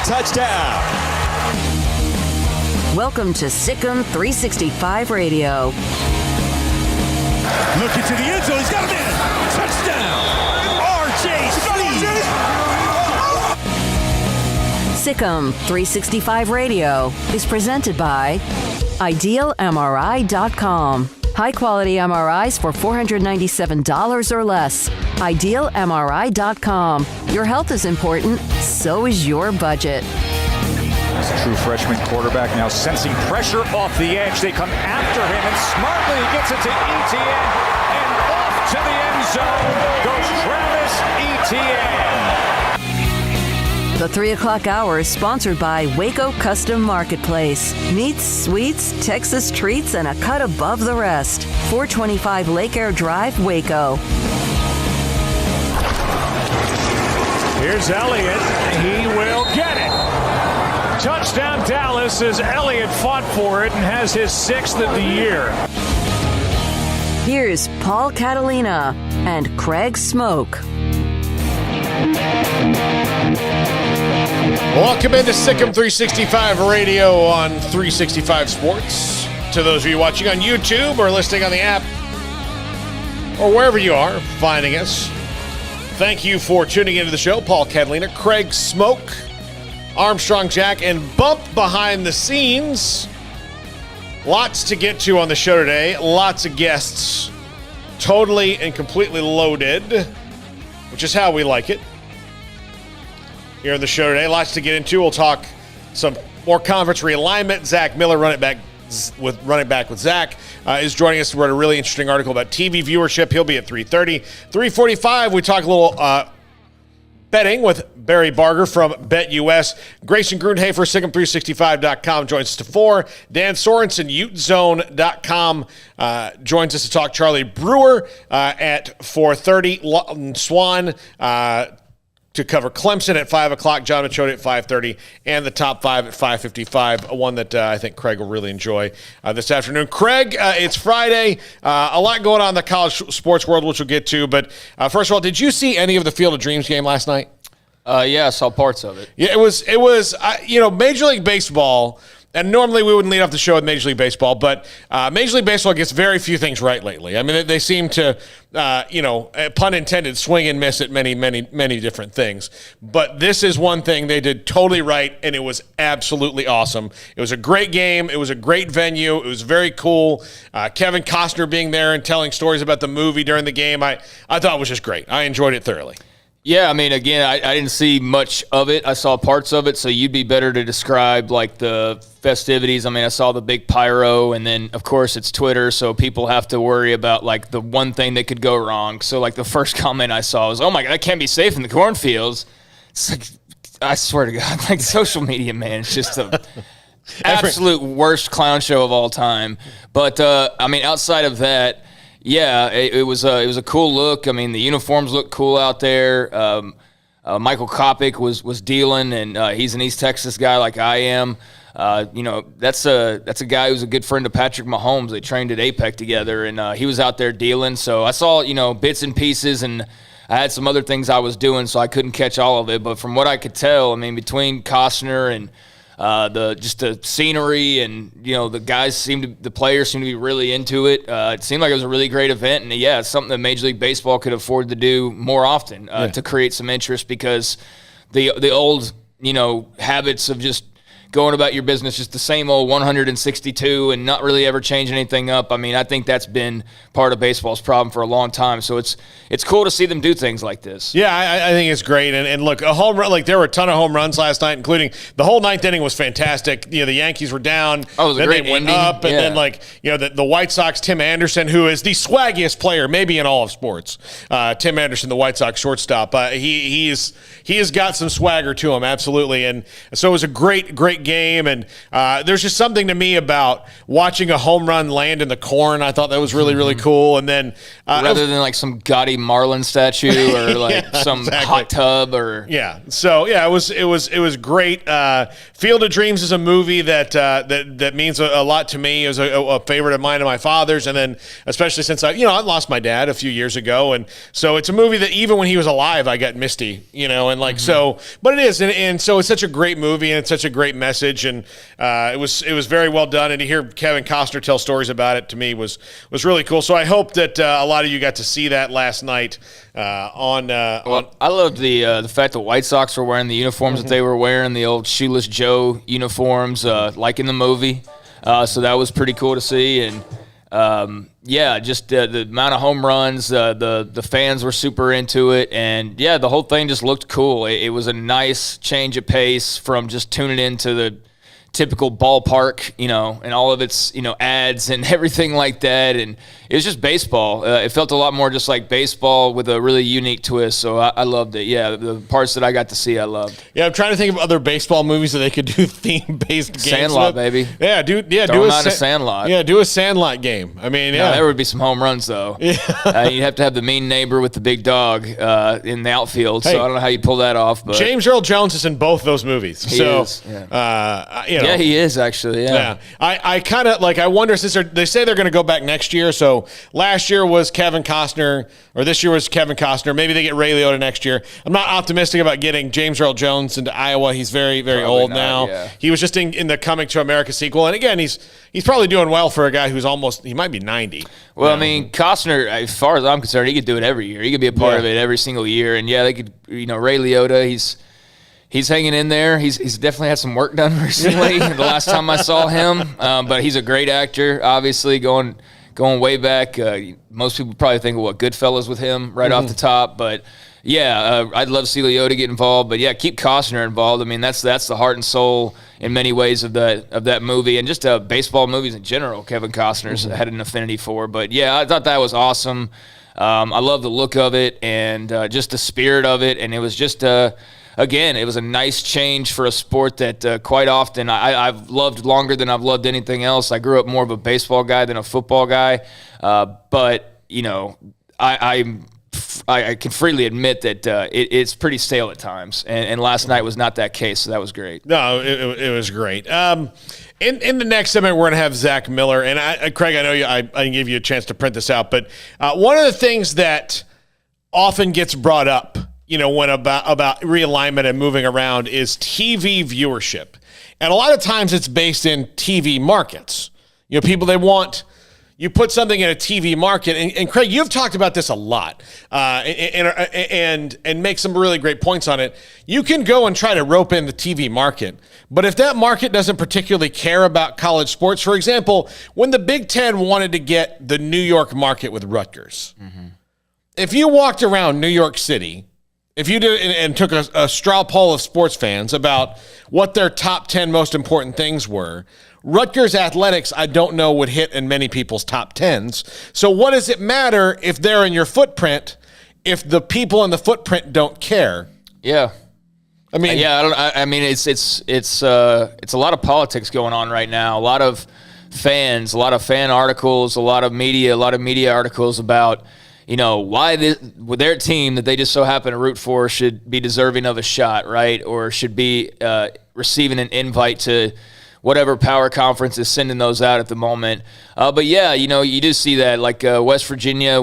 Touchdown. Welcome to Sikkim 365 Radio. Looking to the end zone. He's got him in. Touchdown. R.J. Sikkim 365 Radio is presented by IdealMRI.com. High-quality MRIs for $497 or less. IdealMRI.com. Your health is important, so is your budget. As a true freshman quarterback now sensing pressure off the edge. They come after him, and smartly he gets it to Etienne. And off to the end zone goes Travis Etienne. The 3 o'clock hour is sponsored by Waco Custom Marketplace. Meats, sweets, Texas treats, and a cut above the rest. 425 Lake Air Drive, Waco. Here's Elliott. He will get it. Touchdown Dallas as Elliott fought for it and has his 6th of the year. Here's Paul Catalina and Craig Smoak. Welcome into Sikkim 365 Radio on 365 Sports. To those of you watching on YouTube or listening on the app or wherever you are finding us, thank you for tuning into the show. Paul Catalina, Craig Smoak, Armstrong Jack, and Bump behind the scenes. Lots to get to on the show today. Lots of guests. Totally and completely loaded, which is how we like it. Here on the show today, lots to get into. We'll talk some more conference realignment. Zach Miller, running back with Zach, is joining us. We wrote a really interesting article about TV viewership. He'll be at 3:30. 3:45, we talk a little betting with Barry Barger from BetUS. Grayson Grunhafer, Sikkim365.com, joins us to 4. Dan Sorensen, UteZone.com, joins us to talk Charlie Brewer at 4:30. Lawton Swan to cover Clemson at 5 o'clock, John Machota at 5:30, and the top 5 at 5:55, one that I think Craig will really enjoy this afternoon. Craig, it's Friday. A lot going on in the college sports world, which we'll get to. But first of all, did you see any of the Field of Dreams game last night? Yeah, I saw parts of it. Yeah, it was Major League Baseball and normally we wouldn't lead off the show with Major League Baseball, but Major League Baseball gets very few things right lately. I mean, they seem to, pun intended, swing and miss at many, many, many different things. But this is one thing they did totally right, and it was absolutely awesome. It was a great game. It was a great venue. It was very cool. Kevin Costner being there and telling stories about the movie during the game, I thought it was just great. I enjoyed it thoroughly. Yeah, I mean, again, I didn't see much of it. I saw parts of it, so you'd be better to describe, like, the festivities. I mean, I saw the big pyro, and then, of course, it's Twitter, so people have to worry about, like, the one thing that could go wrong. So, like, the first comment I saw was, oh, my God, I can't be safe in the cornfields. It's like, I swear to God, like, social media, man, it's just the absolute worst clown show of all time. But, I mean, outside of that, yeah, it was a cool look. I mean, the uniforms look cool out there. Michael Kopech was dealing, and he's an East Texas guy like I am. That's a guy who's a good friend of Patrick Mahomes. They trained at APEC together, and he was out there dealing. So I saw, bits and pieces, and I had some other things I was doing, so I couldn't catch all of it. But from what I could tell, I mean, between Costner and the scenery, and the players seemed to be really into it. It seemed like it was a really great event, and yeah, it's something that Major League Baseball could afford to do more often to create some interest, because the old habits of just going about your business, just the same old 162 and not really ever changing anything up. I mean, I think that's been part of baseball's problem for a long time. So it's cool to see them do things like this. Yeah, I think it's great. And look, a home run, like there were a ton of home runs last night, including the whole ninth inning was fantastic. The Yankees were down. Oh, it was then a great they went ending. up, and then the White Sox, Tim Anderson, who is the swaggiest player maybe in all of sports. Tim Anderson, the White Sox shortstop. He has got some swagger to him, absolutely. And so it was a great game, and there's just something to me about watching a home run land in the corn. I thought that was really, really cool. And then rather than like some gaudy Marlin statue or like some hot tub or it was great. Field of Dreams is a movie that means a lot to me. It was a favorite of mine and my father's, and then especially since I lost my dad a few years ago, and so it's a movie that even when he was alive I got misty, and like so. But it is, and so it's such a great movie, and it's such a great message, and it was very well done. And to hear Kevin Costner tell stories about it to me was really cool. So I hope that a lot of you got to see that last night. I loved the fact that White Sox were wearing the uniforms that they were wearing, the old Shoeless Joe uniforms, like in the movie. So that was pretty cool to see. And just the amount of home runs, the fans were super into it, and the whole thing just looked cool. It was a nice change of pace from just tuning into the typical ballpark, and all of its, ads and everything like that. And it was just baseball. It felt a lot more just like baseball with a really unique twist. So I loved it. Yeah, the parts that I got to see, I loved. Yeah, I'm trying to think of other baseball movies that they could do theme-based games. Sandlot, with. baby. Yeah, do a Sandlot. Yeah, do a Sandlot game. I mean, No, there would be some home runs though. Yeah. You'd have to have the mean neighbor with the big dog in the outfield. So I don't know how you pull that off. But James Earl Jones is in both those movies. He is. Yeah, he is actually. Yeah. I kind of I wonder, since they say they're going to go back next year. So last year was Kevin Costner, or this year was Kevin Costner. Maybe they get Ray Liotta next year. I'm not optimistic about getting James Earl Jones into Iowa. He's very, very Probably old not, now. yeah. He was just in the Coming to America sequel, and again, he's probably doing well for a guy who's he might be 90. Well, I mean, Costner, as far as I'm concerned, he could do it every year. He could be a part of it every single year, and they could. Ray Liotta, He's hanging in there. He's definitely had some work done recently. The last time I saw him, but he's a great actor. Obviously, going way back. Most people probably think of Goodfellas with him right off the top. But I'd love to see Liotta get involved. But keep Costner involved. I mean, that's the heart and soul in many ways of that movie, and just baseball movies in general. Kevin Costner's had an affinity for. But I thought that was awesome. I love the look of it and just the spirit of it, and it was just again, it was a nice change for a sport that quite often I've loved longer than I've loved anything else. I grew up more of a baseball guy than a football guy, but I can freely admit that it's pretty stale at times, and last night was not that case, so that was great. No, it was great. In the next segment, we're going to have Zach Miller, and Craig, I know I didn't give you a chance to print this out, but one of the things that often gets brought up, when about realignment and moving around, is TV viewership. And a lot of times it's based in TV markets. People, they want, you put something in a TV market, and Craig, you've talked about this a lot, and make some really great points on it. You can go and try to rope in the TV market, but if that market doesn't particularly care about college sports, for example, when the Big Ten wanted to get the New York market with Rutgers, if you walked around New York City, if you did and took a straw poll of sports fans about what their top 10 most important things were, Rutgers athletics, I don't know, would hit in many people's top 10s. So what does it matter if they're in your footprint if the people in the footprint don't care? Yeah. I mean, it's a lot of politics going on right now. A lot of fans, a lot of fan articles, a lot of media articles about, why their team that they just so happen to root for should be deserving of a shot, right? Or should be receiving an invite to whatever power conference is sending those out at the moment. But yeah, you do see that, like West Virginia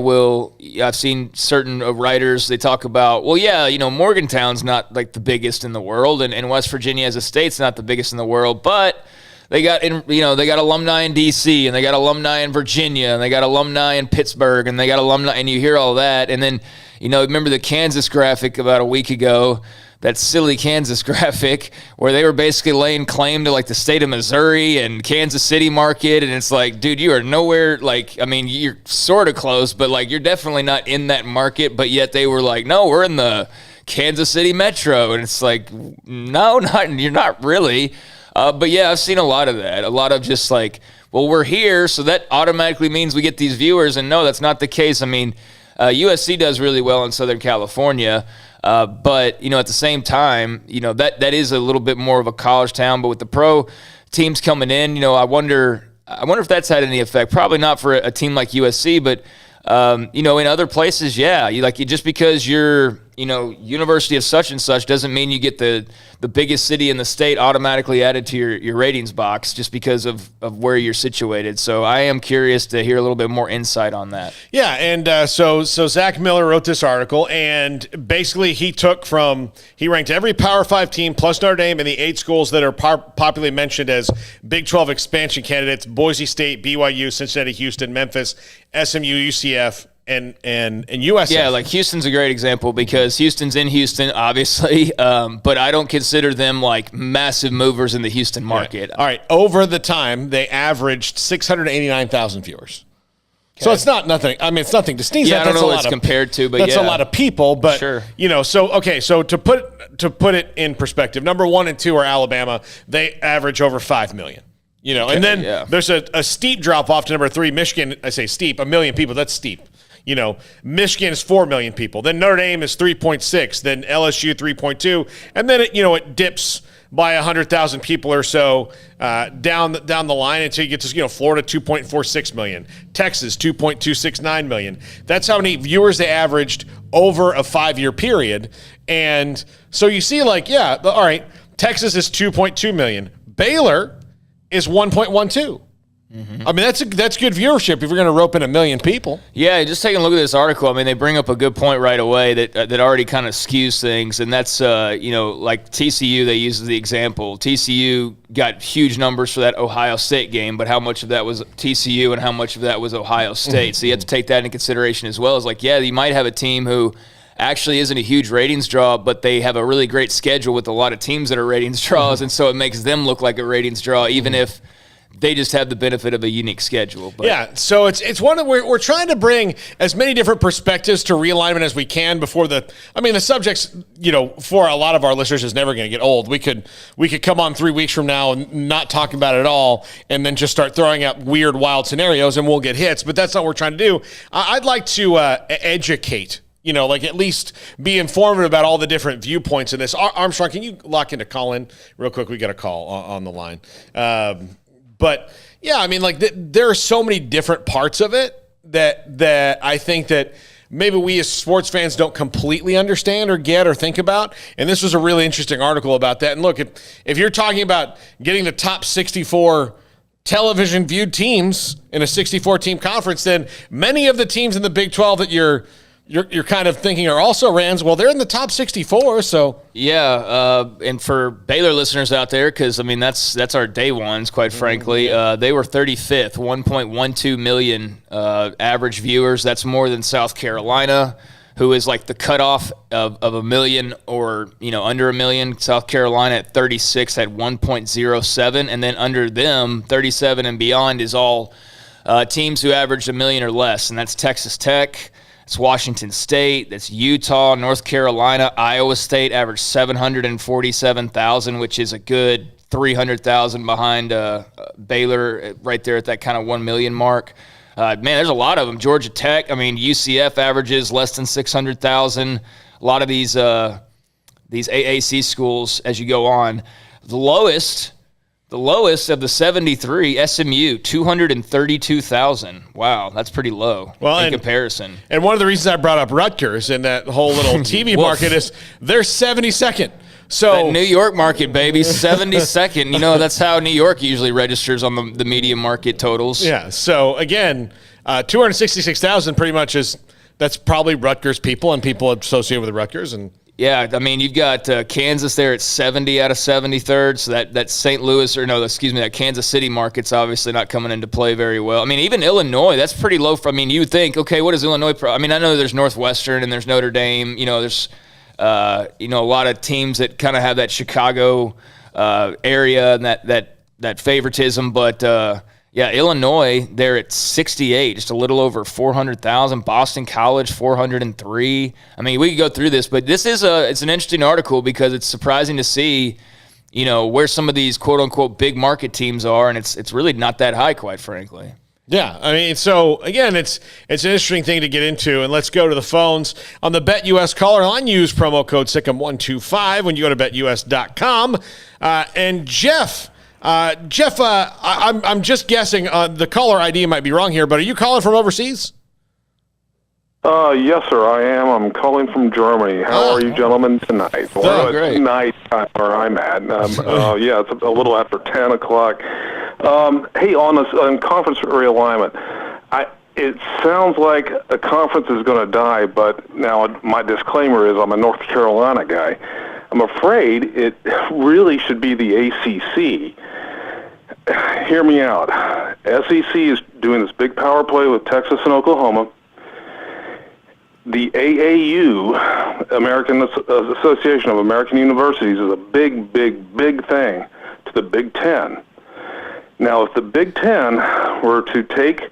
I've seen certain writers, they talk about, Morgantown's not like the biggest in the world, and West Virginia as a state's not the biggest in the world, but they got alumni in DC, and they got alumni in Virginia, and they got alumni in Pittsburgh, and they got alumni, and you hear all that. And then, remember the Kansas graphic about a week ago, that silly Kansas graphic where they were basically laying claim to like the state of Missouri and Kansas City market. And it's like, dude, you are nowhere, you're sort of close, but like you're definitely not in that market. But yet they were like, no, we're in the Kansas City metro. And it's like, no, you're not really. But yeah, I've seen a lot of that. A lot of just like, well, we're here, so that automatically means we get these viewers. And no, that's not the case. I mean, USC does really well in Southern California. But, at the same time, that is a little bit more of a college town. But with the pro teams coming in, I wonder if that's had any effect. Probably not for a team like USC, but, in other places, yeah. Just because you're, University of such and such doesn't mean you get the biggest city in the state automatically added to your ratings box just because of where you're situated. So I am curious to hear a little bit more insight on that. Yeah, and so Zach Miller wrote this article, and basically he ranked every Power 5 team plus Notre Dame and the 8 schools that are popularly mentioned as Big 12 expansion candidates: Boise State, BYU, Cincinnati, Houston, Memphis, SMU, UCF, and USF. Yeah, like Houston's a great example because Houston's in Houston, obviously, but I don't consider them like massive movers in the Houston market. Yeah. All right, over the time, they averaged 689,000 viewers. Okay. So it's not nothing. I mean, it's nothing to sneeze at. I don't know what it's compared to, but that's a lot of people. But sure. So to put it in perspective, number 1 and 2 are Alabama. They average over 5 million. Okay, and then there's a steep drop off to number 3, Michigan. I say steep, 1 million people. That's steep. Michigan is 4 million people. Then Notre Dame is 3.6. Then LSU 3.2. And then it dips by 100,000 people or so down the line until you get to Florida 2.46 million, Texas 2.269 million. That's how many viewers they averaged over a 5-year period. And so you see, all right, Texas is 2.2 million. Baylor is 1.12. Mm-hmm. I mean, that's good viewership if you're going to rope in 1 million people. Yeah, just taking a look at this article, I mean, they bring up a good point right away that already kind of skews things, and that's, like TCU, they use as the example. TCU got huge numbers for that Ohio State game, but how much of that was TCU and how much of that was Ohio State? So you have to take that into consideration as well. As you might have a team who actually isn't a huge ratings draw, but they have a really great schedule with a lot of teams that are ratings draws, and so it makes them look like a ratings draw, even if they just have the benefit of a unique schedule. But. Yeah, so it's one of we're trying to bring as many different perspectives to realignment as we can before the subjects, for a lot of our listeners is never going to get old. We could come on 3 weeks from now and not talk about it at all and then just start throwing out weird, wild scenarios and we'll get hits, but that's not what we're trying to do. I'd like to educate, at least be informative about all the different viewpoints in this. Armstrong, can you lock into Colin real quick? We got a call on the line. But yeah, I mean, there are so many different parts of it that I think that maybe we as sports fans don't completely understand or get or think about. And this was a really interesting article about that. And look, if you're talking about getting the top 64 television viewed teams in a 64 team conference, then many of the teams in the Big 12 that you're you're kind of thinking are also Rams. Well, they're in the top 64, so yeah. And for Baylor listeners out there, because I mean that's our day ones, quite frankly. They were 35th, 1.12 million average viewers. That's more than South Carolina, who is like the cutoff of a million or under a million. South Carolina at 36 had 1.07, and then under them 37 and beyond is all teams who averaged a million or less, and that's Texas Tech. It's Washington State, that's Utah, North Carolina, Iowa State averaged 747,000, which is a good 300,000 behind Baylor right there at that kind of 1 million mark. Man, there's a lot of them. Georgia Tech, I mean, UCF averages less than 600,000. A lot of these AAC schools as you go on. The lowest of the 73, SMU, 232,000. Wow, that's pretty low in comparison. And one of the reasons I brought up Rutgers in that whole little TV market is they're 72nd. So that New York market, baby, 72nd. That's how New York usually registers on the media market totals. Yeah, so again, 266,000 pretty much that's probably Rutgers people and people associated with Rutgers. And yeah, I mean, you've got Kansas there at 70 out of 73rd, so that St. Louis, that Kansas City market's obviously not coming into play very well. I mean, even Illinois, that's pretty low. You would think, okay, what is Illinois? I know there's Northwestern and there's Notre Dame. There's, a lot of teams that kind of have that Chicago area and that favoritism, but yeah, Illinois, they're at 68, just a little over 400,000. Boston College, 403. I mean, we could go through this, but this is it's an interesting article because it's surprising to see, where some of these quote unquote big market teams are, and it's really not that high, quite frankly. Yeah, I mean, so again, it's an interesting thing to get into, and let's go to the phones. On the BetUS caller line, use promo code SICK'EM125 when you go to betus.com. And Jeff, I'm just guessing the caller ID might be wrong here, but are you calling from overseas? Yes, sir, I am. I'm calling from Germany. How are you gentlemen tonight? Oh, great. Night where I'm at. Yeah, it's a little after 10 o'clock. Hey, on conference realignment, it sounds like a conference is going to die, but now my disclaimer is I'm a North Carolina guy. I'm afraid it really should be the ACC. Hear me out. SEC is doing this big power play with Texas and Oklahoma. The AAU, American Association of American Universities, is a big, big, big thing to the Big Ten. Now, if the Big Ten were to take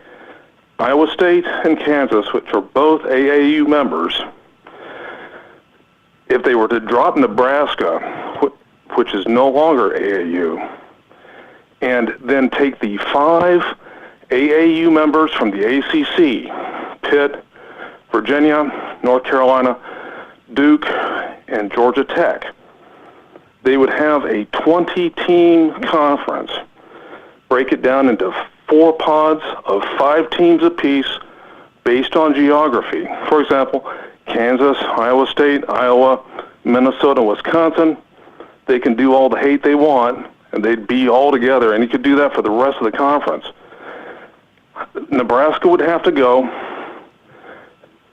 Iowa State and Kansas, which are both AAU members, if they were to drop Nebraska, which is no longer AAU, and then take the 5 AAU members from the ACC, Pitt, Virginia, North Carolina, Duke, and Georgia Tech, they would have a 20-team conference. Break it down into 4 pods of 5 teams apiece based on geography. For example, Kansas, Iowa State, Iowa, Minnesota, Wisconsin, they can do all the hate they want, and they'd be all together, and you could do that for the rest of the conference. Nebraska would have to go,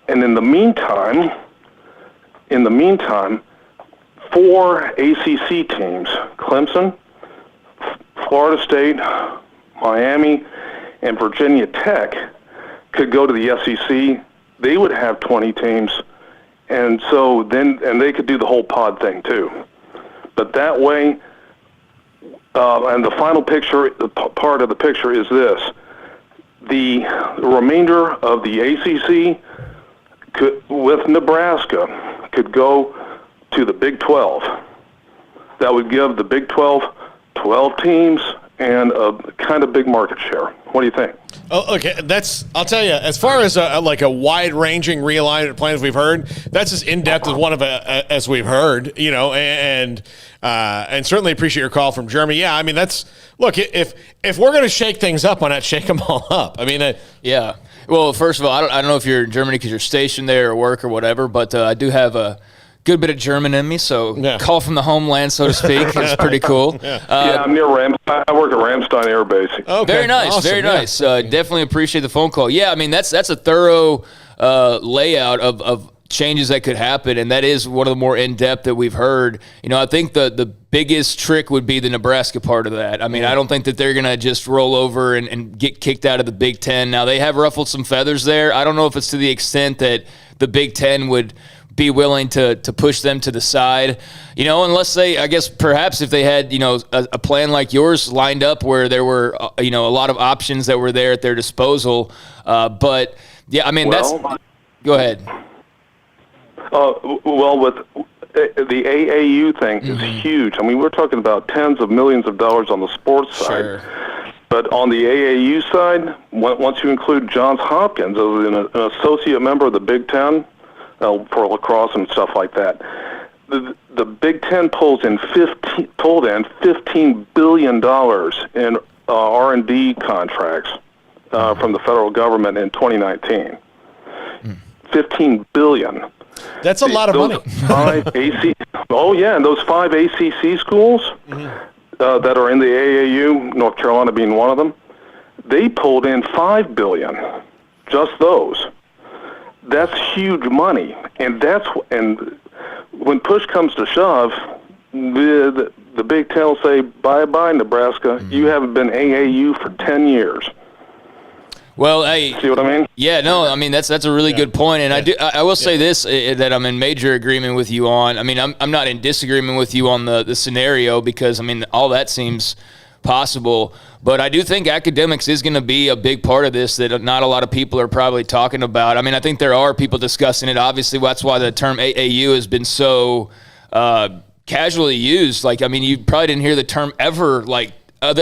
and in the meantime, 4 ACC teams, Clemson, Florida State, Miami, and Virginia Tech, could go to the SEC. They would have 20 teams, and so then they could do the whole pod thing too. But that way, and the final picture, part of the picture is this: the remainder of the ACC with Nebraska could go to the Big 12. That would give the Big 12 12 teams and a kind of big market share. What do you think? Oh, okay, I'll tell you, as far as a wide-ranging realignment plans we've heard, that's as in-depth as we've heard, and certainly appreciate your call from Germany. Yeah, I mean, if we're going to shake things up, why not shake them all up? I mean, yeah. Well, first of all, I don't know if you're in Germany because you're stationed there or work or whatever, but I do have a good bit of German in me, so call from the homeland, so to speak. It's pretty cool. I'm near Ramstein. I work at Ramstein Air Base. Okay. Very nice, awesome. very nice. Definitely appreciate the phone call. Yeah, I mean, that's a thorough layout of changes that could happen, and that is one of the more in-depth that we've heard. I think the biggest trick would be the Nebraska part of that. I mean, I don't think that they're going to just roll over and get kicked out of the Big Ten. Now, they have ruffled some feathers there. I don't know if it's to the extent that the Big Ten would be willing to push them to the side, unless they, I guess, perhaps if they had, a plan like yours lined up where there were, a lot of options that were there at their disposal. But, yeah, I mean, go ahead. Well, with the AAU thing is huge. I mean, we're talking about tens of millions of dollars on the sports side. Sure. But on the AAU side, once you include Johns Hopkins as an associate member of the Big Ten for lacrosse and stuff like that, the Big Ten pulled in $15 billion in R&D contracts from the federal government in 2019. $15 billion. That's a lot of money. And those 5 ACC schools that are in the AAU, North Carolina being one of them, they pulled in $5 billion, just those. That's huge money, and when push comes to shove, the Big Ten will say, bye-bye, Nebraska. You haven't been AAU for 10 years. Well, hey, see what I mean? Yeah, no, I mean that's a really good point, and I will say this that I'm in major agreement with you on. I mean, I'm not in disagreement with you on the scenario because I mean all that seems possible, but I do think academics is going to be a big part of this that not a lot of people are probably talking about. I mean, I think there are people discussing it. Obviously, that's why the term AAU has been so casually used. Like, I mean, you probably didn't hear the term ever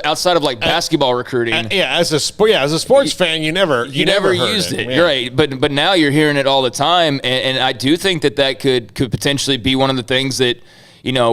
outside of basketball recruiting. As a sports fan, you never used it. You're right, but now you're hearing it all the time, and I do think that could potentially be one of the things that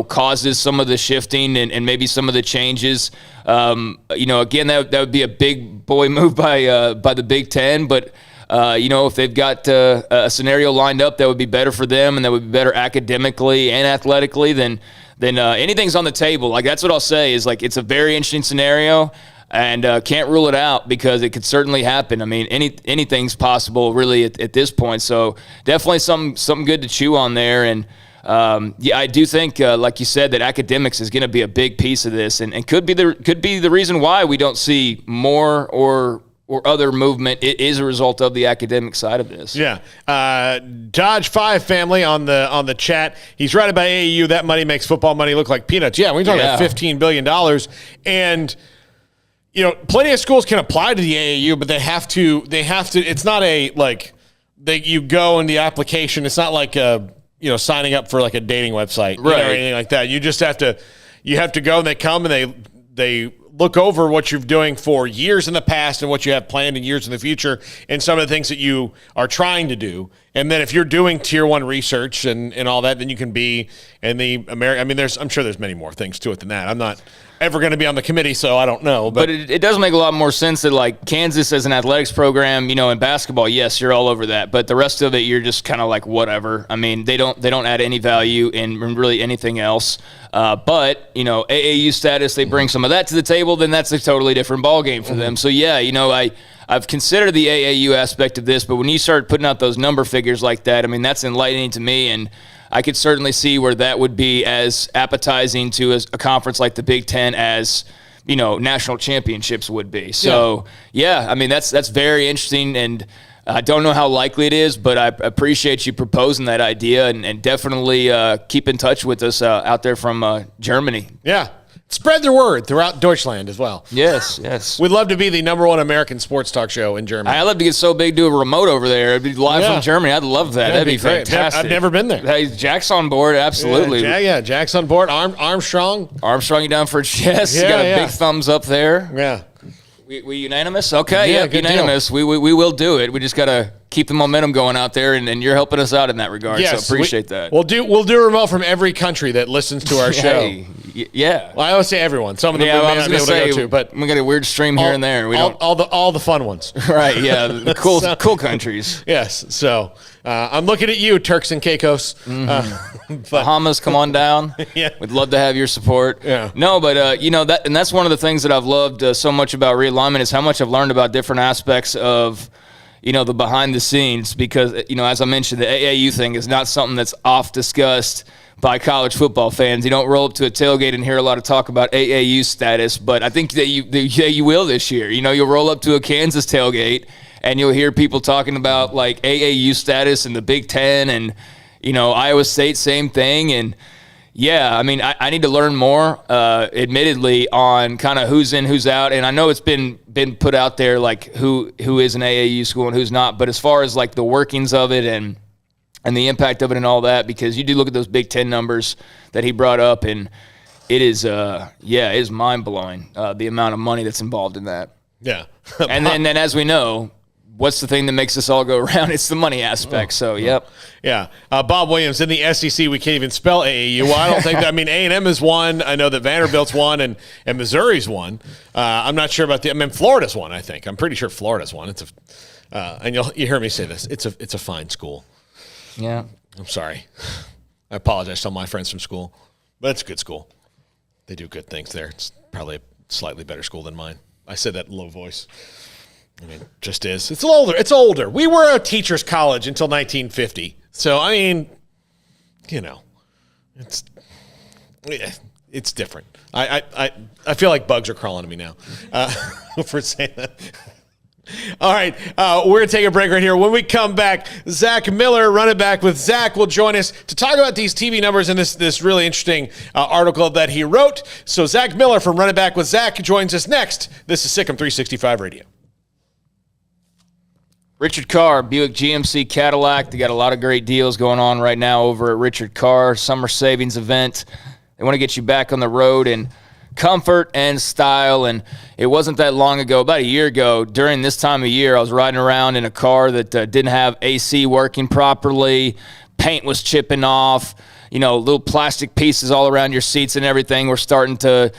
causes some of the shifting and maybe some of the changes. Again, that would be a big boy move by the Big Ten, but. If they've got a scenario lined up that would be better for them and that would be better academically and athletically, then anything's on the table. Like, that's what I'll say is, it's a very interesting scenario and can't rule it out because it could certainly happen. I mean, anything's possible really at this point. So definitely something good to chew on there. And I do think, like you said, that academics is going to be a big piece of this and could be the reason why we don't see more or other movement. It is a result of the academic side of this. Yeah. Dodge 5 family on the chat. He's right about AAU. That money makes football money look like peanuts. Yeah, we're talking about $15 billion. And, plenty of schools can apply to the AAU, but they have to, it's not you go in the application. It's not like, signing up for a dating website or anything like that. You just have to go and they come and they look over what you're doing for years in the past and what you have planned in years in the future and some of the things that you are trying to do. And then if you're doing tier 1 research and all that, then you can be in the American. I mean, I'm sure there's many more things to it than that. I'm not ever going to be on the committee, so I don't know. But it does make a lot more sense that Kansas as an athletics program, in basketball, yes, you're all over that. But the rest of it, you're just kind of whatever. I mean, they don't add any value in really anything else. But AAU status, they bring some of that to the table, then that's a totally different ballgame for them. So yeah, I've considered the AAU aspect of this, but when you start putting out those number figures like that, I mean, that's enlightening to me, and I could certainly see where that would be as appetizing to a conference like the Big Ten as, national championships would be. So, yeah, I mean, that's very interesting, and I don't know how likely it is, but I appreciate you proposing that idea, and definitely keep in touch with us out there from Germany. Yeah. Spread the word throughout Deutschland as well. Yes. We'd love to be the #1 American sports talk show in Germany. I'd love to get so big, do a remote over there. It'd be live from Germany. I'd love that. That'd be fantastic. I've never been there. Hey, Jack's on board. Absolutely. Yeah, Jack's on board. Armstrong, you down for a chest. You got a big thumbs up there. Yeah. We unanimous? Okay, yeah, unanimous. We will do it. We just got to keep the momentum going out there, and you're helping us out in that regard. Yes, so appreciate that. We'll do a remote from every country that listens to our show. Hey, yeah. Well, I always say everyone. Some of them we may not be able to go to, but we got a weird stream here and there. All the fun ones. Right? Yeah, the cool cool countries. Yes. So I'm looking at you, Turks and Caicos. Bahamas, come on down. Yeah, we'd love to have your support. Yeah. No, but that's one of the things that I've loved so much about realignment is how much I've learned about different aspects of the behind the scenes, because, as I mentioned, the AAU thing is not something that's oft discussed by college football fans. You don't roll up to a tailgate and hear a lot of talk about AAU status, but I think that you will this year. You'll roll up to a Kansas tailgate and you'll hear people talking about like AAU status and the Big Ten, and Iowa State, same thing. And yeah, I mean, I need to learn more, admittedly, on kind of who's in, who's out. And I know it's been put out there like who is an AAU school and who's not, but as far as like the workings of it and the impact of it and all that, because you do look at those Big Ten numbers that he brought up, and it is it is mind-blowing, the amount of money that's involved in that. Yeah. And then as we know, what's the thing that makes us all go around? It's the money aspect. So, yep. Yeah. Bob Williams, in the SEC, we can't even spell AAU. Well, I don't think that. I mean, A&M is one. I know that Vanderbilt's one, and Missouri's one. I'm not sure about Florida's one, I think. I'm pretty sure Florida's one. It's and you hear me say this. It's a fine school. Yeah. I'm sorry. I apologize to all my friends from school, but it's a good school. They do good things there. It's probably a slightly better school than mine. I said that in low voice. I mean, it just is. It's older. It's older. We were a teacher's college until 1950. So, I mean, it's different. I feel like bugs are crawling to me now for saying that. All right, we're going to take a break right here. When we come back, Zach Miller, running back with Zach, will join us to talk about these TV numbers and this really interesting article that he wrote. So Zach Miller from Running Back with Zach joins us next. This is Sikkim 365 Radio. Richard Carr, Buick GMC Cadillac. They got a lot of great deals going on right now over at Richard Carr. Summer savings event. They want to get you back on the road and comfort and style. And it wasn't that long ago, about a year ago, during this time of year, I was riding around in a car that didn't have AC working properly. Paint was chipping off. Little plastic pieces all around your seats and everything were starting to,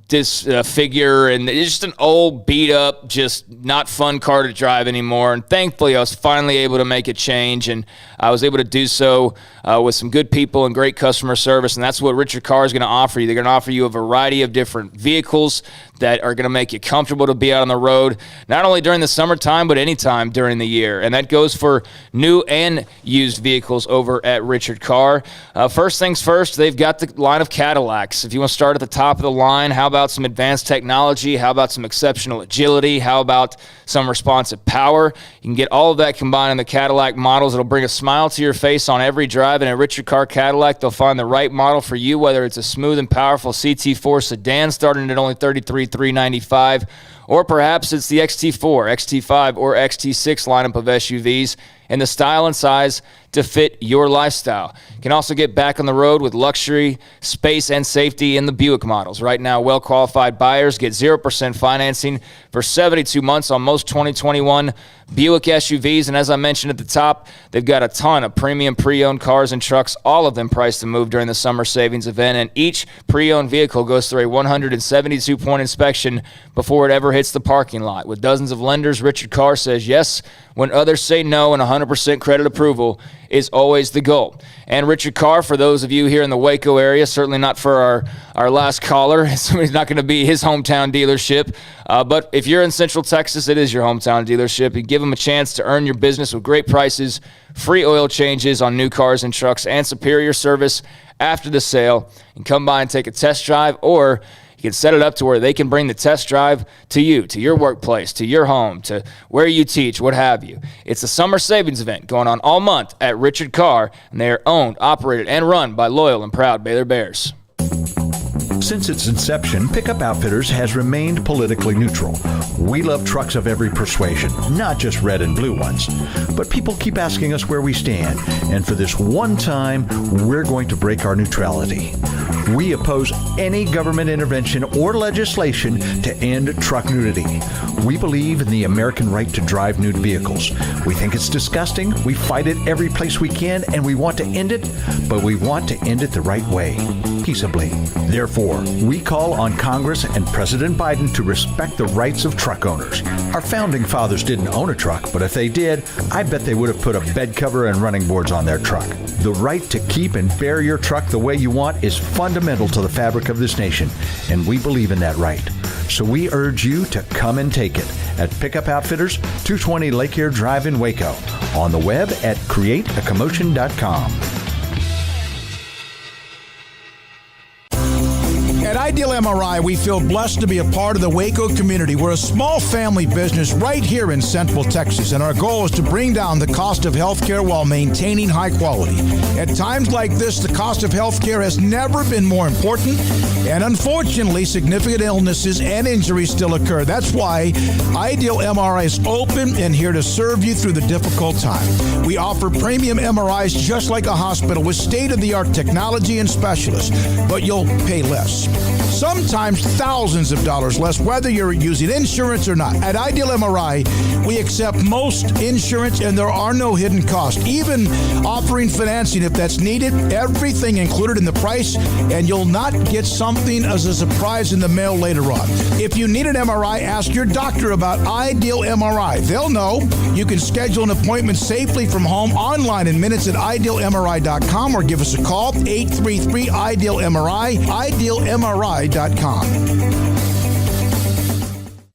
disfigure. And it's just an old, beat up, just not fun car to drive anymore. And thankfully, I was finally able to make a change. And I was able to do so with some good people and great customer service. And that's what Richard Carr is going to offer you. They're going to offer you a variety of different vehicles that are going to make you comfortable to be out on the road, not only during the summertime, but anytime during the year. And that goes for new and used vehicles over at Richard Carr. First things first, they've got the line of Cadillacs. If you want to start at the top of the line, how about some advanced technology? How about some exceptional agility? How about some responsive power? You can get all of that combined in the Cadillac models. It'll bring a smile to your face on every drive. And at Richard Carr Cadillac, they'll find the right model for you, whether it's a smooth and powerful CT4 sedan starting at only $33,395, or perhaps it's the XT4, XT5, or XT6 lineup of SUVs in the style and size to fit your lifestyle. You can also get back on the road with luxury, space, and safety in the Buick models. Right now, well-qualified buyers get 0% financing for 72 months on most 2021 Buick SUVs. And as I mentioned at the top, they've got a ton of premium pre-owned cars and trucks, all of them priced to move during the summer savings event. And each pre-owned vehicle goes through a 172-point inspection before it ever hits the parking lot. With dozens of lenders, Richard Carr says yes when others say no, and 100% credit approval is always the goal. And Richard Carr, for those of you here in the Waco area, certainly not for our last caller, it's not going to be his hometown dealership, but if you're in Central Texas, it is your hometown dealership. You give them a chance to earn your business with great prices, free oil changes on new cars and trucks, and superior service after the sale. And come by and take a test drive, or you can set it up to where they can bring the test drive to you, to your workplace, to your home, to where you teach, what have you. It's a summer savings event going on all month at Richard Carr, and they are owned, operated, and run by loyal and proud Baylor Bears. Since its inception, Pickup Outfitters has remained politically neutral. We love trucks of every persuasion, not just red and blue ones. But people keep asking us where we stand, and for this one time, we're going to break our neutrality. We oppose any government intervention or legislation to end truck nudity. We believe in the American right to drive nude vehicles. We think it's disgusting, we fight it every place we can, and we want to end it, but we want to end it the right way, peaceably. Therefore, we call on Congress and President Biden to respect the rights of truck owners. Our founding fathers didn't own a truck, but if they did, I bet they would have put a bed cover and running boards on their truck. The right to keep and bear your truck the way you want is fundamental to the fabric of this nation, and we believe in that right. So we urge you to come and take it at Pickup Outfitters, 220 Lake Air Drive in Waco. On the web at createacommotion.com. At Ideal MRI, we feel blessed to be a part of the Waco community. We're a small family business right here in Central Texas, and our goal is to bring down the cost of healthcare while maintaining high quality. At times like this, the cost of healthcare has never been more important, and unfortunately, significant illnesses and injuries still occur. That's why Ideal MRI is open and here to serve you through the difficult time. We offer premium MRIs just like a hospital with state-of-the-art technology and specialists, but you'll pay less. Sometimes thousands of dollars less, whether you're using insurance or not. At Ideal MRI, we accept most insurance and there are no hidden costs. Even offering financing if that's needed, everything included in the price, and you'll not get something as a surprise in the mail later on. If you need an MRI, ask your doctor about Ideal MRI. They'll know. You can schedule an appointment safely from home online in minutes at idealmri.com or give us a call, 833-IDEAL-MRI, idealmri.com.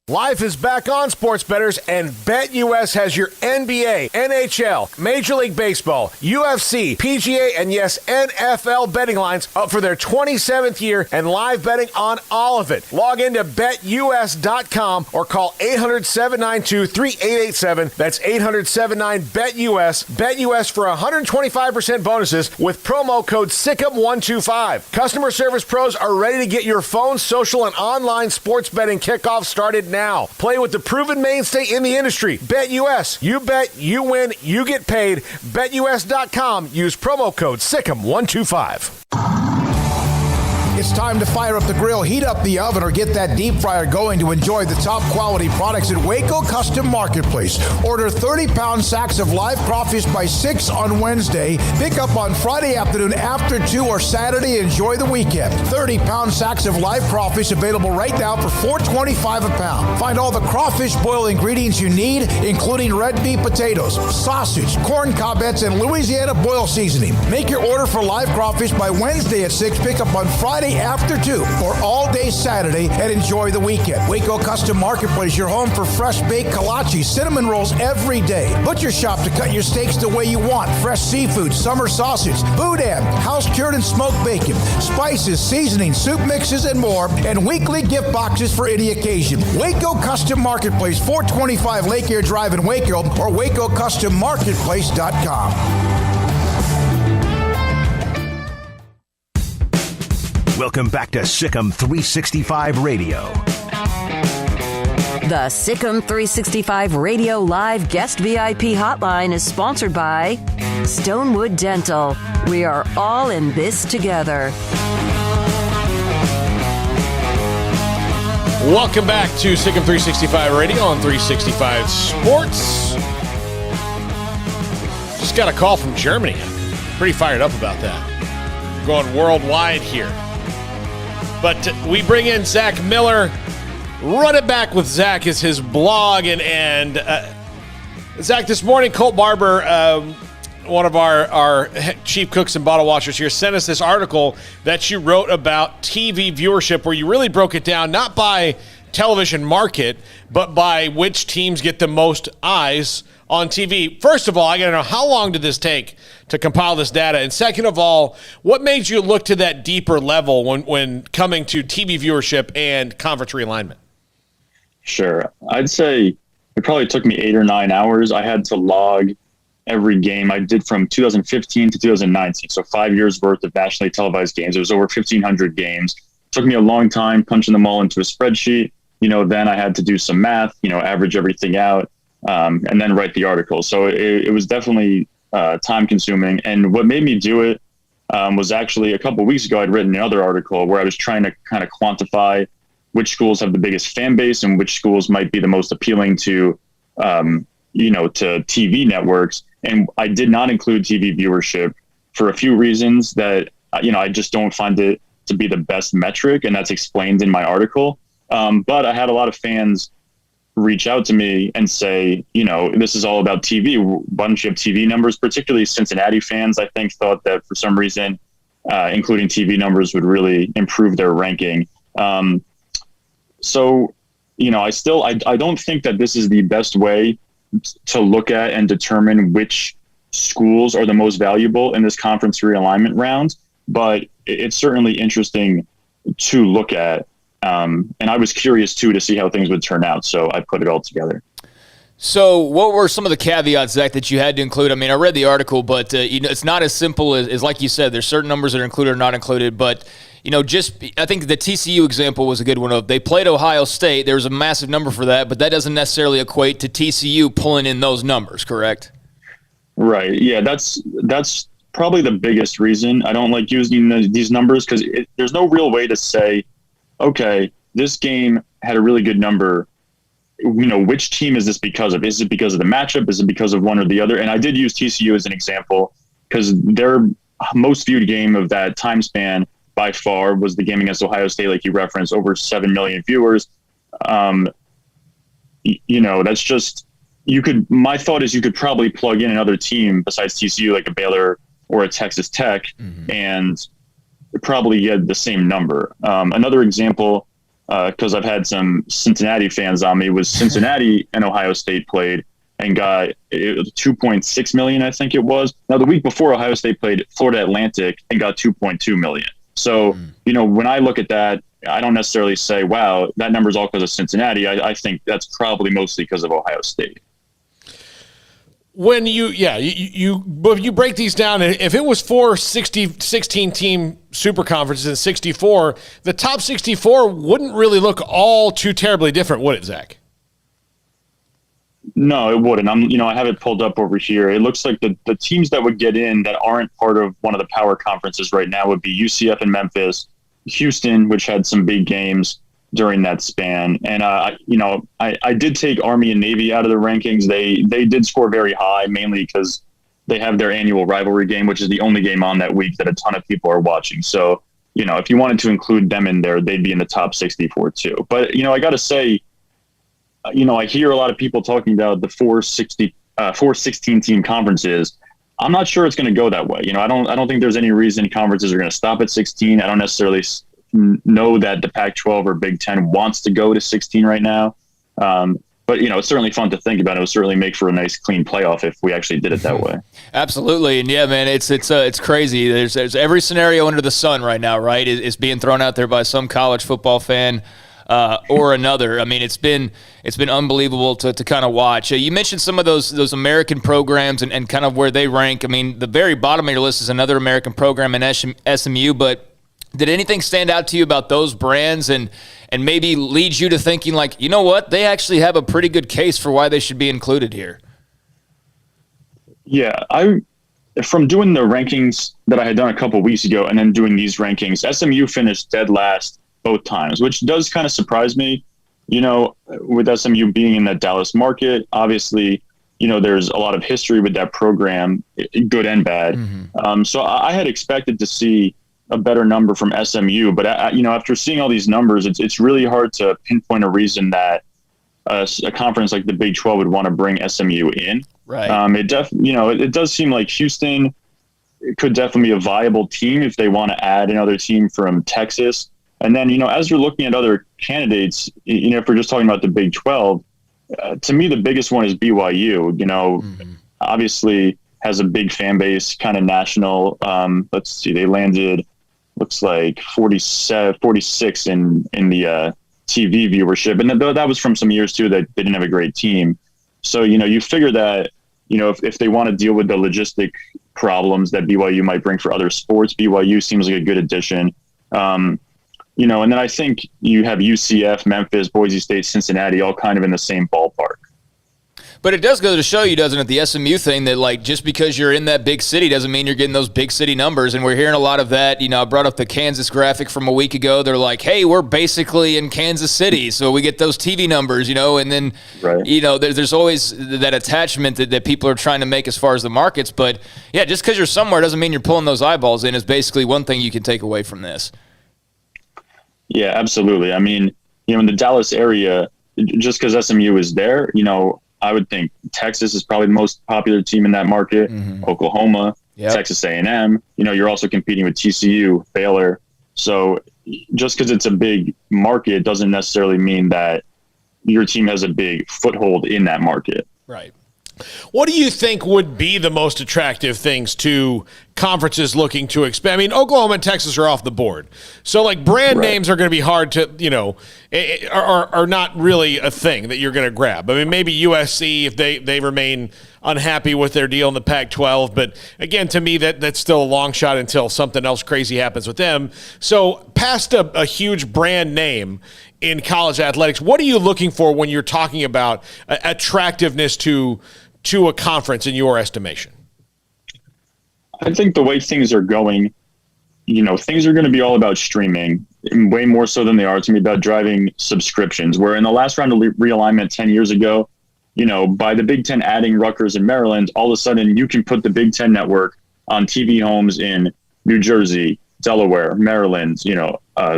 Life is back on, sports bettors, and BetUS has your NBA, NHL, Major League Baseball, UFC, PGA, and yes, NFL betting lines up for their 27th year and live betting on all of it. Log into BetUS.com or call 800-792-3887. That's 800-79-BETUS. BetUS for 125% bonuses with promo code SICK'EM125. Customer service pros are ready to get your phone, social, and online sports betting kickoff started now. Play with the proven mainstay in the industry. BetUS. You bet, you win, you get paid. BetUS.com. Use promo code SICK'EM125. It's time to fire up the grill, heat up the oven, or get that deep fryer going to enjoy the top quality products at Waco Custom Marketplace. Order 30-pound sacks of live crawfish by 6 on Wednesday. Pick up on Friday afternoon after 2 or Saturday. Enjoy the weekend. 30-pound sacks of live crawfish available right now for $4.25 a pound. Find all the crawfish boil ingredients you need, including red beef potatoes, sausage, corn cobbettes, and Louisiana boil seasoning. Make your order for live crawfish by Wednesday at 6. Pick up on Friday after 2 or all day Saturday, and enjoy the weekend. Waco Custom Marketplace, your home for fresh baked kolache, cinnamon rolls every day. Butcher shop to cut your steaks the way you want. Fresh seafood, summer sausage, boudin, house cured and smoked bacon, spices, seasoning, soup mixes, and more, and weekly gift boxes for any occasion. Waco Custom Marketplace, 425 Lake Air Drive in Waco, or WacoCustomMarketplace.com. Welcome back to Sikkim 365 Radio. The Sikkim 365 Radio Live Guest VIP Hotline is sponsored by Stonewood Dental. We are all in this together. Welcome back to Sikkim 365 Radio on 365 Sports. Just got a call from Germany. Pretty fired up about that. Going worldwide here. But we bring in Zach Miller. Run It Back with Zach is his blog. And Zach, this morning, Colt Barber, one of our chief cooks and bottle washers here, sent us this article that you wrote about TV viewership, where you really broke it down, not by television market, but by which teams get the most eyes on TV. First of all, I got to know, how long did this take to compile this data? And second of all, what made you look to that deeper level when coming to TV viewership and conference realignment? Sure. I'd say it probably took me 8 or 9 hours. I had to log every game I did from 2015 to 2019. So 5 years worth of nationally televised games. It was over 1,500 games. It took me a long time punching them all into a spreadsheet. Then I had to do some math, average everything out. And then write the article. So it was definitely time consuming. And what made me do it was actually a couple of weeks ago, I'd written another article where I was trying to kind of quantify which schools have the biggest fan base and which schools might be the most appealing to, to TV networks. And I did not include TV viewership for a few reasons that, I just don't find it to be the best metric. And that's explained in my article. But I had a lot of fans reach out to me and say, this is all about TV. Why don't you have TV numbers? Particularly Cincinnati fans, I think, thought that for some reason, including TV numbers would really improve their ranking. So, I don't think that this is the best way to look at and determine which schools are the most valuable in this conference realignment round, but it's certainly interesting to look at. And I was curious too to see how things would turn out. So I put it all together. So what were some of the caveats, Zach, that you had to include? I mean, I read the article, but it's not as simple as like you said, there's certain numbers that are included or not included, but I think the TCU example was a good one of they played Ohio State. There was a massive number for that, but that doesn't necessarily equate to TCU pulling in those numbers, correct? Right. Yeah, that's probably the biggest reason I don't like using these numbers, because there's no real way to say, okay, this game had a really good number. Which team is this because of? Is it because of the matchup? Is it because of one or the other? And I did use TCU as an example because their most viewed game of that time span by far was the game against Ohio State, like you referenced, over 7 million viewers. That's just, my thought is you could probably plug in another team besides TCU, like a Baylor or a Texas Tech, and probably get the same number. Another example, because I've had some Cincinnati fans on me, was Cincinnati and Ohio State played and got 2.6 million, I think it was. Now, the week before, Ohio State played Florida Atlantic and got 2.2 million. So, when I look at that, I don't necessarily say, wow, that number is all because of Cincinnati. I think that's probably mostly because of Ohio State. When you break these down, if it was 16 team super conferences and 64, the top 64 wouldn't really look all too terribly different, would it, Zach? No, it wouldn't. I have it pulled up over here. It looks like the teams that would get in that aren't part of one of the power conferences right now would be UCF and Memphis, Houston, which had some big games during that span. And, I did take Army and Navy out of the rankings. They did score very high, mainly because they have their annual rivalry game, which is the only game on that week that a ton of people are watching. So, if you wanted to include them in there, they'd be in the top 64 too. But, I got to say, I hear a lot of people talking about the 16 team conferences. I'm not sure it's going to go that way. I don't think there's any reason conferences are going to stop at 16. I don't necessarily know that the Pac-12 or Big Ten wants to go to 16 right now. But, it's certainly fun to think about. It would certainly make for a nice, clean playoff if we actually did it that way. Absolutely. And, yeah, man, it's crazy. There's every scenario under the sun right now, right, is being thrown out there by some college football fan or another. I mean, it's been unbelievable to kind of watch. You mentioned some of those American programs and kind of where they rank. I mean, the very bottom of your list is another American program in SMU, but did anything stand out to you about those brands and maybe lead you to thinking like, you know what, they actually have a pretty good case for why they should be included here? Yeah, from doing the rankings that I had done a couple weeks ago and then doing these rankings, SMU finished dead last both times, which does kind of surprise me, with SMU being in that Dallas market. Obviously, there's a lot of history with that program, good and bad. So I had expected to see a better number from SMU, but after seeing all these numbers, it's really hard to pinpoint a reason that a conference like the Big 12 would want to bring SMU in. Right. It does seem like Houston could definitely be a viable team if they want to add another team from Texas. And then, as you're looking at other candidates, if we're just talking about the Big 12, to me, the biggest one is BYU. Obviously has a big fan base, kind of national. Let's see, they landed, looks like 46 in the TV viewership. And that was from some years too that they didn't have a great team. So, you figure that, if they want to deal with the logistic problems that BYU might bring for other sports, BYU seems like a good addition. And then I think you have UCF, Memphis, Boise State, Cincinnati, all kind of in the same ballpark. But it does go to show you, doesn't it, the SMU thing, that like just because you're in that big city doesn't mean you're getting those big city numbers. And we're hearing a lot of that. I brought up the Kansas graphic from a week ago. They're like, hey, we're basically in Kansas City, so we get those TV numbers, and then, right. There's always that attachment that people are trying to make as far as the markets. But, yeah, just because you're somewhere doesn't mean you're pulling those eyeballs in is basically one thing you can take away from this. Yeah, absolutely. I mean, in the Dallas area, just because SMU is there, I would think Texas is probably the most popular team in that market. Oklahoma, Texas A&M. You're also competing with TCU, Baylor. So just because it's a big market doesn't necessarily mean that your team has a big foothold in that market. Right. What do you think would be the most attractive things to conferences looking to expand? I mean, Oklahoma and Texas are off the board. So, like, brand names are going to be hard to, are not really a thing that you're going to grab. I mean, maybe USC if they remain unhappy with their deal in the Pac-12. But, again, to me, that's still a long shot until something else crazy happens with them. So, past a huge brand name in college athletics, what are you looking for when you're talking about attractiveness to a conference in your estimation? I think the way things are going, things are going to be all about streaming, way more so than they are to me about driving subscriptions, where in the last round of realignment 10 years ago, by the Big Ten adding Rutgers and Maryland, all of a sudden you can put the Big Ten network on TV homes in New Jersey, Delaware, Maryland,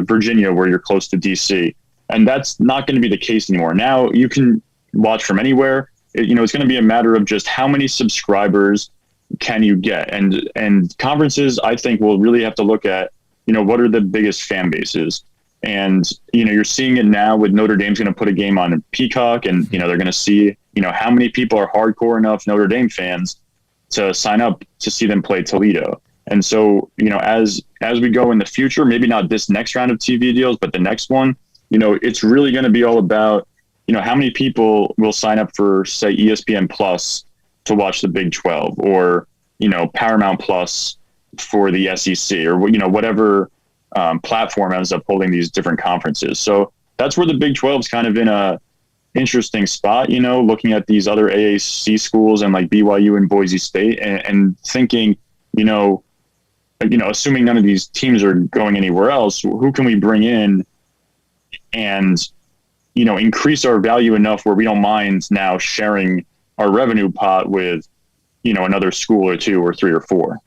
Virginia, where you're close to DC. And that's not going to be the case anymore. Now you can watch from anywhere. It's going to be a matter of just how many subscribers can you get, and conferences, I think, will really have to look at, what are the biggest fan bases, and you're seeing it now with Notre Dame's going to put a game on Peacock, and they're going to see how many people are hardcore enough Notre Dame fans to sign up to see them play Toledo. And so as we go in the future, maybe not this next round of TV deals, but the next one, it's really going to be all about how many people will sign up for, say, ESPN Plus to watch the Big 12, or, Paramount Plus for the SEC, or, whatever platform ends up holding these different conferences. So that's where the Big 12 is kind of in a interesting spot, looking at these other AAC schools and like BYU and Boise State and thinking, assuming none of these teams are going anywhere else, who can we bring in and increase our value enough where we don't mind now sharing our revenue pot with, another school or two or three or four.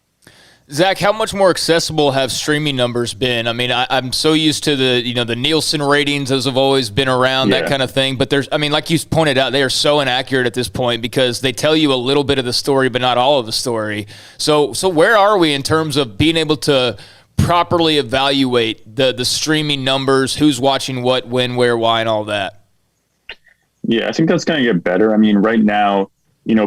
Zach, how much more accessible have streaming numbers been? I mean, I'm so used to the Nielsen ratings, those have always been around, that kind of thing. But like you pointed out, they are so inaccurate at this point because they tell you a little bit of the story, but not all of the story. So where are we in terms of being able to properly evaluate the streaming numbers, who's watching what, when, where, why, and all that? Yeah, I think that's going to get better. I mean, right now,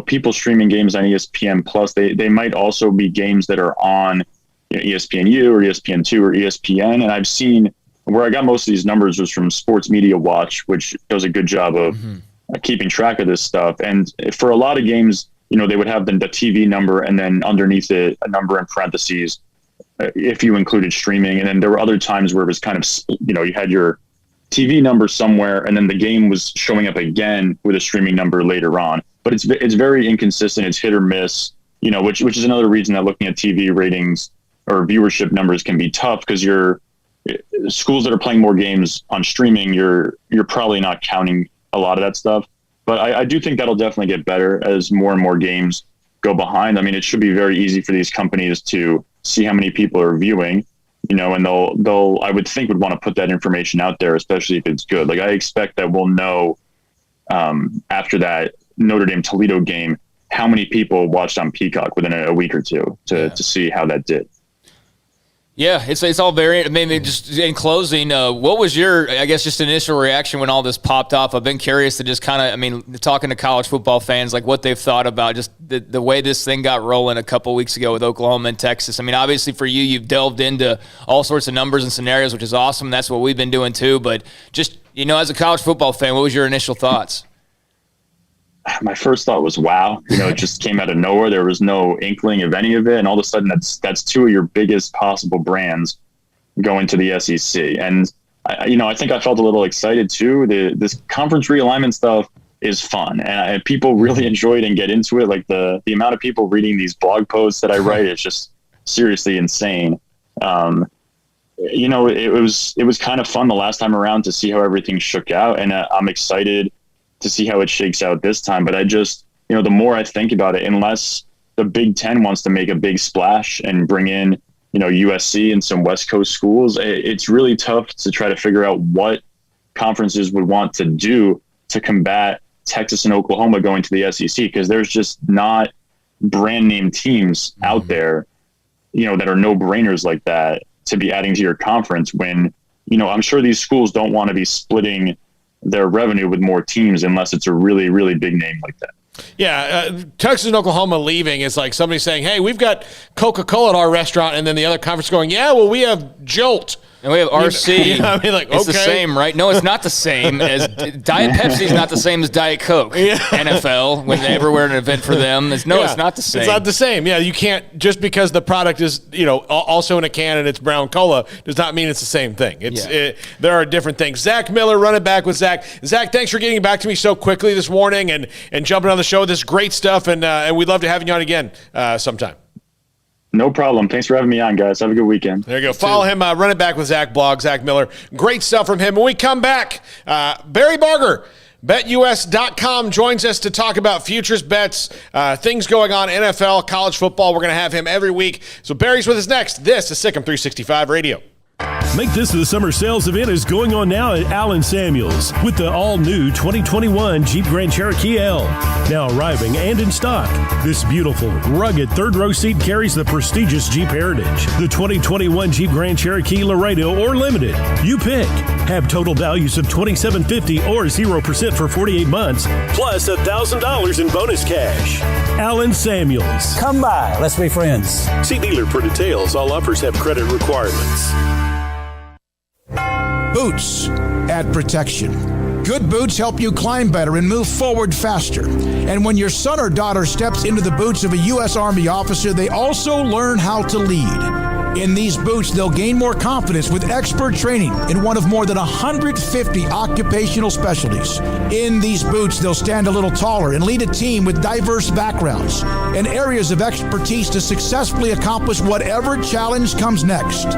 people streaming games on ESPN Plus, they might also be games that are on ESPNU or ESPN2 or ESPN. And I've seen where I got most of these numbers was from Sports Media Watch, which does a good job of keeping track of this stuff. And for a lot of games, they would have the TV number and then underneath it a number in parentheses if you included streaming. And then there were other times where it was kind of, you had your TV number somewhere and then the game was showing up again with a streaming number later on. But it's very inconsistent. It's hit or miss, which is another reason that looking at TV ratings or viewership numbers can be tough, because you're schools that are playing more games on streaming, you're probably not counting a lot of that stuff. But I do think that'll definitely get better as more and more games go behind. I mean, it should be very easy for these companies to see how many people are viewing, and they'll I would think would want to put that information out there, especially if it's good. Like, I expect that we'll know after that Notre Dame Toledo game how many people watched on Peacock within a week or two to see how that did. Yeah, it's all very. Maybe just in closing, what was your, I guess, just initial reaction when all this popped off? I've been curious to just kind of, talking to college football fans, like what they've thought about just the way this thing got rolling a couple weeks ago with Oklahoma and Texas. I mean, obviously for you, you've delved into all sorts of numbers and scenarios, which is awesome. That's what we've been doing too. But just, as a college football fan, what was your initial thoughts? My first thought was, wow, it just came out of nowhere. There was no inkling of any of it. And all of a sudden that's two of your biggest possible brands going to the SEC. And I think I felt a little excited too. This conference realignment stuff is fun and people really enjoy it and get into it. Like the amount of people reading these blog posts that I write is just seriously insane. It was kind of fun the last time around to see how everything shook out. And I'm excited to see how it shakes out this time. But I just, the more I think about it, unless the Big Ten wants to make a big splash and bring in, USC and some West Coast schools, it's really tough to try to figure out what conferences would want to do to combat Texas and Oklahoma going to the SEC, because there's just not brand name teams out there, that are no brainers like that. to be adding to your conference when, I'm sure these schools don't want to be splitting their revenue with more teams unless it's a really, really big name like that. Yeah, Texas and Oklahoma leaving is like somebody saying, hey, we've got Coca-Cola at our restaurant, and then the other conference going, yeah, well, we have Jolt. And we have RC. It's the same, right? No, it's not the same as Diet Pepsi is not the same as Diet Coke. Yeah. NFL, whenever we're at an event for them, it's not the same. It's not the same. Yeah, you can't, just because the product is, also in a can and it's brown cola, does not mean it's the same thing. There are different things. Zach Miller, running back with Zach. Zach, thanks for getting back to me so quickly this morning and jumping on the show. This is great stuff, and we'd love to have you on again sometime. No problem. Thanks for having me on, guys. Have a good weekend. There you go. Follow him, Run It Back with Zach blog, Zach Miller. Great stuff from him. When we come back, Barry Barger, BetUS.com, joins us to talk about futures bets, things going on, NFL, college football. We're going to have him every week. So Barry's with us next. This is Sikkim 365 Radio. Make this the summer sales event is going on now at Allen Samuels with the all-new 2021 Jeep Grand Cherokee L. Now arriving and in stock. This beautiful, rugged third-row seat carries the prestigious Jeep heritage. The 2021 Jeep Grand Cherokee Laredo or Limited. You pick. Have total values of $2,750 or 0% for 48 months, plus $1,000 in bonus cash. Allen Samuels. Come by. Let's be friends. See dealer for details. All offers have credit requirements. Boots add protection. Good boots help you climb better and move forward faster. And when your son or daughter steps into the boots of a U.S. Army officer, they also learn how to lead. In these boots, they'll gain more confidence with expert training in one of more than 150 occupational specialties. In these boots, they'll stand a little taller and lead a team with diverse backgrounds and areas of expertise to successfully accomplish whatever challenge comes next.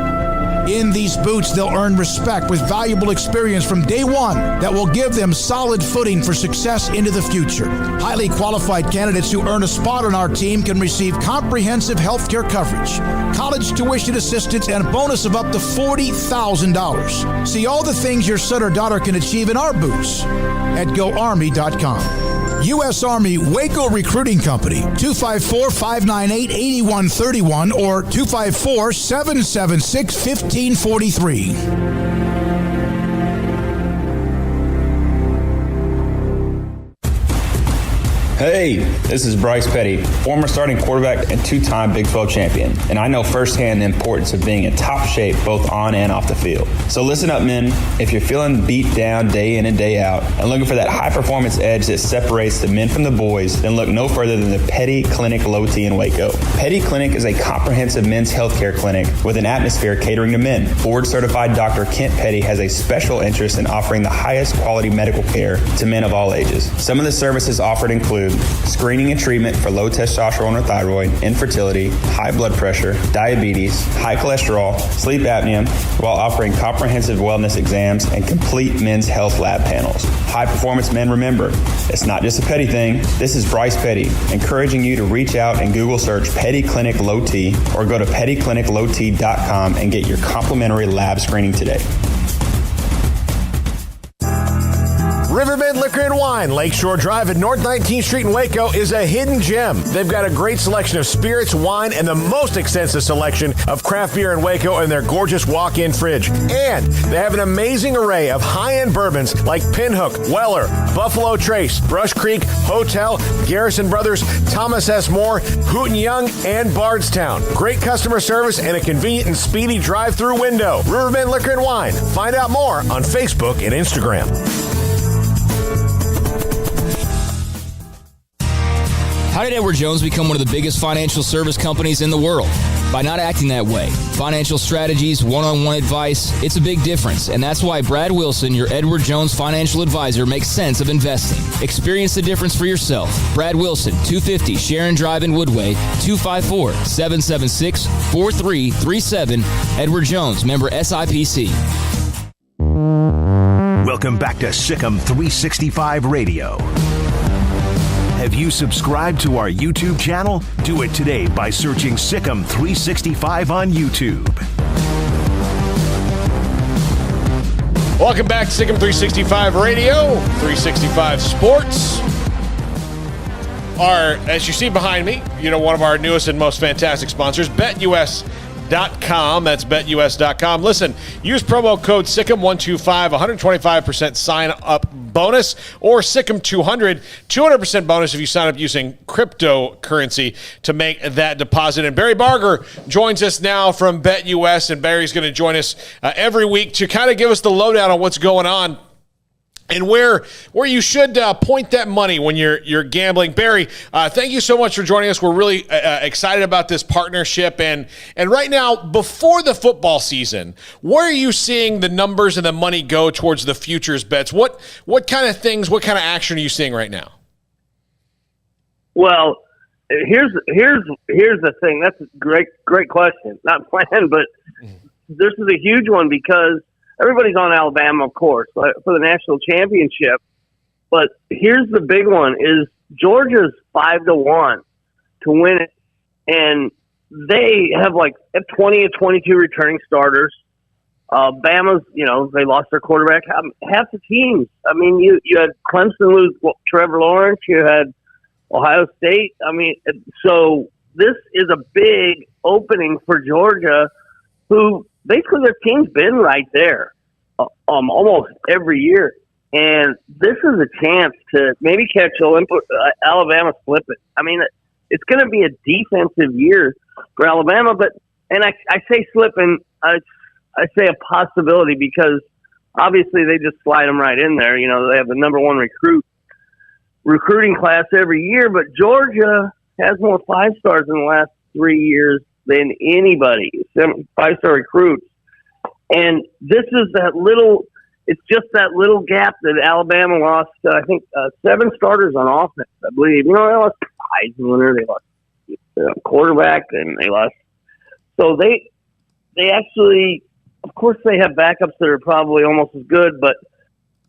In these boots, they'll earn respect with valuable experience from day one that will give them solid footing for success into the future. Highly qualified candidates who earn a spot on our team can receive comprehensive health care coverage, college tuition assistance, and a bonus of up to $40,000. See all the things your son or daughter can achieve in our boots at GoArmy.com. U.S. Army Waco Recruiting Company, 254-598-8131 or 254-776-1543. Hey, this is Bryce Petty, former starting quarterback and two-time Big 12 champion, and I know firsthand the importance of being in top shape both on and off the field. So listen up, men. If you're feeling beat down day in and day out and looking for that high-performance edge that separates the men from the boys, then look no further than the Petty Clinic Low T in Waco. Petty Clinic is a comprehensive men's healthcare clinic with an atmosphere catering to men. Board-certified Dr. Kent Petty has a special interest in offering the highest quality medical care to men of all ages. Some of the services offered include screening and treatment for low testosterone or thyroid, infertility, high blood pressure, diabetes, high cholesterol, sleep apnea, while offering comprehensive wellness exams and complete men's health lab panels. High performance men, remember, it's not just a Petty thing. This is Bryce Petty, encouraging you to reach out and Google search Petty Clinic Low T or go to pettycliniclowt.com and get your complimentary lab screening today. Riverbend Liquor and Wine, Lakeshore Drive at North 19th Street in Waco is a hidden gem. They've got a great selection of spirits, wine, and the most extensive selection of craft beer in Waco in their gorgeous walk-in fridge. And they have an amazing array of high-end bourbons like Pinhook, Weller, Buffalo Trace, Brush Creek, Hotel, Garrison Brothers, Thomas S. Moore, Hooten Young, and Bardstown. Great customer service and a convenient and speedy drive-through window. Riverbend Liquor and Wine. Find out more on Facebook and Instagram. How did Edward Jones become one of the biggest financial service companies in the world? By not acting that way. Financial strategies, one-on-one advice, it's a big difference. And that's why Brad Wilson, your Edward Jones financial advisor, makes sense of investing. Experience the difference for yourself. Brad Wilson, 250 Sharon Drive in Woodway, 254-776-4337. Edward Jones, member SIPC. Welcome back to Sikkim 365 Radio. Have you subscribed to our YouTube channel? Do it today by searching Sikkim 365 on YouTube. Welcome back to Sikkim 365 Radio, 365 Sports. As you see behind me, one of our newest and most fantastic sponsors, BetUS.com. betus.com. That's betus.com. Listen, use promo code SICK'EM125, 125% sign-up bonus, or SICK'EM200, 200% bonus if you sign up using cryptocurrency to make that deposit. And Barry Barger joins us now from BetUS, and Barry's going to join us every week to kind of give us the lowdown on what's going on and where you should point that money when you're gambling. Barry, thank you so much for joining us. We're really excited about this partnership. And right now, before the football season, where are you seeing the numbers and the money go towards the futures bets? What kind of things, what kind of action are you seeing right now? Well, here's the thing. That's a great question. Not planned, but this is a huge one because everybody's on Alabama, of course, for the national championship. But here's the big one: is Georgia's 5-1 to win it, and they have like 20 or 22 returning starters. Bama's, they lost their quarterback. Half the teams. I mean, you had Clemson lose Trevor Lawrence. You had Ohio State. I mean, so this is a big opening for Georgia, who basically their team's been right there almost every year. And this is a chance to maybe catch Alabama slipping. I mean, it's going to be a defensive year for Alabama, and I say slipping, I say a possibility because obviously they just slide them right in there. They have the number one recruiting class every year, but Georgia has more 5-stars in the last 3 years than anybody, 5-star recruits. And this is it's just that little gap that Alabama lost, I think, 7 starters on offense, I believe. They lost Heisman winner, they lost quarterback, and they lost. So they actually, of course, they have backups that are probably almost as good, but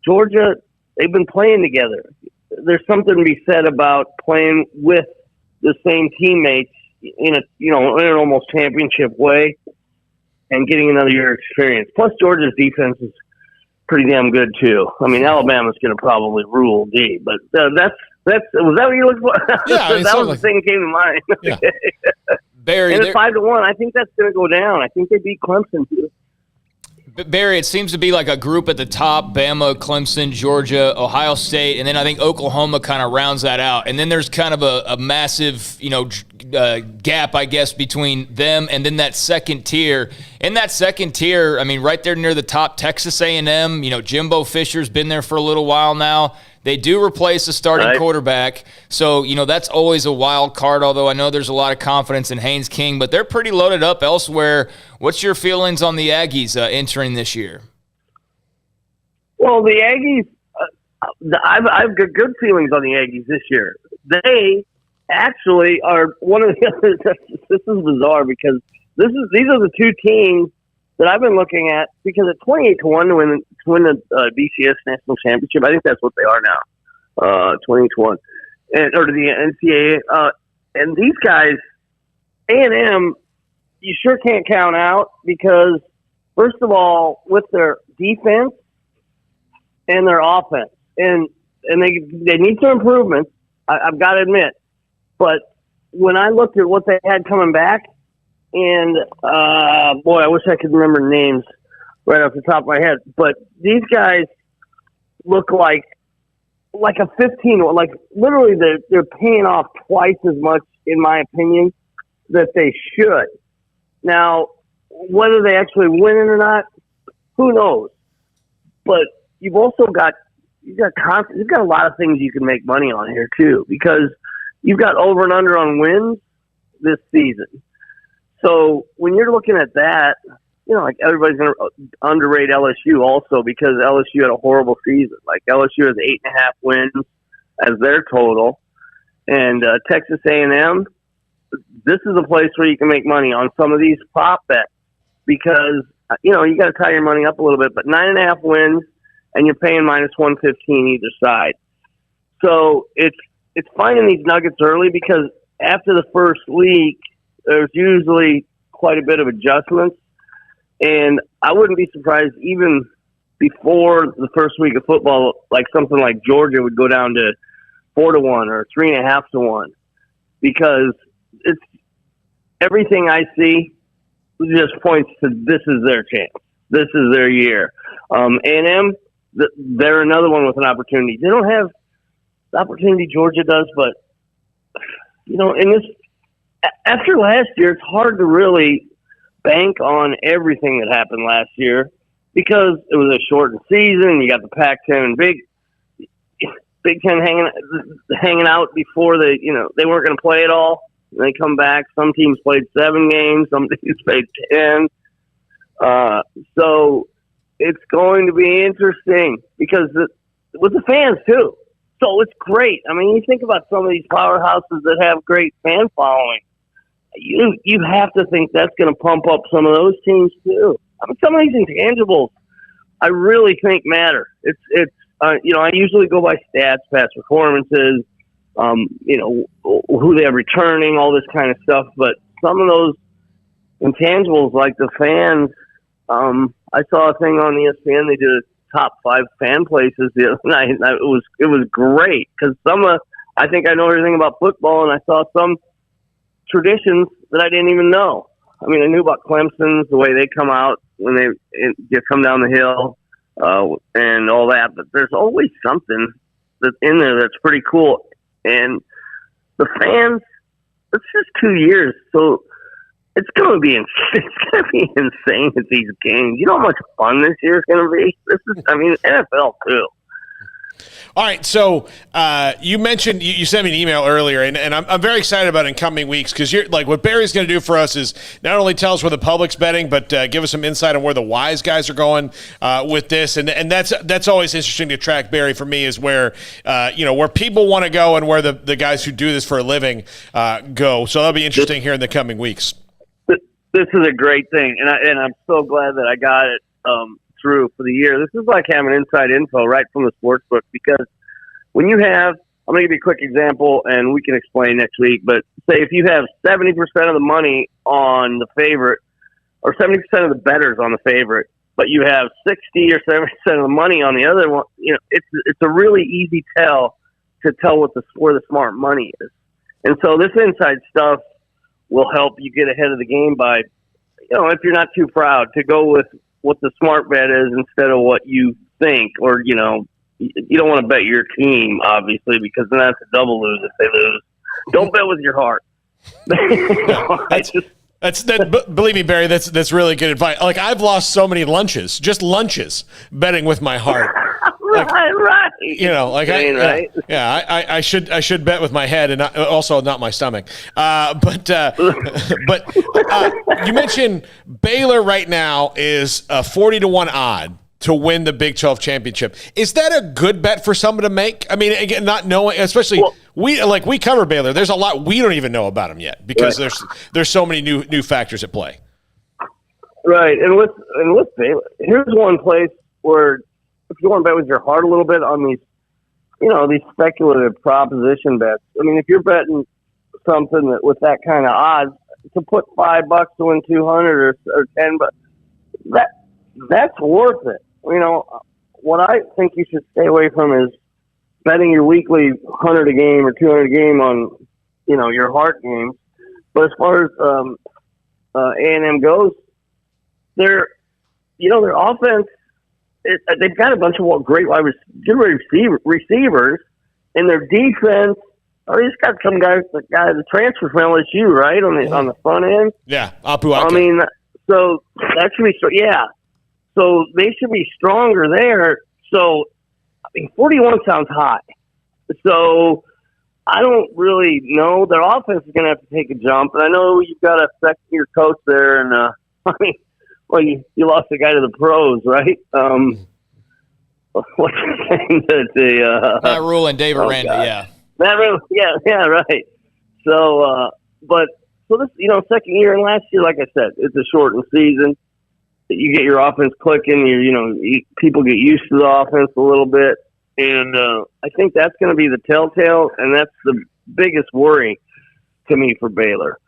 Georgia, they've been playing together. There's something to be said about playing with the same teammates in an almost championship way and getting another year experience. Plus, Georgia's defense is pretty damn good too. I mean, Alabama's going to probably rule D, but was that what you looked for? Yeah, that was the thing that came to mind. Yeah. Barry, and it's 5-1. I think that's going to go down. I think they beat Clemson too. Barry, it seems to be like a group at the top: Bama, Clemson, Georgia, Ohio State, and then I think Oklahoma kind of rounds that out. And then there's kind of a massive, gap, I guess, between them and then that second tier. In that second tier, I mean, right there near the top, Texas A&M. Jimbo Fisher's been there for a little while now. They do replace a starting quarterback, so, that's always a wild card, although I know there's a lot of confidence in Haynes King, but they're pretty loaded up elsewhere. What's your feelings on the Aggies entering this year? Well, the Aggies, I've got good feelings on the Aggies this year. They actually are one of the others. This is bizarre because these are the two teams that I've been looking at, because at 28-1 to win the BCS national championship, I think that's what they are now, 28-1, or to the NCAA. And these guys, A&M, you sure can't count out because, first of all, with their defense and their offense, and they need some improvements, I've got to admit. But when I looked at what they had coming back, and, boy, I wish I could remember names right off the top of my head. But these guys look like a 15, like literally they're paying off twice as much, in my opinion, that they should. Now, whether they actually win it or not, who knows? But you've also got you've got a lot of things you can make money on here too, because you've got over and under on wins this season. So when you're looking at that, like everybody's going to underrate LSU also, because LSU had a horrible season. Like LSU has 8.5 wins as their total, and Texas A&M. This is a place where you can make money on some of these prop bets, because you got to tie your money up a little bit. But 9.5 wins, and you're paying -115 either side. So it's finding these nuggets early, because after the first week, there's usually quite a bit of adjustments. And I wouldn't be surprised even before the first week of football, like something like Georgia would go down to 4-1 or 3.5-1, because it's everything I see just points to this is their chance. This is their year. A&M, they're another one with an opportunity. They don't have the opportunity Georgia does, but in this after last year, it's hard to really bank on everything that happened last year because it was a shortened season. You got the Pac-10 and Big Ten hanging out before they weren't going to play at all. They come back. Some teams played 7 games. Some teams played 10. So it's going to be interesting because with the fans too. So it's great. I mean, you think about some of these powerhouses that have great fan following. You have to think that's going to pump up some of those teams too. I mean, some of these intangibles, I really think matter. It's I usually go by stats, past performances, who they're returning, all this kind of stuff. But some of those intangibles, like the fans, I saw a thing on ESPN. They did a top 5 fan places the other night. It was great because I think I know everything about football, and I saw some traditions that I didn't even know. I mean, I knew about Clemson's, the way they come out when they come down the hill, and all that. But there's always something that's in there that's pretty cool. And the fans, it's just 2 years, so it's going to be insane at these games. You know how much fun this year is going to be? NFL too. All right, so you mentioned you sent me an email earlier, and I'm very excited about in coming weeks because you're like what Barry's going to do for us is not only tell us where the public's betting, but give us some insight on where the wise guys are going with this, and that's always interesting to track. Barry, for me, is where where people want to go and where the guys who do this for a living go. So that'll be interesting here in the coming weeks. This is a great thing, and I'm so glad that I got it through for the year. This is like having inside info right from the sports book because when you have, I'm going to give you a quick example, and we can explain next week, but say if you have 70% of the money on the favorite or 70% of the bettors on the favorite, but you have 60 or 70% of the money on the other one, it's a really easy tell to tell where the smart money is. And so this inside stuff will help you get ahead of the game by, if you're not too proud, to go with what the smart bet is instead of what you think, or, you don't want to bet your team, obviously, because then that's a double lose if they lose. Don't bet with your heart. Believe me, Barry, that's really good advice. Like, I've lost so many lunches, betting with my heart. Right. I should bet with my head and also not my stomach. But you mentioned Baylor right now is a 40-1 odd to win the Big 12 championship. Is that a good bet for someone to make? I mean, again, not knowing, especially we cover Baylor. There's a lot we don't even know about them yet because there's so many new factors at play. Right, and with Baylor, here's one place where if you want to bet with your heart a little bit on these, these speculative proposition bets. I mean, if you're betting something that with that kind of odds, to put $5 to win 200 or 10, but that's worth it. What I think you should stay away from is betting your weekly 100 a game or 200 a game on, your heart games. But as far as A&M goes, their offense. They've got a bunch of great receivers, and their defense. They just got some guy, the transfer from LSU, right on the front end. Yeah, Apu. I mean, so that should be so they should be stronger there. So 41 sounds high. So I don't really know. Their offense is going to have to take a jump, and I know you've got a second-year coach there, and well, you lost a guy to the pros, right? What's his name? Matt Rule and David Randa, yeah. Matt Rule, yeah, right. So, so this, second year, and last year, like I said, it's a shortened season. You get your offense clicking, people get used to the offense a little bit, and I think that's going to be the telltale, and that's the biggest worry to me for Baylor.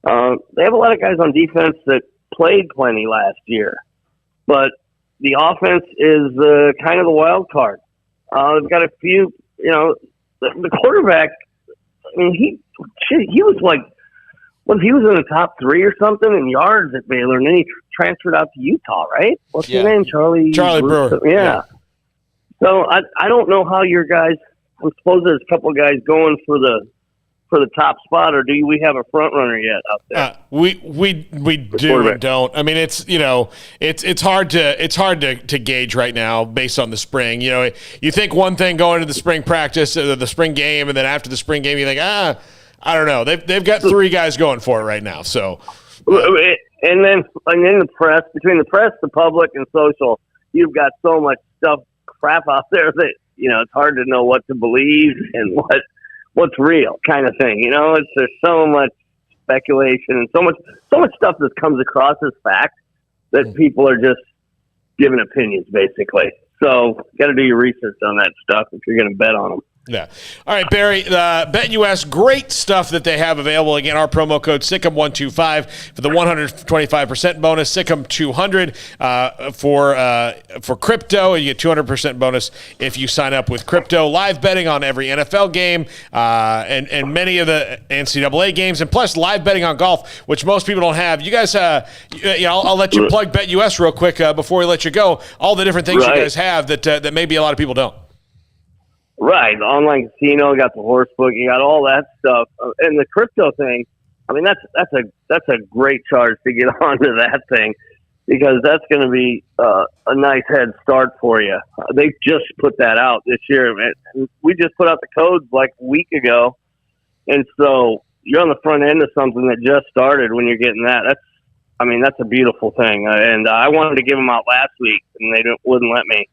They have a lot of guys on defense that played plenty last year, but the offense is kind of the wild card. They've got a few, the quarterback. I mean, he was like What if he was in the top 3 or something in yards at Baylor, and then he transferred out to Utah, right? What's his name? Charlie Brewer. Yeah. So I don't know how your guys. I suppose there's a couple of guys going for the top spot, or do we have a front runner yet out there? We do and don't. I mean, it's it's hard to gauge right now based on the spring. You think one thing going into the spring practice, the spring game, and then after the spring game, you think I don't know. They've got 3 guys going for it right now. So, and then the press, between the press, the public, and social, you've got so much crap out there that it's hard to know what to believe and what's real, kind of thing. There's so much speculation and so much stuff that comes across as fact that people are just giving opinions, basically. So, got to do your research on that stuff if you're going to bet on them. Yeah. All right, Barry, BetUS, great stuff that they have available. Again, our promo code SICK'EM125 for the 125% bonus, SICK'EM200 for crypto. You get 200% bonus if you sign up with crypto. Live betting on every NFL game and many of the NCAA games, and plus live betting on golf, which most people don't have. You guys, I'll let you plug BetUS real quick before we let you go. All the different things you guys have that maybe a lot of people don't. Right, the online casino, you got the horse book, you got all that stuff, and the crypto thing. I mean, that's a great charge to get onto that thing, because that's going to be a nice head start for you. They just put that out this year. We just put out the codes like a week ago, and so you're on the front end of something that just started when you're getting that. That's a beautiful thing, and I wanted to give them out last week, and they wouldn't let me.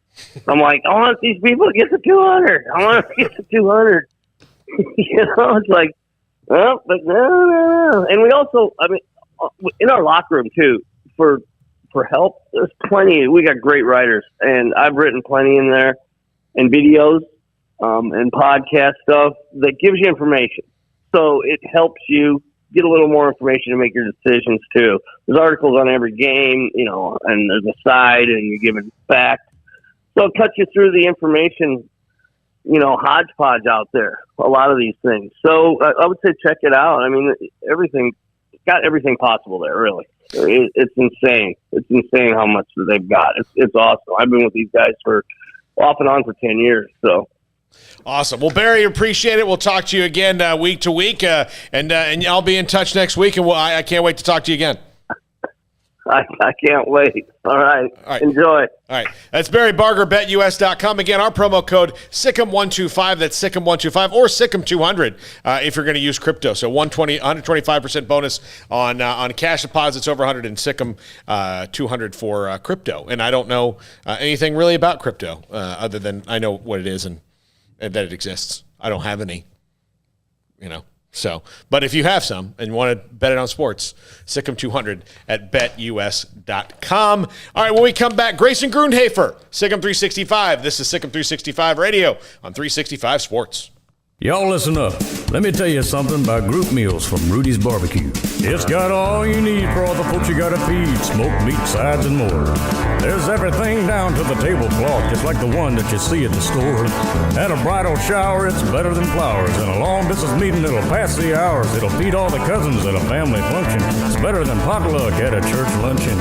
I'm like, I want these people to get to 200. I want to get to 200. It's like, well, but no. And we also, in our locker room too, for help, there's plenty. We got great writers, and I've written plenty in there, and videos, and podcast stuff that gives you information. So it helps you get a little more information to make your decisions too. There's articles on every game, and there's a side, and you're given facts. So it cuts you through the information, hodgepodge out there, a lot of these things. So I would say check it out. I mean, got everything possible there, really. It's insane. It's insane how much they've got. It's awesome. I've been with these guys for off and on for 10 years, so. Awesome. Well, Barry, appreciate it. We'll talk to you again week to week, and I'll be in touch next week, and I can't wait to talk to you again. I can't wait. All right. Enjoy. All right. That's Barry Barger, BetUS.com. Again, our promo code SICK'EM125. That's SICK'EM125 or SICK'EM200 if you're going to use crypto. So 125% bonus on cash deposits over 100 and SICK'EM200 for crypto. And I don't know anything really about crypto other than I know what it is and that it exists. I don't have any, So, but if you have some and you want to bet it on sports, SICK'EM200 at BetUS.com. All right, when we come back, Grayson Grundhafer, SICK'EM 365. This is SICK'EM 365 Radio on 365 Sports. Y'all listen up. Let me tell you something about group meals from Rudy's Barbecue. It's got all you need for all the folks you gotta feed, smoked meat, sides, and more. There's everything down to the tablecloth, just like the one that you see at the store. At a bridal shower, it's better than flowers. And a long business meeting, it'll pass the hours. It'll feed all the cousins at a family function. It's better than potluck at a church luncheon.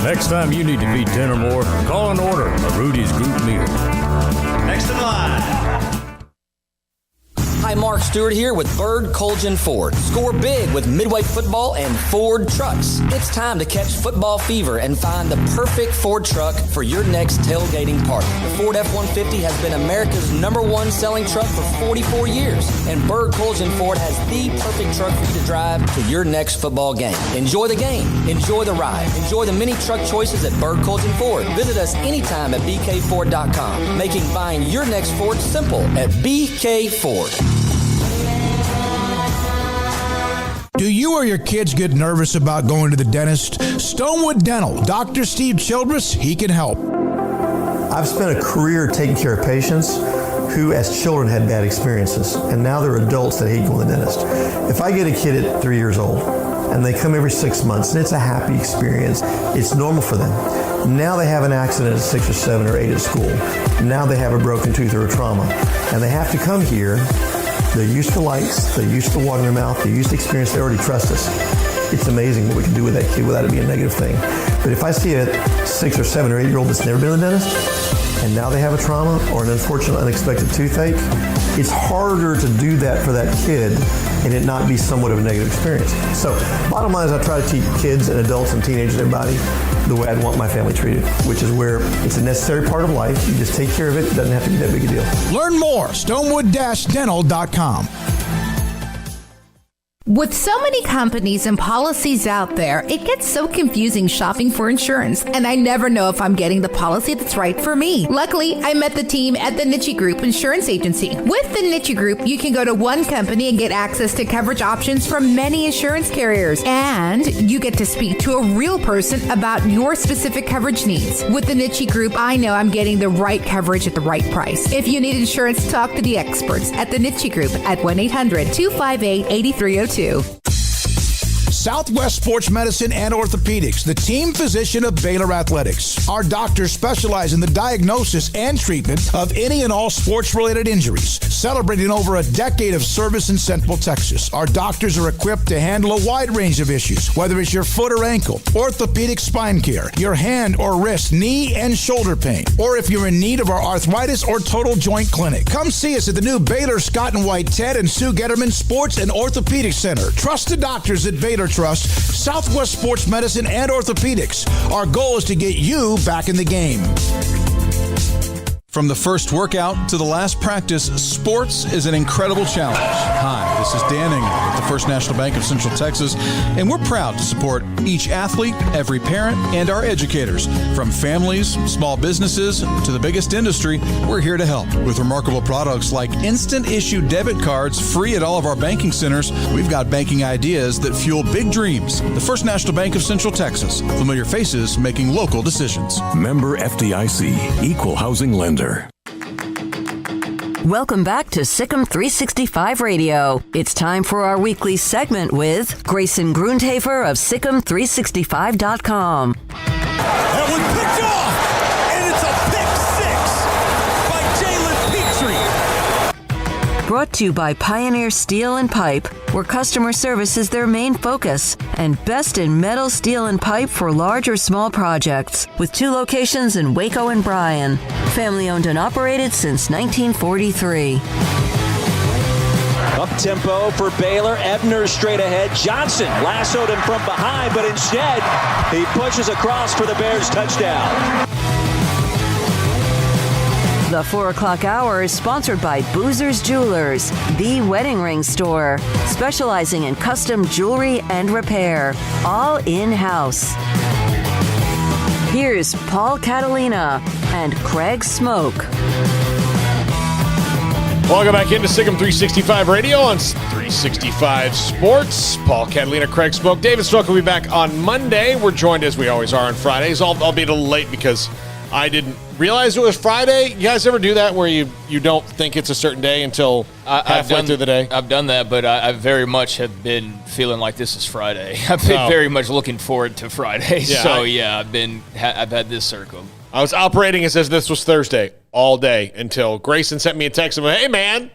Next time you need to feed 10 or more, call and order a Rudy's group meal. Next in line. Hi, Mark Stewart here with Bird Colgin Ford. Score big with Midway Football and Ford trucks. It's time to catch football fever and find the perfect Ford truck for your next tailgating party. The Ford F-150 has been America's #1 selling truck for 44 years, and Bird Colgin Ford has the perfect truck for you to drive to your next football game. Enjoy the game. Enjoy the ride. Enjoy the many truck choices at Bird Colgin Ford. Visit us anytime at bkford.com, making buying your next Ford simple at BK Ford. Do you or your kids get nervous about going to the dentist? Stonewood Dental, Dr. Steve Childress, he can help. I've spent a career taking care of patients who as children had bad experiences, and now they're adults that hate going to the dentist. If I get a kid at 3 years old and they come every 6 months and it's a happy experience, it's normal for them. Now they have an accident at 6 or 7 or 8 at school. Now they have a broken tooth or a trauma, and they have to come here They're used to lights. They're used to water in their mouth. They're used to experience. They already trust us. It's amazing what we can do with that kid without it being a negative thing. But if I see a 6 or 7 or 8 year old that's never been to the dentist, and now they have a trauma or an unfortunate unexpected toothache, it's harder to do that for that kid and it not be somewhat of a negative experience. So bottom line is I try to teach kids and adults and teenagers and everybody the way I'd want my family treated, which is where it's a necessary part of life. You just take care of it. It doesn't have to be that big a deal. Learn more, stonewood-dental.com. With so many companies and policies out there, it gets so confusing shopping for insurance, and I never know if I'm getting the policy that's right for me. Luckily, I met the team at the Niche Group Insurance Agency. With the Niche Group, you can go to one company and get access to coverage options from many insurance carriers, and you get to speak to a real person about your specific coverage needs. With the Niche Group, I know I'm getting the right coverage at the right price. If you need insurance, talk to the experts at the Niche Group at 1-800-258-8302. Southwest Sports Medicine and Orthopedics, the team physician of Baylor Athletics. Our doctors specialize in the diagnosis and treatment of any and all sports-related injuries. Celebrating over a decade of service in Central Texas, our doctors are equipped to handle a wide range of issues, whether it's your foot or ankle, orthopedic spine care, your hand or wrist, knee and shoulder pain, or if you're in need of our arthritis or total joint clinic. Come see us at the new Baylor Scott and White Ted and Sue Getterman Sports and Orthopedic Center. Trusted doctors at Baylor Trust, Southwest Sports Medicine and Orthopedics. Our goal is to get you back in the game. From the first workout to the last practice, sports is an incredible challenge. Hi, this is Dan Engel with the First National Bank of Central Texas, and we're proud to support each athlete, every parent, and our educators. From families, small businesses, to the biggest industry, we're here to help. With remarkable products like instant issue debit cards free at all of our banking centers, we've got banking ideas that fuel big dreams. The First National Bank of Central Texas. Familiar faces making local decisions. Member FDIC, Equal Housing Lender. Welcome back to Sikkim 365 Radio. It's time for our weekly segment with Grayson Grundhafer of Sikkim365.com. That one picked off, and it's a pick six by Jalen Petrie. Brought to you by Pioneer Steel and Pipe, where customer service is their main focus, and best in metal, steel, and pipe for large or small projects, with 2 locations in Waco and Bryan. Family owned and operated since 1943. Up tempo for Baylor. Ebner straight ahead. Johnson lassoed him from behind, but instead he pushes across for the Bears touchdown. The 4 o'clock hour is sponsored by Boozer's Jewelers, the wedding ring store, specializing in custom jewelry and repair, all in-house. Here's Paul Catalina and Craig Smoak. Welcome back into Sikkim 365 Radio on 365 Sports. Paul Catalina, Craig Smoak. David Smoak will be back on Monday. We're joined as we always are on Fridays. I'll be a little late because I didn't realize it was Friday. You guys ever do that where you don't think it's a certain day until halfway through the day? I've done that, but I very much have been feeling like this is Friday. I've been very much looking forward to Friday. Yeah, so, I've had this circle. I was operating as if this was Thursday all day until Grayson sent me a text and went, "Hey, man,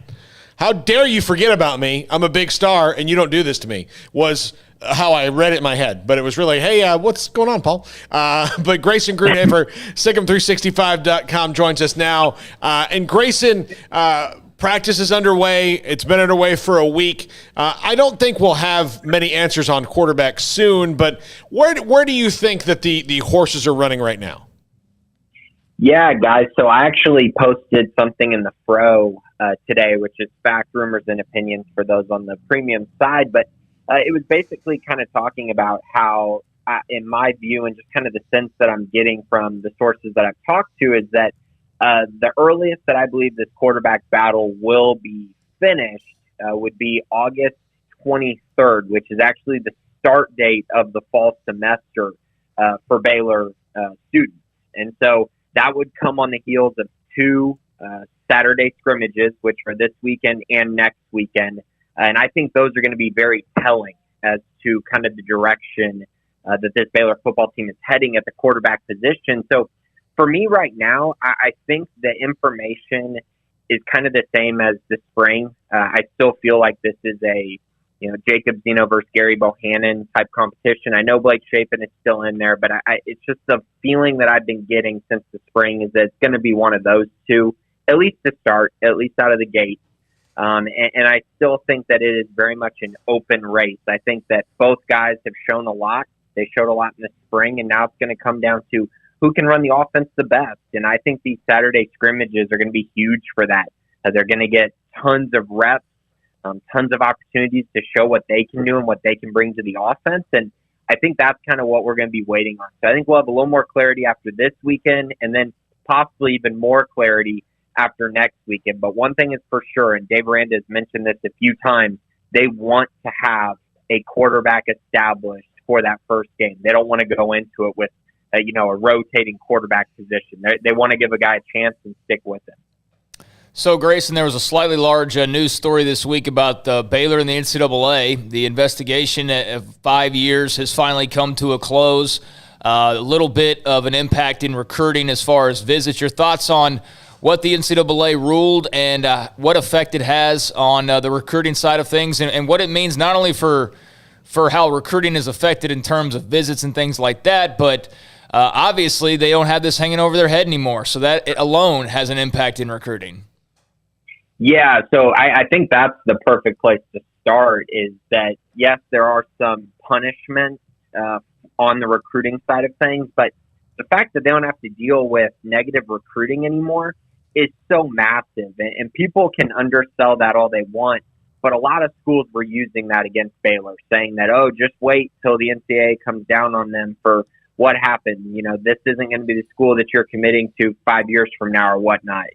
how dare you forget about me? I'm a big star, and you don't do this to me," was how I read it in my head. But it was really, hey, what's going on, Paul? But Grayson Greenhaver, Sikkim365.com joins us now. And Grayson, practice is underway. It's been underway for a week. I don't think we'll have many answers on quarterback soon, but where do you think that the horses are running right now? Yeah, guys. So I actually posted something in the Fro today, which is fact, rumors, and opinions for those on the premium side. But it was basically kind of talking about how, in my view, and just kind of the sense that I'm getting from the sources that I've talked to, is that the earliest that I believe this quarterback battle will be finished would be August 23rd, which is actually the start date of the fall semester for Baylor students. And so that would come on the heels of 2 Saturday scrimmages, which are this weekend and next weekend. And I think those are going to be very telling as to kind of the direction that this Baylor football team is heading at the quarterback position. So for me right now, I think the information is kind of the same as the spring. I still feel like this is a, Jacob Zeno versus Gary Bohannon type competition. I know Blake Shapen is still in there, but it's just the feeling that I've been getting since the spring is that it's going to be one of those two, at least to start, at least out of the gate. And I still think that it is very much an open race. I think that both guys have shown a lot. They showed a lot in the spring, and now it's going to come down to who can run the offense the best. And I think these Saturday scrimmages are going to be huge for that. They're going to get tons of reps, tons of opportunities to show what they can do and what they can bring to the offense. And I think that's kind of what we're going to be waiting on. So I think we'll have a little more clarity after this weekend, and then possibly even more clarity after next weekend. But one thing is for sure, and Dave Aranda has mentioned this a few times, they want to have a quarterback established for that first game. They don't want to go into it with a rotating quarterback position. They want to give a guy a chance and stick with him. So, Grayson, there was a slightly large news story this week about Baylor and the NCAA. The investigation of 5 years has finally come to a close. A little bit of an impact in recruiting as far as visits. Your thoughts on what the NCAA ruled and what effect it has on the recruiting side of things, and what it means not only for how recruiting is affected in terms of visits and things like that, but obviously they don't have this hanging over their head anymore. So that alone has an impact in recruiting. Yeah, so I think that's the perfect place to start, is that, yes, there are some punishments on the recruiting side of things, but the fact that they don't have to deal with negative recruiting anymore is so massive. And people can undersell that all they want, but a lot of schools were using that against Baylor, saying that, just wait till the NCAA comes down on them for what happened. This isn't going to be the school that you're committing to 5 years from now or whatnot.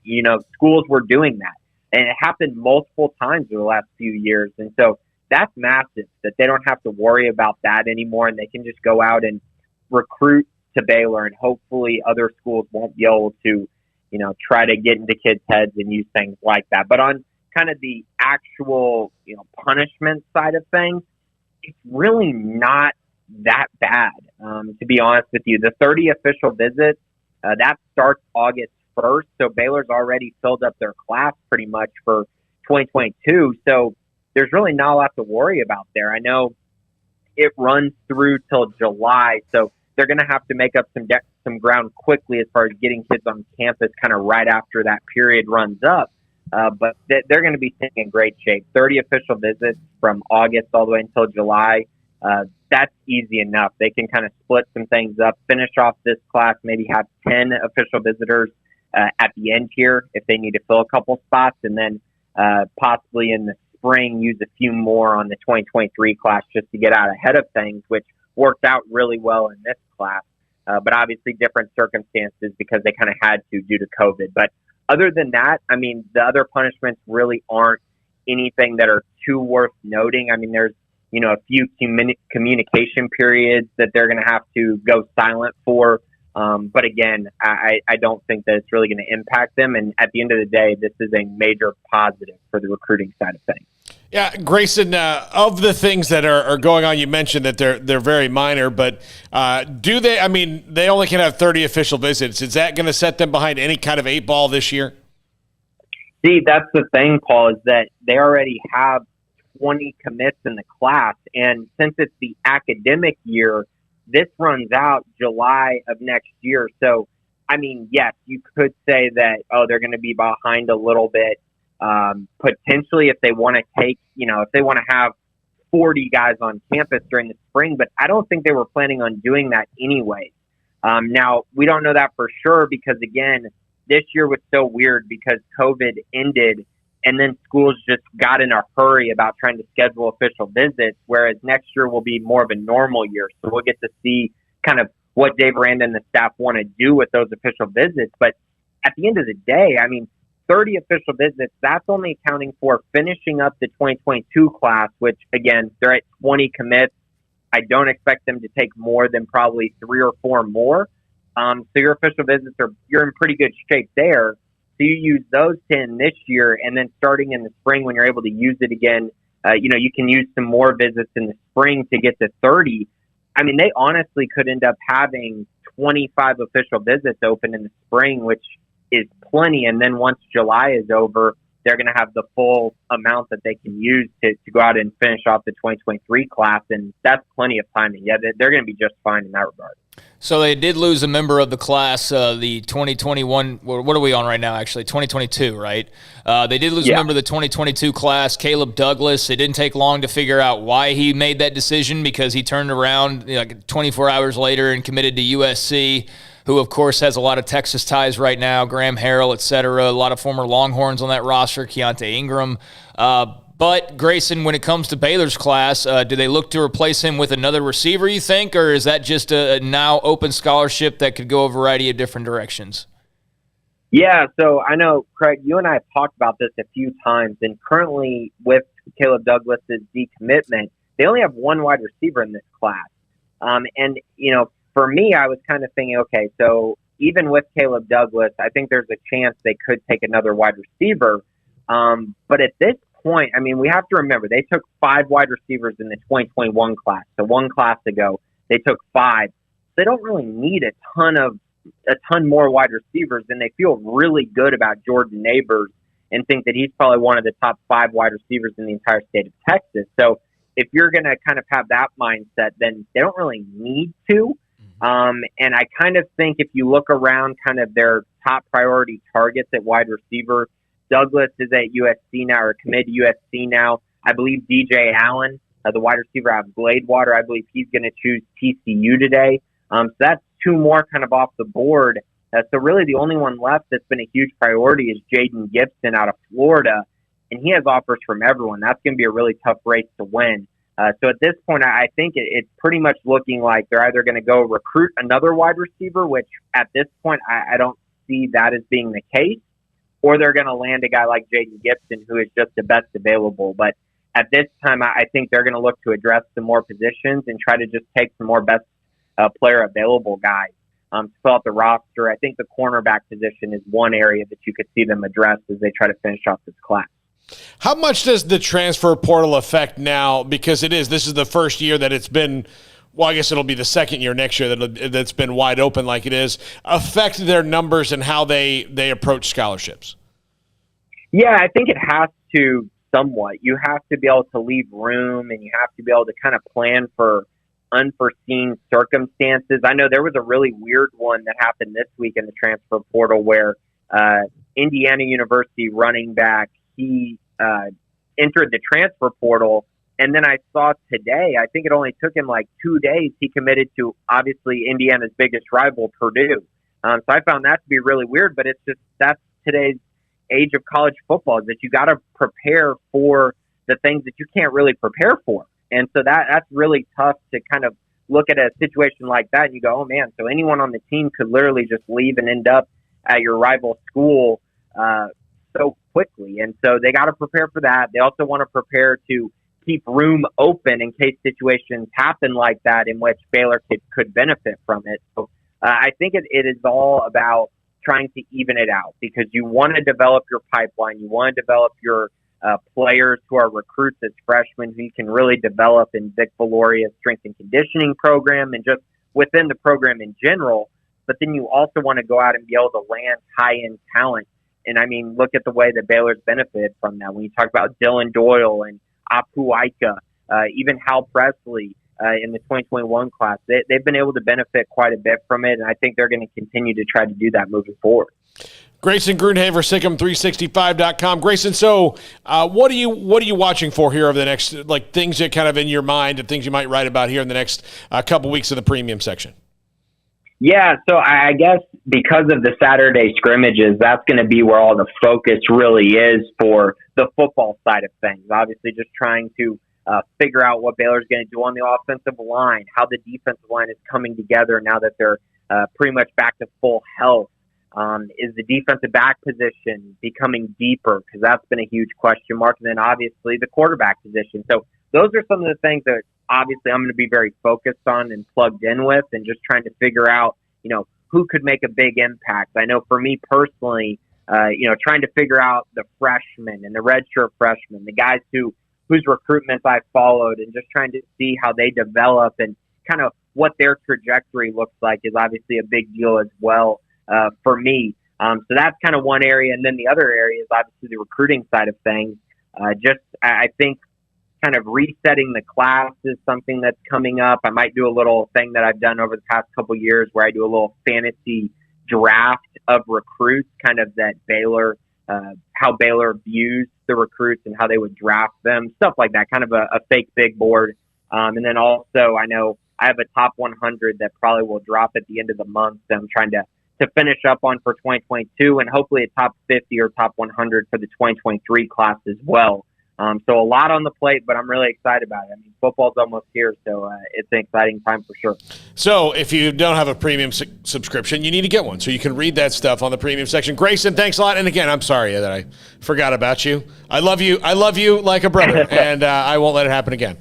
Schools were doing that. And it happened multiple times in the last few years. And so that's massive, that they don't have to worry about that anymore, and they can just go out and recruit to Baylor, and hopefully other schools won't be able to, try to get into kids' heads and use things like that. But on kind of the actual, punishment side of things, it's really not that bad, to be honest with you. The 30 official visits, that starts August 1st. So Baylor's already filled up their class pretty much for 2022. So there's really not a lot to worry about there. I know it runs through till July, so they're going to have to make up some ground quickly as far as getting kids on campus kind of right after that period runs up. But they're going to be sitting in great shape. 30 official visits from August all the way until July. That's easy enough. They can kind of split some things up, finish off this class, maybe have 10 official visitors at the end here if they need to fill a couple spots, and then possibly in the spring use a few more on the 2023 class just to get out ahead of things, which worked out really well in this class. But obviously different circumstances because they kind of had to due to COVID. But other than that, I mean, the other punishments really aren't anything that are too worth noting. I mean, there's, a few communication periods that they're going to have to go silent for. But again, I don't think that it's really going to impact them. And at the end of the day, this is a major positive for the recruiting side of things. Yeah, Grayson, of the things that are going on, you mentioned that they're very minor, but they only can have 30 official visits. Is that going to set them behind any kind of 8 ball this year? See, that's the thing, Paul, is that they already have 20 commits in the class. And since it's the academic year, this runs out July of next year. So, I mean, yes, you could say that, they're going to be behind a little bit. Potentially if they want to take, if they want to have 40 guys on campus during the spring, but I don't think they were planning on doing that anyway. Now, we don't know that for sure because, again, this year was so weird because COVID ended and then schools just got in a hurry about trying to schedule official visits, whereas next year will be more of a normal year. So we'll get to see kind of what Dave Aranda and the staff want to do with those official visits. But at the end of the day, I mean, 30 official visits, that's only accounting for finishing up the 2022 class, which, again, they're at 20 commits. I don't expect them to take more than probably 3 or 4 more. So your official visits you're in pretty good shape there. So you use those 10 this year, and then starting in the spring when you're able to use it again, you can use some more visits in the spring to get to 30. I mean, they honestly could end up having 25 official visits open in the spring, which is plenty. And then once July is over, they're going to have the full amount that they can use to go out and finish off the 2023 class. And that's plenty of timing. Yeah, they're going to be just fine in that regard. So they did lose a member of the class, the 2021. What are we on right now, actually? 2022, right? They did lose a member of the 2022 class, Caleb Douglas. It didn't take long to figure out why he made that decision, because he turned around 24 hours later and committed to USC, who, of course, has a lot of Texas ties right now, Graham Harrell, et cetera, a lot of former Longhorns on that roster, Keontae Ingram. But, Grayson, when it comes to Baylor's class, do they look to replace him with another receiver, you think, or is that just a now open scholarship that could go a variety of different directions? Yeah, so I know, Craig, you and I have talked about this a few times, and currently with Caleb Douglas's decommitment, they only have one wide receiver in this class. For me, I was kind of thinking, okay, so even with Caleb Douglas, I think there's a chance they could take another wide receiver. But at this point, I mean, we have to remember, they took 5 wide receivers in the 2021 class. So one class ago, they took 5. They don't really need a ton more wide receivers, and they feel really good about Jordan Neighbors and think that he's probably one of the top 5 wide receivers in the entire state of Texas. So if you're going to kind of have that mindset, then they don't really need to. And I kind of think if you look around kind of their top priority targets at wide receiver, Douglas is at USC now, or committed to USC now. I believe DJ Allen, the wide receiver out of Gladewater, I believe he's going to choose TCU today. So that's 2 more kind of off the board. So really the only one left that's been a huge priority is Jaden Gibson out of Florida, and he has offers from everyone. That's going to be a really tough race to win. So at this point, I think it's pretty much looking like they're either going to go recruit another wide receiver, which at this point I don't see that as being the case, or they're going to land a guy like Jaden Gibson, who is just the best available. But at this time, I think they're going to look to address some more positions and try to just take some more best player available guys to fill out the roster. I think the cornerback position is one area that you could see them address as they try to finish off this class. How much does the transfer portal affect now? Because this is the first year that it's been, well, I guess it'll be the second year next year that's been wide open like it is, affect their numbers and how they approach scholarships? Yeah, I think it has to somewhat. You have to be able to leave room, and you have to be able to kind of plan for unforeseen circumstances. I know there was a really weird one that happened this week in the transfer portal where Indiana University running back, he entered the transfer portal, and then I saw today, I think it only took him like 2 days, he committed to obviously Indiana's biggest rival, Purdue. So I found that to be really weird, but it's just, that's today's age of college football, is that you got to prepare for the things that you can't really prepare for. And so that's really tough to kind of look at a situation like that and you go, oh man, so anyone on the team could literally just leave and end up at your rival school so quickly. And so they got to prepare for that. They also want to prepare to keep room open in case situations happen like that in which Baylor could benefit from it. So I think it is all about trying to even it out, because you want to develop your pipeline. You want to develop your players who are recruits as freshmen who you can really develop in Vic Valoria's strength and conditioning program and just within the program in general. But then you also want to go out and be able to land high-end talent. And, I mean, look at the way that Baylor's benefited from that. When you talk about Dylan Doyle and Apu Aika, even Hal Presley in the 2021 class, they've been able to benefit quite a bit from it, and I think they're going to continue to try to do that moving forward. Grayson Grunhaver, Sikkim365.com. Grayson, so what are you watching for here over the next, like, things that kind of in your mind and things you might write about here in the next couple weeks of the premium section? Yeah, so I guess because of the Saturday scrimmages, that's going to be where all the focus really is for the football side of things. Obviously, just trying to figure out what Baylor's going to do on the offensive line, how the defensive line is coming together now that they're pretty much back to full health. Is the defensive back position becoming deeper? Because that's been a huge question mark. And then obviously the quarterback position. So those are some of the things that obviously I'm going to be very focused on and plugged in with, and just trying to figure out, who could make a big impact. I know for me personally, trying to figure out the freshmen and the redshirt freshmen, the guys whose recruitments I followed, and just trying to see how they develop and kind of what their trajectory looks like is obviously a big deal as well for me. So that's kind of one area. And then the other area is obviously the recruiting side of things. I think kind of resetting the class is something that's coming up. I might do a little thing that I've done over the past couple of years where I do a little fantasy draft of recruits, kind of that Baylor, how Baylor views the recruits and how they would draft them, stuff like that, kind of a fake big board. And then also I know I have a top 100 that probably will drop at the end of the month that I'm trying to finish up on for 2022, and hopefully a top 50 or top 100 for the 2023 class as well. So a lot on the plate, but I'm really excited about it. I mean, football's almost here, so it's an exciting time for sure. So if you don't have a premium subscription, you need to get one so you can read that stuff on the premium section. Grayson, thanks a lot. And again, I'm sorry that I forgot about you. I love you like a brother, and I won't let it happen again.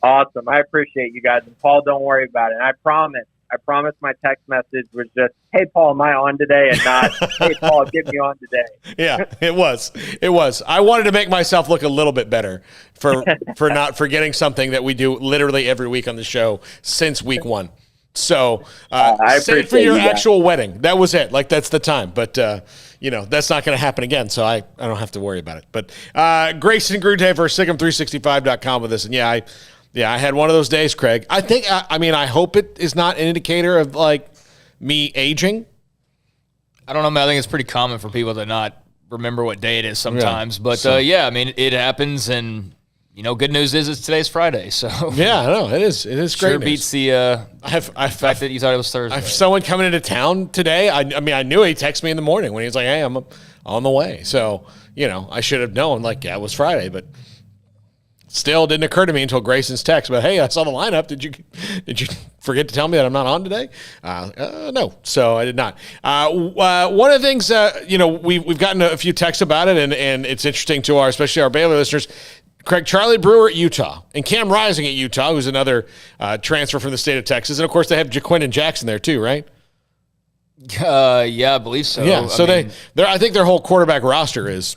Awesome. I appreciate you guys. And Paul, don't worry about it. And I promise my text message was just, hey, Paul, am I on today? And not, hey, Paul, get me on today. Yeah, it was. I wanted to make myself look a little bit better for not forgetting something that we do literally every week on the show since week 1. So save for your actual wedding. That was it. Like, that's the time. But, that's not going to happen again. So I don't have to worry about it. But Grayson Grute for Sikkim365.com with us. And I had one of those days, Craig. I think, I hope it is not an indicator of, like, me aging. I don't know, man. I think it's pretty common for people to not remember what day it is sometimes. Yeah. But, it happens. And, good news is it's today's Friday. So yeah, I know. It is great sure news. Beats the fact that you thought it was Thursday. I have someone coming into town today. I knew he texted me in the morning when he was like, hey, I'm on the way. So, I should have known, like, it was Friday. But still didn't occur to me until Grayson's text. But hey, I saw the lineup. Did you forget to tell me that I'm not on today? No, so I did not. One of the things, we've gotten a few texts about it, and it's interesting to especially our Baylor listeners. Craig, Charlie Brewer at Utah, and Cam Rising at Utah, who's another transfer from the state of Texas, and of course they have Jaquindon Jackson there too, right? Yeah, I believe so. Yeah, so I think their whole quarterback roster is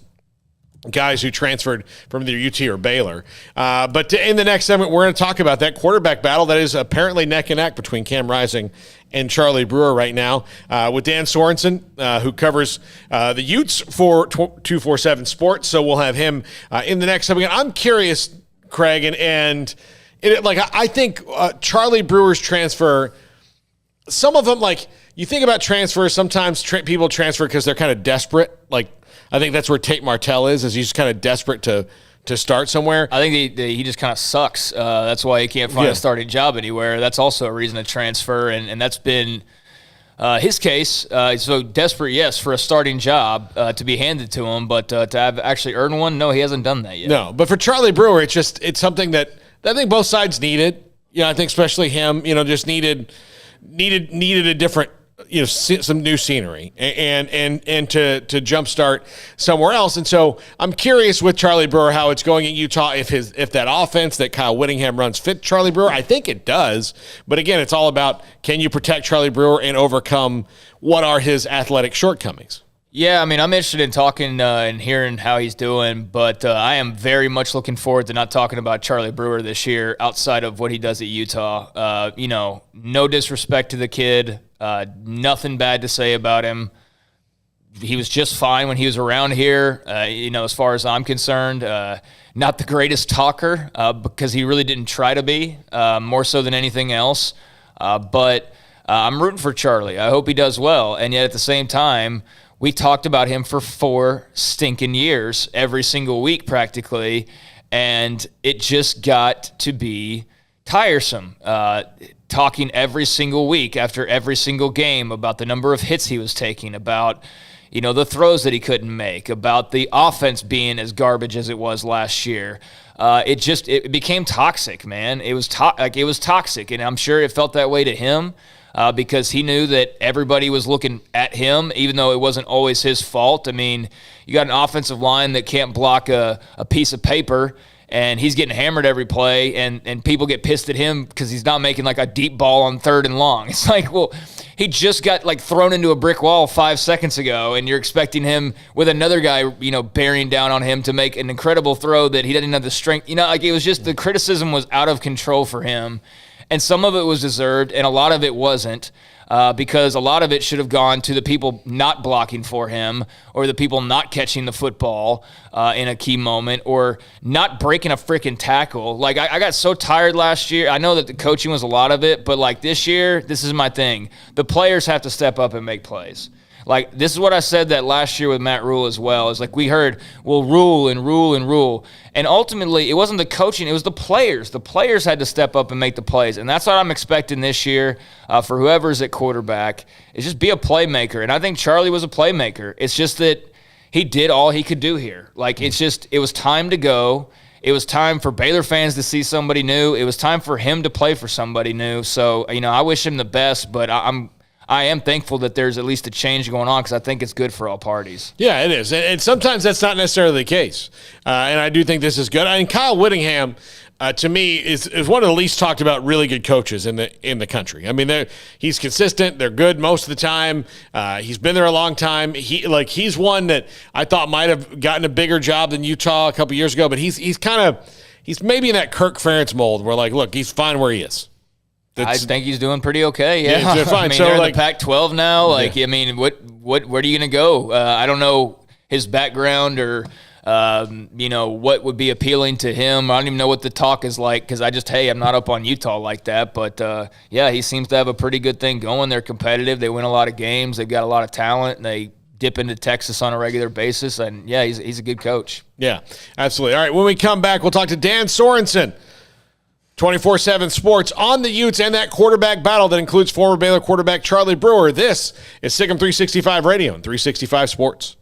guys who transferred from either UT or Baylor. But in the next segment, we're going to talk about that quarterback battle that is apparently neck and neck between Cam Rising and Charlie Brewer right now, with Dan Sorensen, who covers the Utes for 247 Sports. So we'll have him in the next segment. I'm curious, Craig, I think Charlie Brewer's transfer, some of them, like, you think about transfers, sometimes people transfer because they're kind of desperate. Like, I think that's where Tate Martell is he's kind of desperate to start somewhere. I think he just kind of sucks. That's why he can't find a starting job anywhere. That's also a reason to transfer, and that's been his case. So desperate, yes, for a starting job to be handed to him, but to have actually earned one, no, he hasn't done that yet. No, but for Charlie Brewer, it's something that I think both sides needed. I think especially him, just needed a different, some new scenery and to jumpstart somewhere else. And so I'm curious with Charlie Brewer how it's going at Utah, if that offense that Kyle Whittingham runs fit Charlie Brewer. I think it does. But again, it's all about, can you protect Charlie Brewer and overcome what are his athletic shortcomings? Yeah, I'm interested in talking and hearing how he's doing, but I am very much looking forward to not talking about Charlie Brewer this year outside of what he does at Utah. No disrespect to the kid. Nothing bad to say about him. He was just fine when he was around here, as far as I'm concerned. Not the greatest talker because he really didn't try to be, more so than anything else. But I'm rooting for Charlie. I hope he does well. And yet at the same time, we talked about him for 4 stinking years, every single week practically, and it just got to be tiresome. Talking every single week after every single game about the number of hits he was taking, about the throws that he couldn't make, about the offense being as garbage as it was last year. It became toxic, man. It was toxic, and I'm sure it felt that way to him. Because he knew that everybody was looking at him, even though it wasn't always his fault. You got an offensive line that can't block a piece of paper, and he's getting hammered every play, and people get pissed at him because he's not making, like, a deep ball on 3rd and long. It's like, well, he just got, like, thrown into a brick wall 5 seconds ago, and you're expecting him with another guy, bearing down on him to make an incredible throw that he doesn't have the strength. It was just, the criticism was out of control for him. And some of it was deserved, and a lot of it wasn't. Because a lot of it should have gone to the people not blocking for him, or the people not catching the football in a key moment, or not breaking a freaking tackle. Like, I got so tired last year. I know that the coaching was a lot of it, but like this year, this is my thing. The players have to step up and make plays. Like, this is what I said that last year with Matt Rule as well. Is like we heard, well, rule and rule and rule. And ultimately, it wasn't the coaching, it was the players. The players had to step up and make the plays. And that's what I'm expecting this year for whoever's at quarterback, is just be a playmaker. And I think Charlie was a playmaker. It's just that he did all he could do here. Like, it was time to go. It was time for Baylor fans to see somebody new. It was time for him to play for somebody new. So, I wish him the best, but I am thankful that there's at least a change going on, because I think it's good for all parties. Yeah, it is. And sometimes that's not necessarily the case. And I do think this is good. I mean, Kyle Whittingham, to me, is one of the least talked about really good coaches in the country. I mean, he's consistent. They're good most of the time. He's been there a long time. He's one that I thought might have gotten a bigger job than Utah a couple years ago, but he's maybe in that Kirk Ferentz mold where, like, look, he's fine where he is. I think he's doing pretty okay. Yeah, they're fine. I mean, so, they're like, in the Pac-12 now. Like, yeah. I mean, where are you going to go? I don't know his background or what would be appealing to him. I don't even know what the talk is like, because I'm not up on Utah like that. But he seems to have a pretty good thing going. They're competitive. They win a lot of games. They've got a lot of talent. And they dip into Texas on a regular basis. And he's a good coach. Yeah, absolutely. All right, when we come back, we'll talk to Dan Sorensen. 24/7 Sports on the Utes and that quarterback battle that includes former Baylor quarterback Charlie Brewer. This is Sikkim 365 Radio and 365 Sports.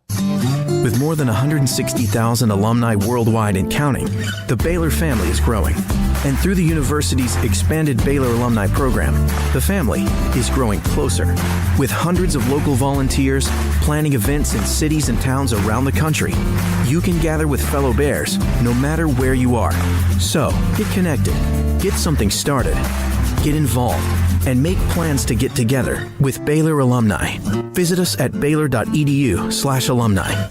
With more than 160,000 alumni worldwide and counting, the Baylor family is growing. And through the university's expanded Baylor alumni program, the family is growing closer. With hundreds of local volunteers planning events in cities and towns around the country, you can gather with fellow Bears no matter where you are. So, get connected, get something started, get involved, and make plans to get together with Baylor alumni. Visit us at baylor.edu/alumni.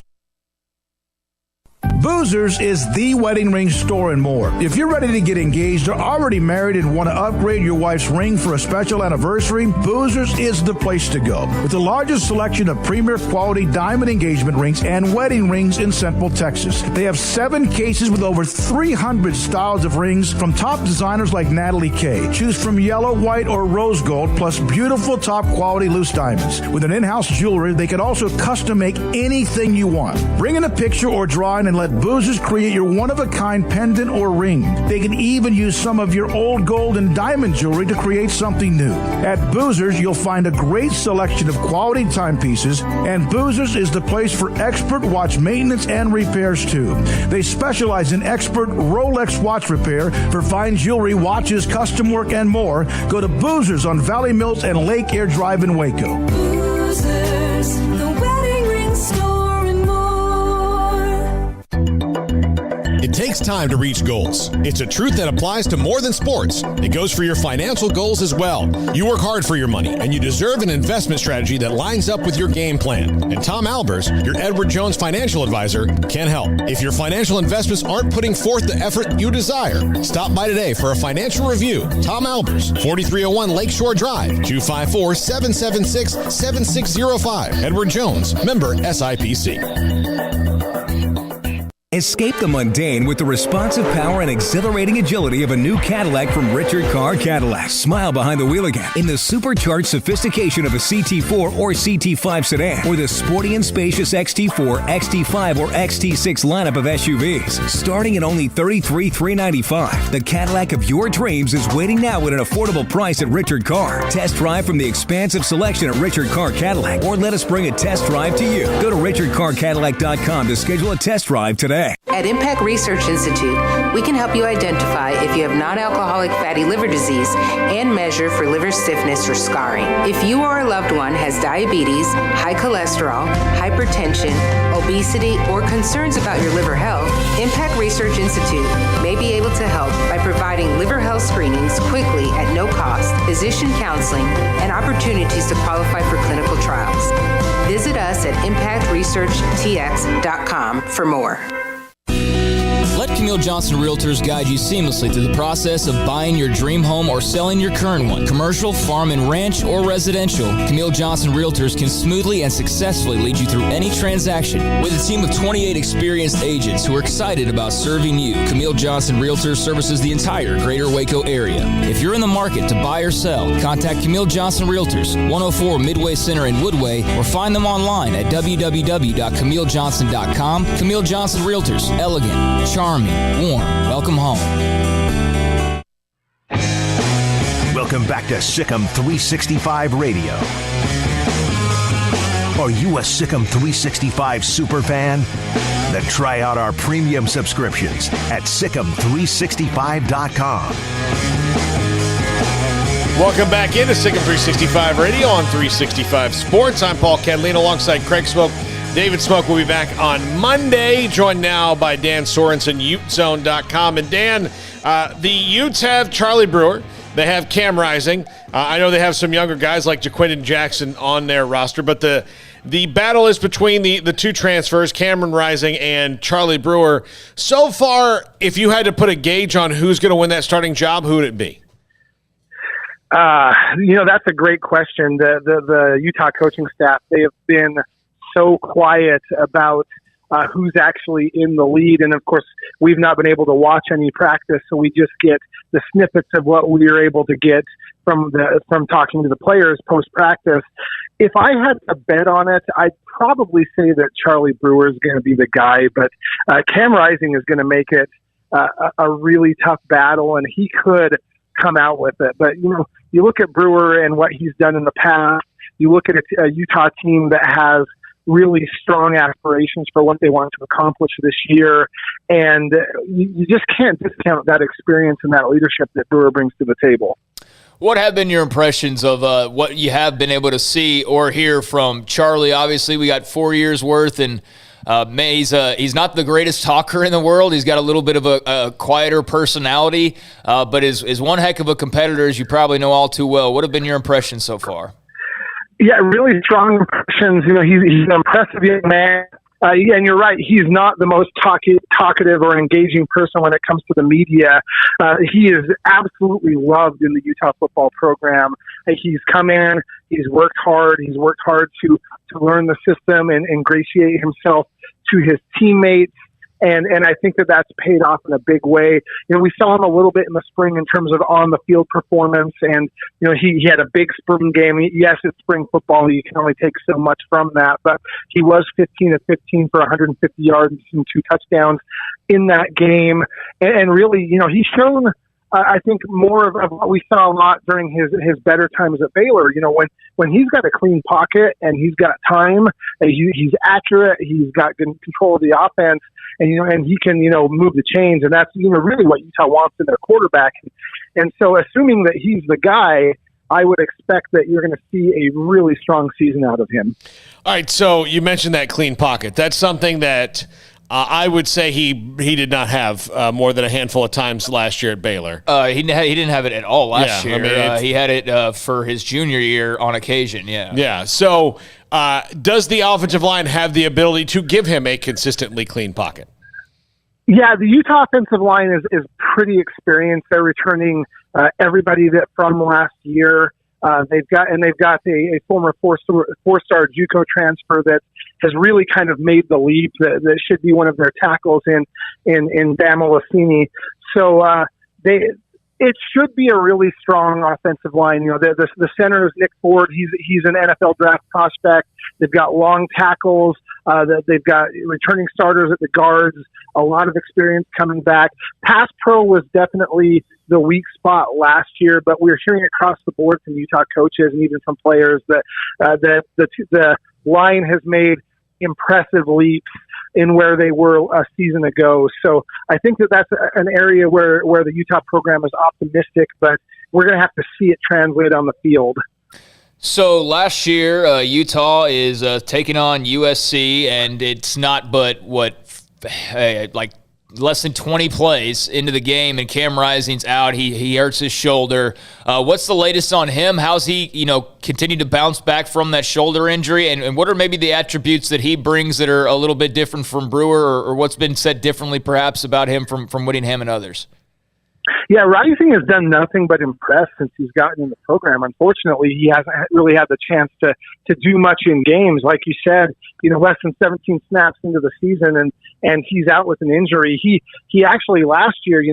Boozers is the wedding ring store and more. If you're ready to get engaged or already married and want to upgrade your wife's ring for a special anniversary, Boozers is the place to go. With the largest selection of premier quality diamond engagement rings and wedding rings in Central Texas. They have 7 cases with over 300 styles of rings from top designers like Natalie Kay. Choose from yellow, white, or rose gold, plus beautiful top quality loose diamonds. With an in-house jewelry, they can also custom make anything you want. Bring in a picture or drawing and let Boozers create your one-of-a-kind pendant or ring. They can even use some of your old gold and diamond jewelry to create something new. At Boozers, you'll find a great selection of quality timepieces, and Boozers is the place for expert watch maintenance and repairs too. They specialize in expert Rolex watch repair for fine jewelry, watches, custom work, and more. Go to Boozers on Valley Mills and Lake Air Drive in Waco. Boozers, the wedding ring store and more. It takes time to reach goals. It's a truth that applies to more than sports. It goes for your financial goals as well. You work hard for your money, and you deserve an investment strategy that lines up with your game plan. And Tom Albers, your Edward Jones financial advisor, can help. If your financial investments aren't putting forth the effort you desire, stop by today for a financial review. Tom Albers, 4301 Lakeshore Drive, 254-776-7605. Edward Jones, member SIPC. Escape the mundane with the responsive power and exhilarating agility of a new Cadillac from Richard Carr Cadillac. Smile behind the wheel again in the supercharged sophistication of a CT4 or CT5 sedan, or the sporty and spacious XT4, XT5, or XT6 lineup of SUVs. Starting at only $33,395, the Cadillac of your dreams is waiting now at an affordable price at Richard Carr. Test drive from the expansive selection at Richard Carr Cadillac, or let us bring a test drive to you. Go to richardcarcadillac.com to schedule a test drive today. At Impact Research Institute, we can help you identify if you have non-alcoholic fatty liver disease and measure for liver stiffness or scarring. If you or a loved one has diabetes, high cholesterol, hypertension, obesity, or concerns about your liver health, Impact Research Institute may be able to help by providing liver health screenings quickly at no cost, physician counseling, and opportunities to qualify for clinical trials. Visit us at impactresearchtx.com for more. Let Camille Johnson Realtors guide you seamlessly through the process of buying your dream home or selling your current one. Commercial, farm and ranch, or residential, Camille Johnson Realtors can smoothly and successfully lead you through any transaction. With a team of 28 experienced agents who are excited about serving you, Camille Johnson Realtors services the entire greater Waco area. If you're in the market to buy or sell, contact Camille Johnson Realtors, 104 Midway Center in Woodway, or find them online at www.camillejohnson.com. Camille Johnson Realtors, elegant, charming, warm. Welcome home. Welcome back to Sikkim 365 Radio. Are you a Sikkim 365 super fan? Then try out our premium subscriptions at Sikkim365.com. Welcome back into Sikkim 365 Radio on 365 Sports. I'm Paul Catalina alongside Craig Smoak. David Smoak will be back on Monday, joined now by Dan Sorensen, UteZone.com. And Dan, the Utes have Charlie Brewer. They have Cam Rising. I know they have some younger guys like Jaquindon Jackson on their roster, but the battle is between the two transfers, Cameron Rising and Charlie Brewer. So far, if you had to put a gauge on who's going to win that starting job, who would it be? That's a great question. The Utah coaching staff, they have been so quiet about who's actually in the lead. And of course, we've not been able to watch any practice, so we just get the snippets of what we were able to get from talking to the players post practice. If I had to bet on it, I'd probably say that Charlie Brewer is going to be the guy, but Cam Rising is going to make it a really tough battle, and he could come out with it. But you look at Brewer and what he's done in the past. You look at a Utah team that has really strong aspirations for what they want to accomplish this year. And you just can't discount that experience and that leadership that Brewer brings to the table. What have been your impressions of what you have been able to see or hear from Charlie? Obviously, we got 4 years worth, and he's not the greatest talker in the world. He's got a little bit of a quieter personality, but is one heck of a competitor, as you probably know all too well. What have been your impressions so far? Yeah, really strong impressions. He's an impressive young man. And you're right, he's not the most talkative or engaging person when it comes to the media. He is absolutely loved in the Utah football program. He's come in, he's worked hard to learn the system and ingratiate himself to his teammates. And I think that that's paid off in a big way. We saw him a little bit in the spring in terms of on the field performance, and he had a big spring game. Yes, it's spring football; you can only take so much from that. But he was 15 of 15 for 150 yards and 2 touchdowns in that game, and really, he's shown. I think more of what we saw a lot during his better times at Baylor. When he's got a clean pocket and he's got time, he's accurate, he's got good control of the offense, and he can move the chains, and that's really what Utah wants in their quarterback. And so, assuming that he's the guy, I would expect that you're going to see a really strong season out of him. All right, so you mentioned that clean pocket. That's something that I would say he did not have more than a handful of times last year at Baylor. He didn't have it at all last year. I mean, he had it for his junior year on occasion, yeah. Yeah, so does the offensive line have the ability to give him a consistently clean pocket? Yeah, the Utah offensive line is pretty experienced. They're returning everybody that from last year. They've got a former four-star JUCO transfer that has really kind of made the leap. That should be one of their tackles in Bama Lassini. So it should be a really strong offensive line. The center is Nick Ford. He's an NFL draft prospect. They've got long tackles. They've got returning starters at the guards. A lot of experience coming back. Pass pro was definitely the weak spot last year, but we're hearing across the board from Utah coaches and even from players that the line has made impressive leaps in where they were a season ago. So I think that's an area where the Utah program is optimistic, but we're going to have to see it translate on the field. So last year, Utah is taking on USC, and it's not but like less than 20 plays into the game, and Cam Rising's out. He hurts his shoulder. What's the latest on him? How's he, continued to bounce back from that shoulder injury? And what are maybe the attributes that he brings that are a little bit different from Brewer, or what's been said differently perhaps about him from Whittingham and others? Yeah, Rising has done nothing but impress since he's gotten in the program. Unfortunately, he hasn't really had the chance to do much in games. Like you said, less than 17 snaps into the season, and he's out with an injury. He actually last year, he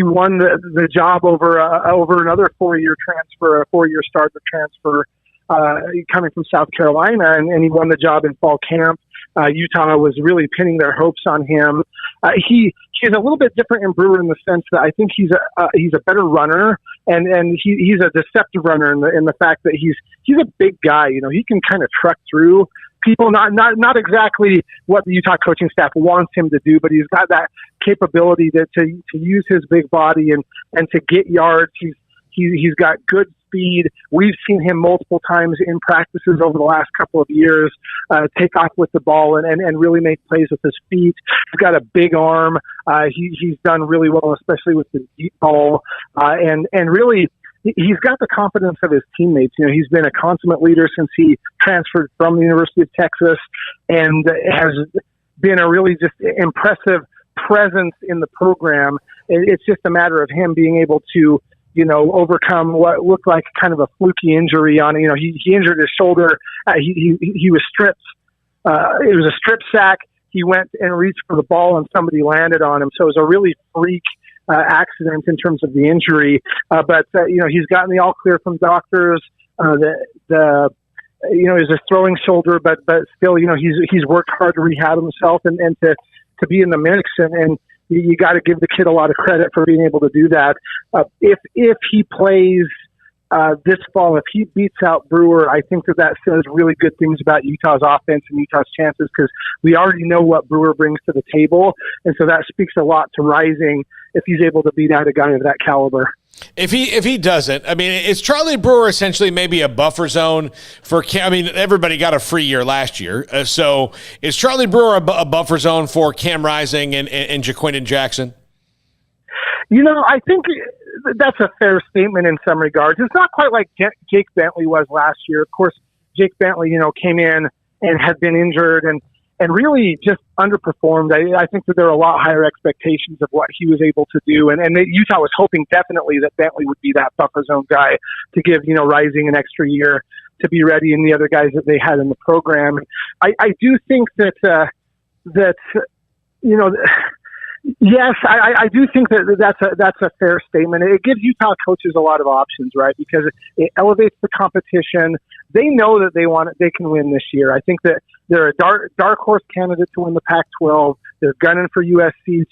won the job over another 4-year transfer, a 4-year starter transfer coming from South Carolina, and he won the job in fall camp. Utah was really pinning their hopes on him. He's a little bit different in Brewer in the sense that I think he's a better runner, and he's a deceptive runner in the fact that he's a big guy. He can kind of truck through people, not exactly what the Utah coaching staff wants him to do, but he's got that capability to use his big body and to get yards. He's got good speed. We've seen him multiple times in practices over the last couple of years take off with the ball and really make plays with his feet. He's got a big arm. He's done really well, especially with the deep ball. And really, he's got the confidence of his teammates. He's been a consummate leader since he transferred from the University of Texas and has been a really just impressive presence in the program. It's just a matter of him being able to overcome what looked like kind of a fluky injury on, he injured his shoulder. He was stripped. It was a strip sack. He went and reached for the ball and somebody landed on him. So it was a really freak accident in terms of the injury. But he's gotten the all clear from doctors. It's a throwing shoulder, but still, he's worked hard to rehab himself and to be in the mix and you got to give the kid a lot of credit for being able to do that. If he plays this fall, if he beats out Brewer, I think that says really good things about Utah's offense and Utah's chances because we already know what Brewer brings to the table, and so that speaks a lot to Rising if he's able to beat out a guy of that caliber. If he doesn't, is Charlie Brewer essentially maybe a buffer zone for Cam? Everybody got a free year last year. So is Charlie Brewer a buffer zone for Cam Rising and Jaquindon Jackson? I think that's a fair statement in some regards. It's not quite like Jake Bentley was last year. Of course, Jake Bentley, came in and had been injured and really just underperformed. I think that there are a lot higher expectations of what he was able to do. And Utah was hoping definitely that Bentley would be that buffer zone guy to give, Rising an extra year to be ready and the other guys that they had in the program. I do think that yes, I do think that's a fair statement. It gives Utah coaches a lot of options, right? Because it elevates the competition. They know that they can win this year. I think that they're a dark horse candidate to win the Pac-12. They're gunning for USC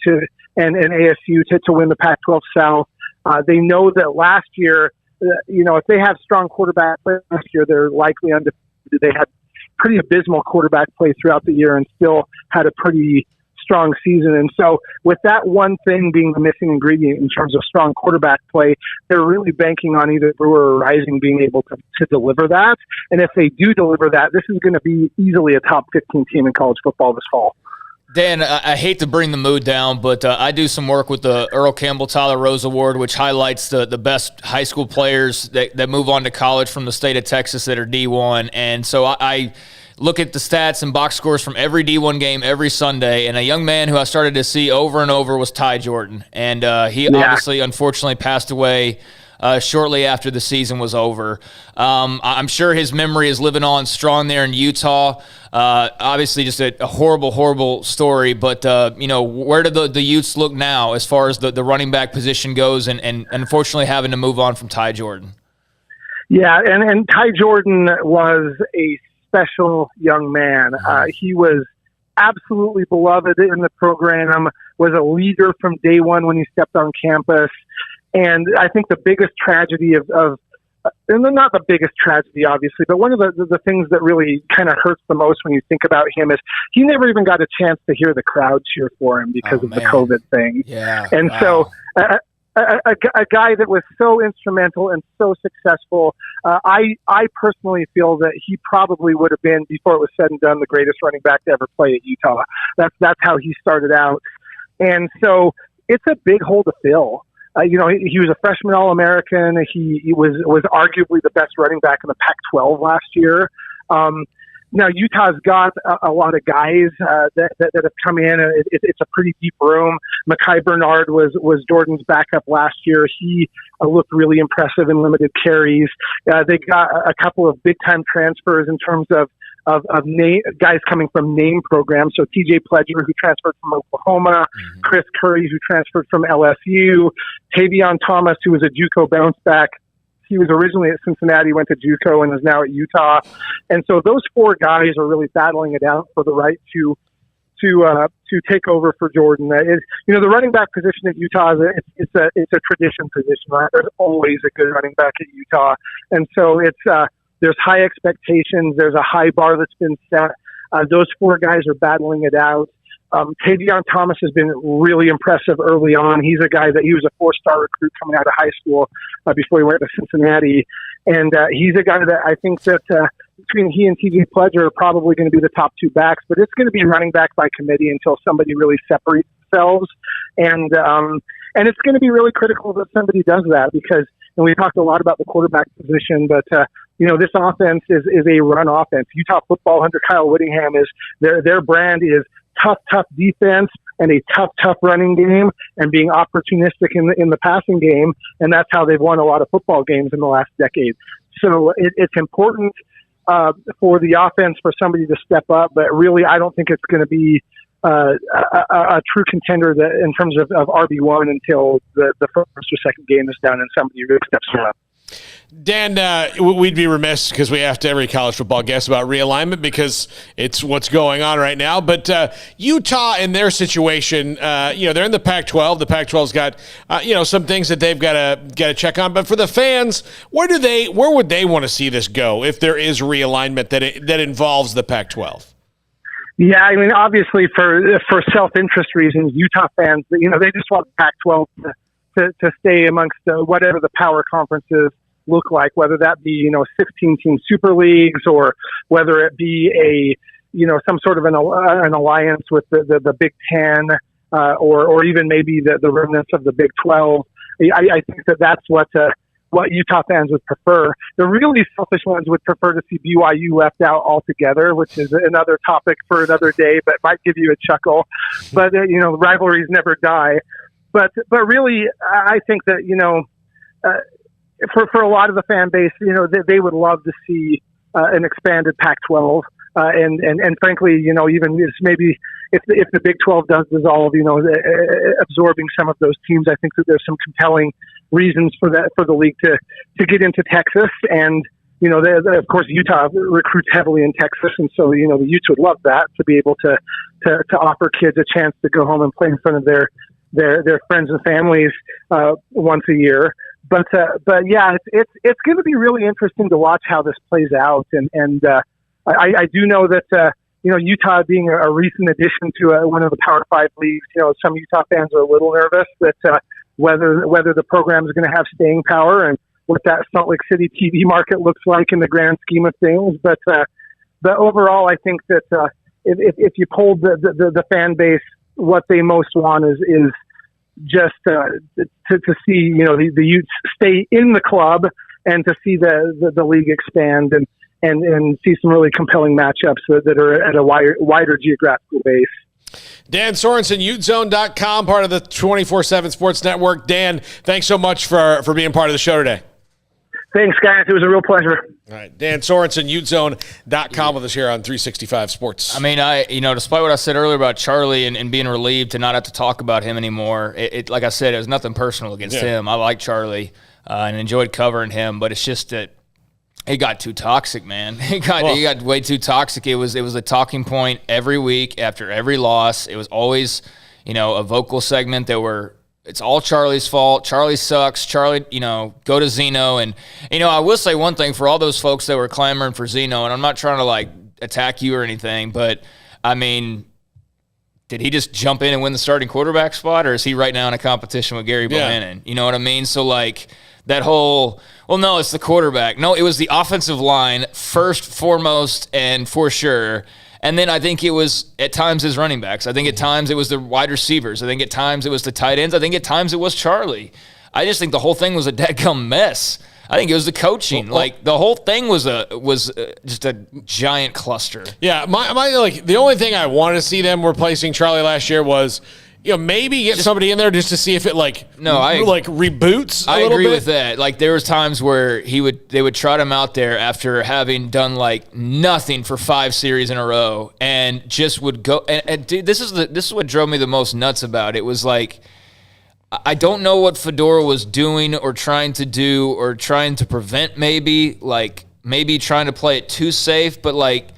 and ASU to win the Pac-12 South. They know that last year, if they have strong quarterback play last year, they're likely undefeated. They had pretty abysmal quarterback play throughout the year and still had a pretty strong season. And so with that one thing being the missing ingredient in terms of strong quarterback play, they're really banking on either Brewer or Rising being able to deliver that. And if they do deliver that, this is going to be easily a top 15 team in college football this fall. Dan, I hate to bring the mood down, but I do some work with the Earl Campbell Tyler Rose Award, which highlights the best high school players that move on to college from the state of Texas that are D1. And so I look at the stats and box scores from every D1 game every Sunday, and a young man who I started to see over and over was Ty Jordan. And he obviously, unfortunately, passed away shortly after the season was over. I'm sure his memory is living on strong there in Utah. Obviously, just a horrible, horrible story. But, where do the Utes look now as far as the running back position goes and unfortunately having to move on from Ty Jordan? Yeah, and Ty Jordan was a special young man. He was absolutely beloved in the program, was a leader from day one when he stepped on campus. And I think the biggest tragedy and not the biggest tragedy, obviously, but one of the things that really kind of hurts the most when you think about him is he never even got a chance to hear the crowd cheer for him because of the COVID thing. Yeah. And so a guy that was so instrumental and so successful. I personally feel that he probably would have been, before it was said and done, the greatest running back to ever play at Utah. That's how he started out. And so it's a big hole to fill. He was a freshman All-American. He was arguably the best running back in the Pac-12 last year. Now Utah's got a lot of guys that have come in. It's a pretty deep room. Mekhi Bernard was Jordan's backup last year. He looked really impressive in limited carries. They got a couple of big time transfers in terms of guys coming from name programs. So TJ Pledger, who transferred from Oklahoma, Chris Curry, who transferred from LSU, Tavion Thomas, who was a JUCO bounce back. He was originally at Cincinnati, went to JUCO, and is now at Utah. And so those four guys are really battling it out for the right to take over for Jordan. The running back position at Utah it's a tradition position, right? There's always a good running back at Utah, and so there's high expectations. There's a high bar that's been set. Those four guys are battling it out. Tavion Thomas has been really impressive early on. He's a guy that he was a 4-star recruit coming out of high school before he went to Cincinnati. And he's a guy that I think that between he and TJ Pledger are probably going to be the top two backs, but it's going to be running back by committee until somebody really separates themselves. And it's going to be really critical that somebody does that because, and we talked a lot about the quarterback position, but this offense is a run offense. Utah football under Kyle Whittingham is their brand is tough defense and a tough running game and being opportunistic in the passing game. And that's how they've won a lot of football games in the last decade. So it's important for the offense for somebody to step up, but really I don't think it's going to be a true contender that in terms of RB1 until the first or second game is done and somebody really steps up. Dan, we'd be remiss because we have to every college football guest about realignment because it's what's going on right now. But Utah in their situation, they're in the Pac-12. The Pac-12's got some things that they've got to check on. But for the fans, where would they want to see this go if there is realignment that involves the Pac-12? Yeah, I mean, obviously for self-interest reasons, Utah fans, they just want the Pac-12 to stay amongst whatever the power conferences look like, whether that be 16-team super leagues or whether it be some sort of an alliance with the Big Ten or even maybe the remnants of the Big 12. I think that's what Utah fans would prefer. The really selfish ones would prefer to see BYU left out altogether, which is another topic for another day, but might give you a chuckle. But rivalries never die. But really, I think that for a lot of the fan base, they would love to see an expanded Pac-12, and frankly, even maybe if the Big 12 does dissolve, absorbing some of those teams, I think that there's some compelling reasons for the league to get into Texas, and of course Utah recruits heavily in Texas, and so the Utes would love that to be able to offer kids a chance to go home and play in front of their friends and families once a year. But yeah, it's going to be really interesting to watch how this plays out. And I do know that Utah being a recent addition to one of the Power 5 leagues, some Utah fans are a little nervous that whether the program is going to have staying power and what that Salt Lake City TV market looks like in the grand scheme of things. But overall, I think that if you polled the fan base, what they most want is just to see the Utes stay in the club and to see the league expand and see some really compelling matchups that are at a wider geographical base. Dan Sorensen, UteZone.com, part of the 24/7 Sports Network. Dan, thanks so much for being part of the show today. Thanks, guys. It was a real pleasure. All right, Dan Sorensen, UteZone.com with us here on 365 Sports. I mean, despite what I said earlier about Charlie and being relieved to not have to talk about him anymore, it like I said, it was nothing personal against him. I like Charlie and enjoyed covering him, but it's just that it got too toxic, man. It got way too toxic. It was a talking point every week after every loss. It was always, a vocal segment that it's all Charlie's fault. Charlie sucks. Charlie, go to Zeno. And, I will say one thing for all those folks that were clamoring for Zeno, and I'm not trying to attack you or anything, but I mean, did he just jump in and win the starting quarterback spot, or is he right now in a competition with Gary Bohannon? You know what I mean? So, like, that whole, well, no, it's the quarterback. No, it was the offensive line first, foremost, and for sure. And then I think it was at times his running backs. I think at times it was the wide receivers. I think at times it was the tight ends. I think at times it was Charlie. I just think the whole thing was a dadgum mess. I think it was the coaching. Like, the whole thing was just a giant cluster. Yeah, my like the only thing I wanted to see them replacing Charlie last year was, maybe get somebody in there just to see if it reboots. I agree with that. Like, there was times where they would trot him out there after having done like nothing for 5 series in a row, and just would go. And dude, this is what drove me the most nuts about it. Was like, I don't know what Fedora was doing or trying to do or trying to prevent, maybe trying to play it too safe, but like,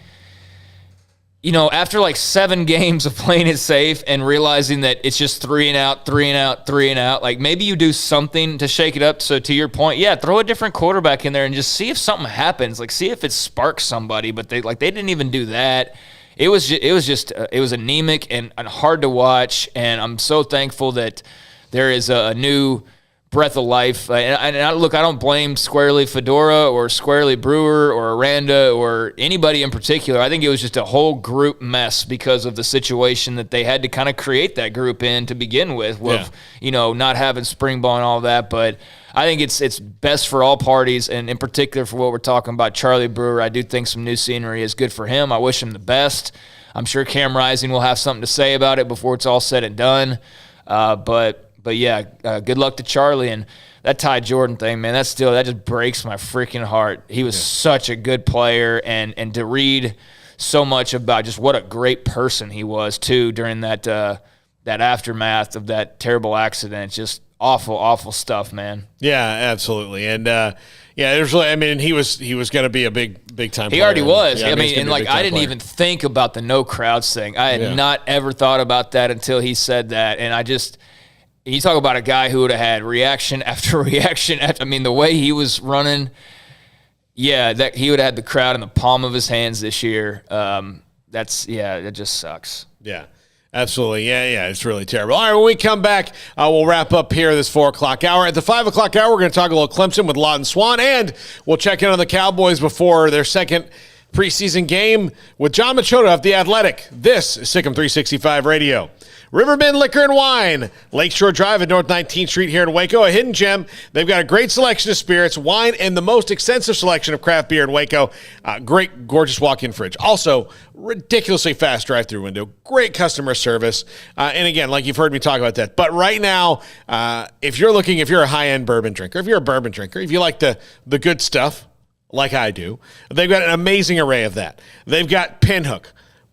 after like 7 games of playing it safe and realizing that it's just 3 and out, 3 and out, 3 and out, like, maybe you do something to shake it up. So to your point, throw a different quarterback in there and just see if something happens. Like, see if it sparks somebody. But they didn't even do that. It was anemic and hard to watch. And I'm so thankful that there is a new breath of life. And I don't blame squarely Fedora or squarely Brewer or Aranda or anybody in particular. I think it was just a whole group mess because of the situation that they had to kind of create that group in to begin with not having spring ball and all that. But I think it's best for all parties, and in particular for what we're talking about, Charlie Brewer. I do think some new scenery is good for him. I wish him the best. I'm sure Cam Rising will have something to say about it before it's all said and done. But yeah, good luck to Charlie. And that Ty Jordan thing, man, that just breaks my freaking heart. He was such a good player, and to read so much about just what a great person he was too during that aftermath of that terrible accident. Just awful stuff, man. Yeah, absolutely. And it was really, I mean, he was going to be a big time player. He already was. Yeah, I mean, and like, I didn't even think about the no crowds thing. I had not ever thought about that until he said that, and you talk about a guy who would have had reaction after reaction after. I mean, the way he was running, that he would have had the crowd in the palm of his hands this year. It just sucks. Yeah, absolutely. Yeah, it's really terrible. All right, when we come back, we'll wrap up here this 4 o'clock hour. At the 5 o'clock hour, we're going to talk a little Clemson with Lawton Swan, and we'll check in on the Cowboys before their second preseason game with John Machota of The Athletic. This is Sikkim 365 Radio. Riverbend Liquor and Wine, Lakeshore Drive at North 19th Street here in Waco, a hidden gem. They've got a great selection of spirits, wine, and the most extensive selection of craft beer in Waco. Great, gorgeous walk-in fridge. Also, ridiculously fast drive-through window. Great customer service. And again, like you've heard me talk about that. But right now, if you're a high-end bourbon drinker, if you're a bourbon drinker, if you like the good stuff, like I do, they've got an amazing array of that. They've got Pinhook,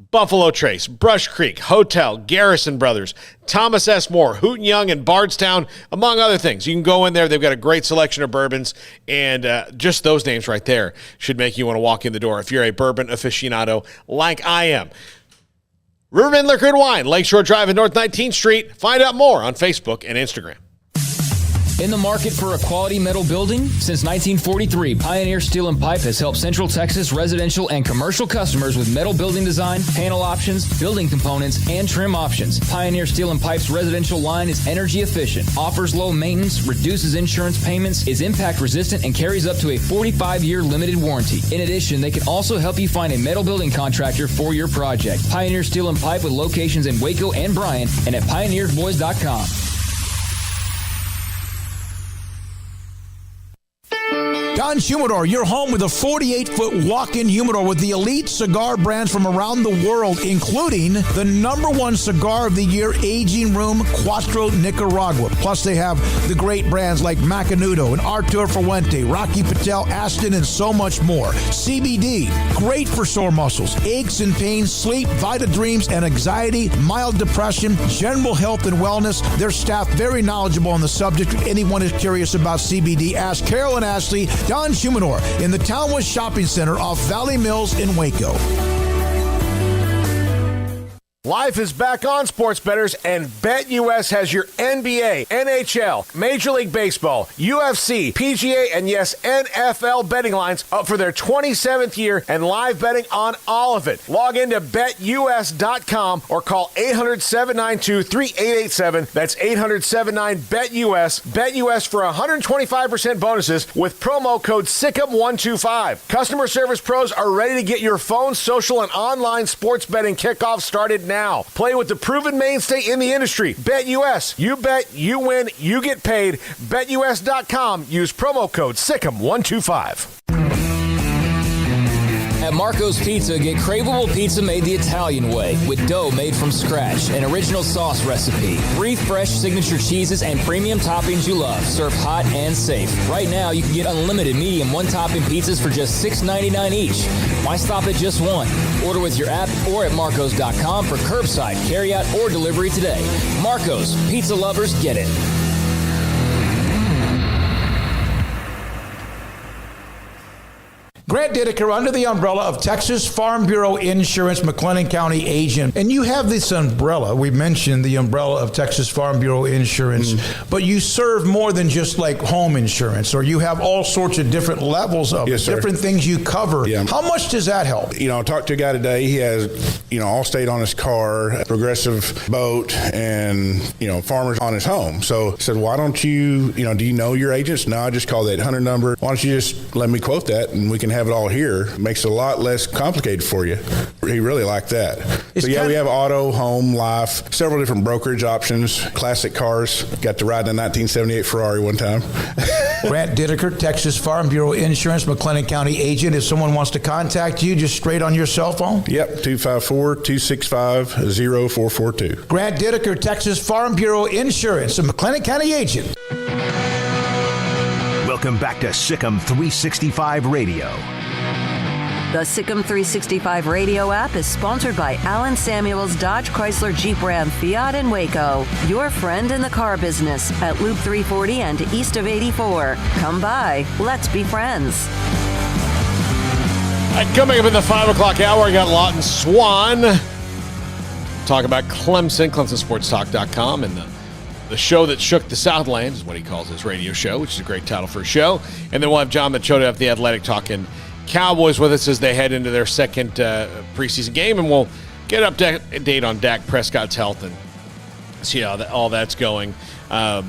Buffalo Trace, Brush Creek, Hotel, Garrison Brothers, Thomas S. Moore, Hooten Young, and Bardstown, among other things. You can go in there. They've got a great selection of bourbons, and just those names right there should make you want to walk in the door if you're a bourbon aficionado like I am. Riverbend Liquor and Wine, Lakeshore Drive at North 19th Street. Find out more on Facebook and Instagram. In the market for a quality metal building? Since 1943, Pioneer Steel and Pipe has helped Central Texas residential and commercial customers with metal building design, panel options, building components, and trim options. Pioneer Steel and Pipe's residential line is energy efficient, offers low maintenance, reduces insurance payments, is impact resistant, and carries up to a 45-year limited warranty. In addition, they can also help you find a metal building contractor for your project. Pioneer Steel and Pipe with locations in Waco and Bryan and at pioneersboys.com. Don Humidor, your home with a 48-foot walk-in humidor with the elite cigar brands from around the world, including the #1 cigar of the year, Aging Room Cuatro Nicaragua. Plus, they have the great brands like Macanudo and Artur Fuente, Rocky Patel, Aston, and so much more. CBD, great for sore muscles, aches and pains, sleep, Vita Dreams, and anxiety, mild depression, general health and wellness. Their staff very knowledgeable on the subject. If anyone is curious about CBD, ask Carol and Ashley. Don Humidor in the Townwood Shopping Center off Valley Mills in Waco. Life is back on, sports bettors, and BetUS has your NBA, NHL, Major League Baseball, UFC, PGA, and yes, NFL betting lines up for their 27th year and live betting on all of it. Log into BetUS.com or call 800-792-3887. That's 800-79-BET-US. BetUS for 125% bonuses with promo code SICK'EM125. Customer service pros are ready to get your phone, social, and online sports betting kickoff started now. Play with the proven mainstay in the industry. BetUS. You bet, you win, you get paid. BetUS.com. Use promo code SICK'EM125. At Marco's Pizza, get craveable pizza made the Italian way with dough made from scratch, an original sauce recipe, 3 fresh signature cheeses, and premium toppings you love, served hot and safe. Right now, you can get unlimited medium one-topping pizzas for just $6.99 each. Why stop at just one? Order with your app or at marcos.com for curbside, carryout, or delivery today. Marco's, pizza lovers get it. Grant Dideker, under the umbrella of Texas Farm Bureau Insurance, McLennan County agent. And you have this umbrella. We mentioned the umbrella of Texas Farm Bureau Insurance, but you serve more than just like home insurance, or you have all sorts of different levels of different things you cover. Yeah. How much does that help? I talked to a guy today. He has, Allstate on his car, Progressive boat, and, Farmers on his home. So I said, why don't you, do you know your agents? No, I just call that 800 number. Why don't you just let me quote that and we can have it all here. It makes it a lot less complicated for you. He really liked that. We have auto, home, life, several different brokerage options, classic cars. Got to ride in a 1978 Ferrari one time. Grant Dideker, Texas Farm Bureau Insurance, McLennan County agent. If someone wants to contact you, just straight on your cell phone? Yep, 254-265-0442. Grant Dideker, Texas Farm Bureau Insurance, a McLennan County agent. Welcome back to Sikkim 365 Radio. The Sikkim 365 radio app is sponsored by Alan Samuels Dodge Chrysler Jeep Ram Fiat in Waco. Your friend in the car business at Loop 340 and east of 84. Come by. Let's be friends. Coming up in the 5 o'clock hour, I got Lawton Swan. Talk about Clemson, ClemsonSportsTalk.com, and the show that shook the Southland is what he calls his radio show, which is a great title for a show. And then we'll have John Machota of The Athletic talking Cowboys with us as they head into their second preseason game. And we'll get an update on Dak Prescott's health and see how all that's going. That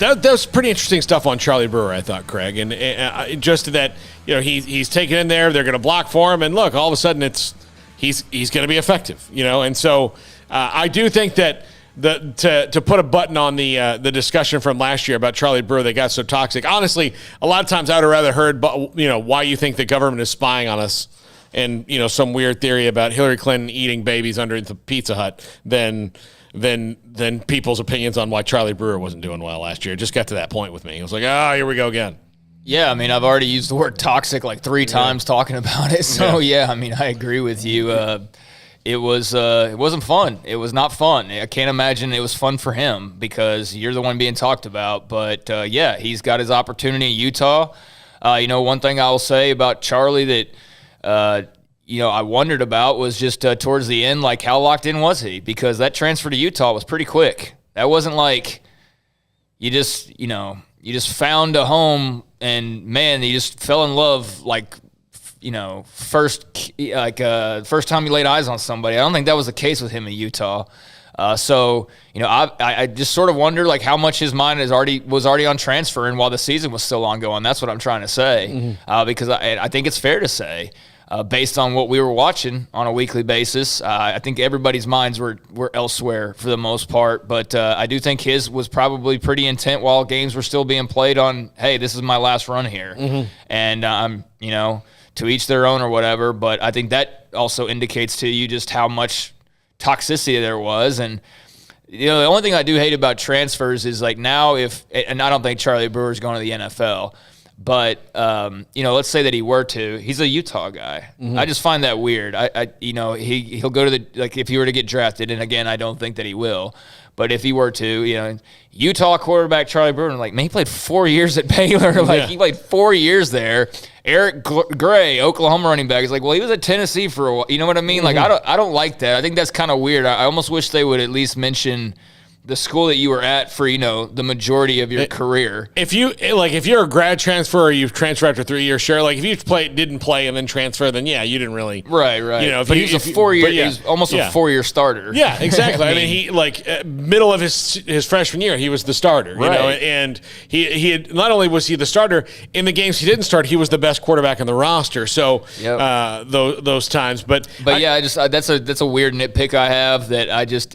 was pretty interesting stuff on Charlie Brewer, I thought, Craig. And just that, he's taken in there, they're going to block for him. And look, all of a sudden he's going to be effective, And so I do think that to put a button on the discussion from last year about Charlie Brewer that got so toxic. Honestly, a lot of times I would have rather heard, why you think the government is spying on us, and some weird theory about Hillary Clinton eating babies under the Pizza Hut than people's opinions on why Charlie Brewer wasn't doing well last year. It just got to that point with me. I was like, here we go again. Yeah, I've already used the word toxic like 3 times talking about it. So, I agree with you. It wasn't fun. It was not fun. I can't imagine it was fun for him because you're the one being talked about. But, he's got his opportunity in Utah. One thing I will say about Charlie that, I wondered about was just towards the end, like how locked in was he? Because that transfer to Utah was pretty quick. That wasn't like you just found a home and, man, you just fell in love first time you laid eyes on somebody. I don't think that was the case with him in Utah. I just sort of wonder how much his mind was already on transferring while the season was still ongoing. That's what I'm trying to say, because I think it's fair to say, based on what we were watching on a weekly basis, I think everybody's minds were elsewhere for the most part. But I do think his was probably pretty intent while games were still being played on, hey, this is my last run here. And, to each their own or whatever. But I think that also indicates to you just how much toxicity there was. And, the only thing I do hate about transfers is now and I don't think Charlie Brewer's going to the NFL, but, let's say that he were to, he's a Utah guy. I just find that weird. He'll go to if he were to get drafted, and again, I don't think that he will, but if he were to, Utah quarterback Charlie Brewer, he played 4 years at Baylor. He played 4 years there. Eric Gray, Oklahoma running back, is like, well, he was at Tennessee for a while. You know what I mean? Like, I don't like that. I think that's kind of weird. I almost wish they would at least mention the school that you were at for, the majority of your career. If you're a grad transfer or you've transferred after 3 years, sure. Like if you didn't play and then transfer, then yeah, you didn't really. Right. But he was a 4-year. He was almost a 4-year starter. Yeah, exactly. I mean, he middle of his freshman year, he was the starter. Right. And he had, not only was he the starter in the games he didn't start, he was the best quarterback in the roster. So those times, but yeah, that's a weird nitpick I have that I just.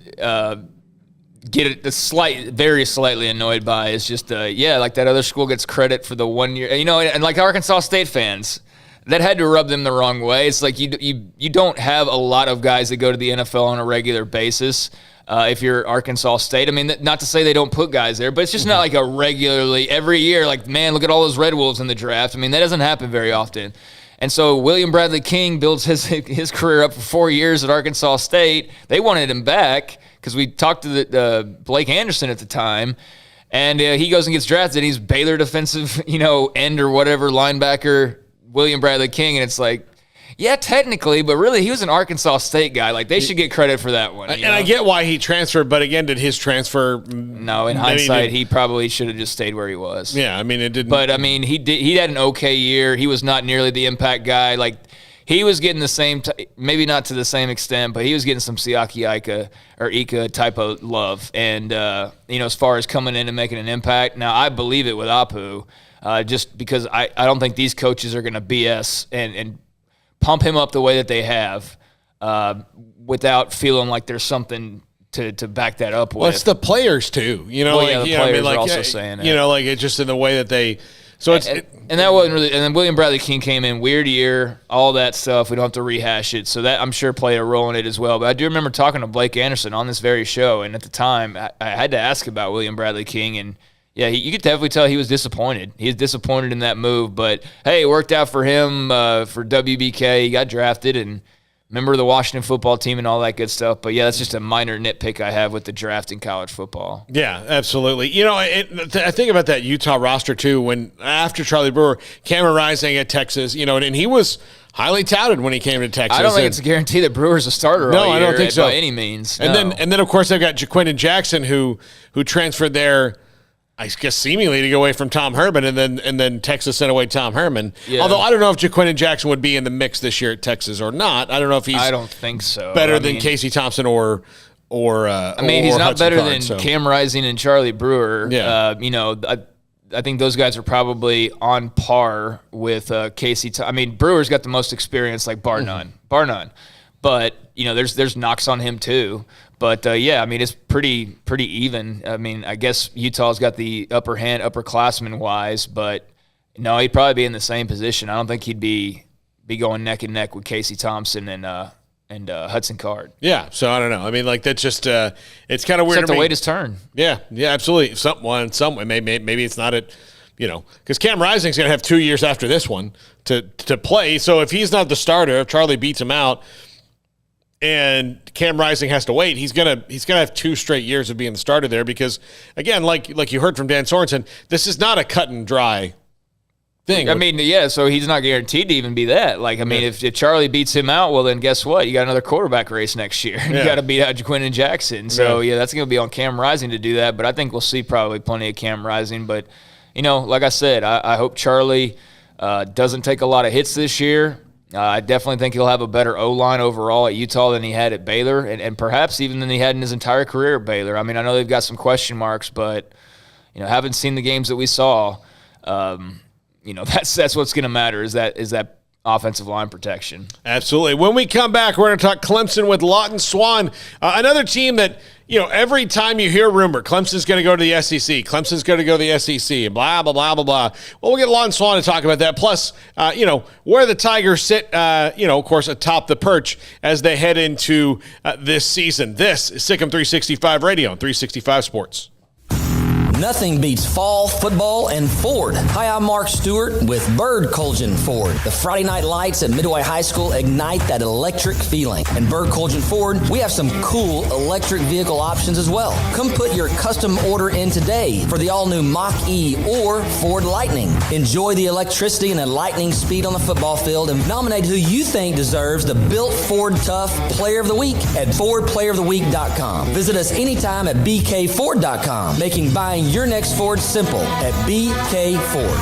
Get very slightly annoyed by is just like that other school gets credit for the 1 year, and like Arkansas State fans, that had to rub them the wrong way. It's like you don't have a lot of guys that go to the NFL on a regular basis. If you're Arkansas State, I mean, not to say they don't put guys there, but it's just not like a regularly every year. Like, man, look at all those Red Wolves in the draft. I mean, that doesn't happen very often. And so William Bradley King builds his career up for 4 years at Arkansas State. They wanted him back because we talked to Blake Anderson at the time, and he goes and gets drafted. He's Baylor defensive, end or whatever linebacker, William Bradley King, and it's like, yeah, technically, but really he was an Arkansas State guy. Like, they should get credit for that one. And I get why he transferred, but again, did his transfer? No, in hindsight, he probably should have just stayed where he was. Yeah, I mean, it didn't. But I mean, he had an okay year. He was not nearly the impact guy. Like, he was getting the same, maybe not to the same extent, but he was getting some Siaki Ika type of love. And, as far as coming in and making an impact, now I believe it with Apu, just because I don't think these coaches are going to BS and pump him up the way that they have without feeling like there's something to back that up with. Well, it's the players, too. The players are also saying that. Like it's just in the way that they – so and that wasn't really – and then William Bradley King came in, weird year, all that stuff. We don't have to rehash it. So that, I'm sure, played a role in it as well. But I do remember talking to Blake Anderson on this very show, and at the time I had to ask about William Bradley King, and yeah, you could definitely tell he was disappointed. He was disappointed in that move, but hey, it worked out for him for WBK. He got drafted and member of the Washington football team and all that good stuff. But yeah, that's just a minor nitpick I have with the draft in college football. Yeah, absolutely. I think about that Utah roster too. When after Charlie Brewer, Cameron Rising at Texas, and he was highly touted when he came to Texas. I don't think it's a guarantee that Brewer's a starter. No, all year, I don't think so by any means. And then of course they've got Jaquindon Jackson who transferred there, I guess seemingly to go away from Tom Herman, and then Texas sent away Tom Herman. Yeah. Although I don't know if Jaquindon Jackson would be in the mix this year at Texas or not. I don't know if he's. I don't think so. Better than Casey Thompson or he's not better than Cam Rising and Charlie Brewer. Yeah. I think those guys are probably on par with Casey. Brewer's got the most experience, like bar none. But there's knocks on him too. But it's pretty even. I guess Utah's got the upper hand, upperclassman wise, but no, he'd probably be in the same position. I don't think he'd be going neck and neck with Casey Thompson and Hudson Card. Yeah, so I don't know. That's just it's kind of weird. Except to wait his turn. Yeah, absolutely. Some way, maybe it's not because Cam Rising's going to have 2 years after this one to play. So if he's not the starter, if Charlie beats him out, and Cam Rising has to wait, he's gonna have 2 straight years of being the starter there because, again, like you heard from Dan Sorensen, this is not a cut and dry thing. So he's not guaranteed to even be that. If Charlie beats him out, well, then guess what? You got another quarterback race next year. You got to beat out Jaquindon Jackson. So, that's going to be on Cam Rising to do that, but I think we'll see probably plenty of Cam Rising. But, like I said, I hope Charlie doesn't take a lot of hits this year. I definitely think he'll have a better O-line overall at Utah than he had at Baylor, and perhaps even than he had in his entire career at Baylor. I know they've got some question marks, but haven't seen the games that we saw. That's what's going to matter is that offensive line protection. Absolutely. When we come back, we're going to talk Clemson with Lawton Swan, another team that, every time you hear rumor, Clemson's going to go to the SEC, Clemson's going to go to the SEC, and blah, blah, blah, blah, blah. Well, we'll get Lawton Swan to talk about that. Plus, where the Tigers sit, of course, atop the perch as they head into this season. This is Sikkim 365 Radio on 365 Sports. Nothing beats fall, football, and Ford. Hi, I'm Mark Stewart with Bird Colgin Ford. The Friday night lights at Midway High School ignite that electric feeling. And Bird Colgin Ford, we have some cool electric vehicle options as well. Come put your custom order in today for the all-new Mach-E or Ford Lightning. Enjoy the electricity and the lightning speed on the football field and nominate who you think deserves the Built Ford Tough Player of the Week at FordPlayerOfTheWeek.com. Visit us anytime at BKFord.com, making buying your next Ford simple at BK Ford.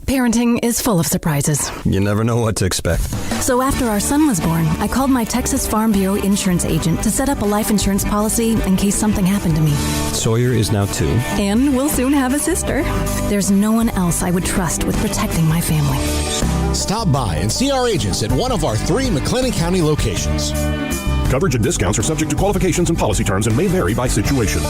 Parenting is full of surprises. You never know what to expect. So after our son was born, I called my Texas Farm Bureau insurance agent to set up a life insurance policy in case something happened to me. Sawyer is now 2. And we'll soon have a sister. There's no one else I would trust with protecting my family. Stop by and see our agents at one of our 3 McLennan County locations. Coverage and discounts are subject to qualifications and policy terms and may vary by situation.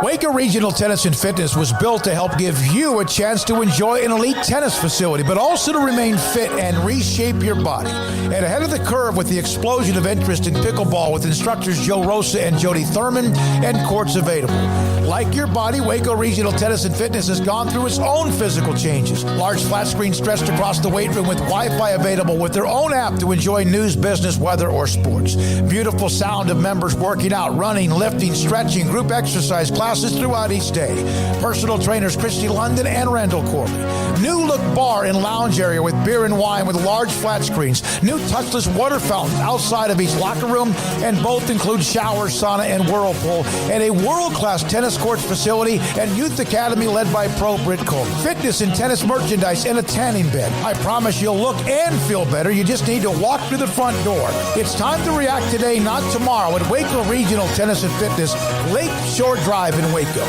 Waco Regional Tennis and Fitness was built to help give you a chance to enjoy an elite tennis facility, but also to remain fit and reshape your body. And ahead of the curve with the explosion of interest in pickleball with instructors Joe Rosa and Jody Thurman and courts available. Like your body, Waco Regional Tennis and Fitness has gone through its own physical changes. Large flat screens stretched across the weight room with Wi-Fi available with their own app to enjoy news, business, weather, or sports. Beautiful sound of members working out, running, lifting, stretching, group exercise classes throughout each day. Personal trainers Christy London and Randall Corley. New look bar and lounge area with beer and wine with large flat screens. New touchless water fountains outside of each locker room, and both include showers, sauna, and whirlpool, and a world-class tennis courts facility and youth academy led by Pro Britt Coleman. Fitness and tennis merchandise and a tanning bed. I promise you'll look and feel better. You just need to walk through the front door. It's time to react today, not tomorrow, at Waco Regional Tennis and Fitness, Lake Shore Drive in Waco.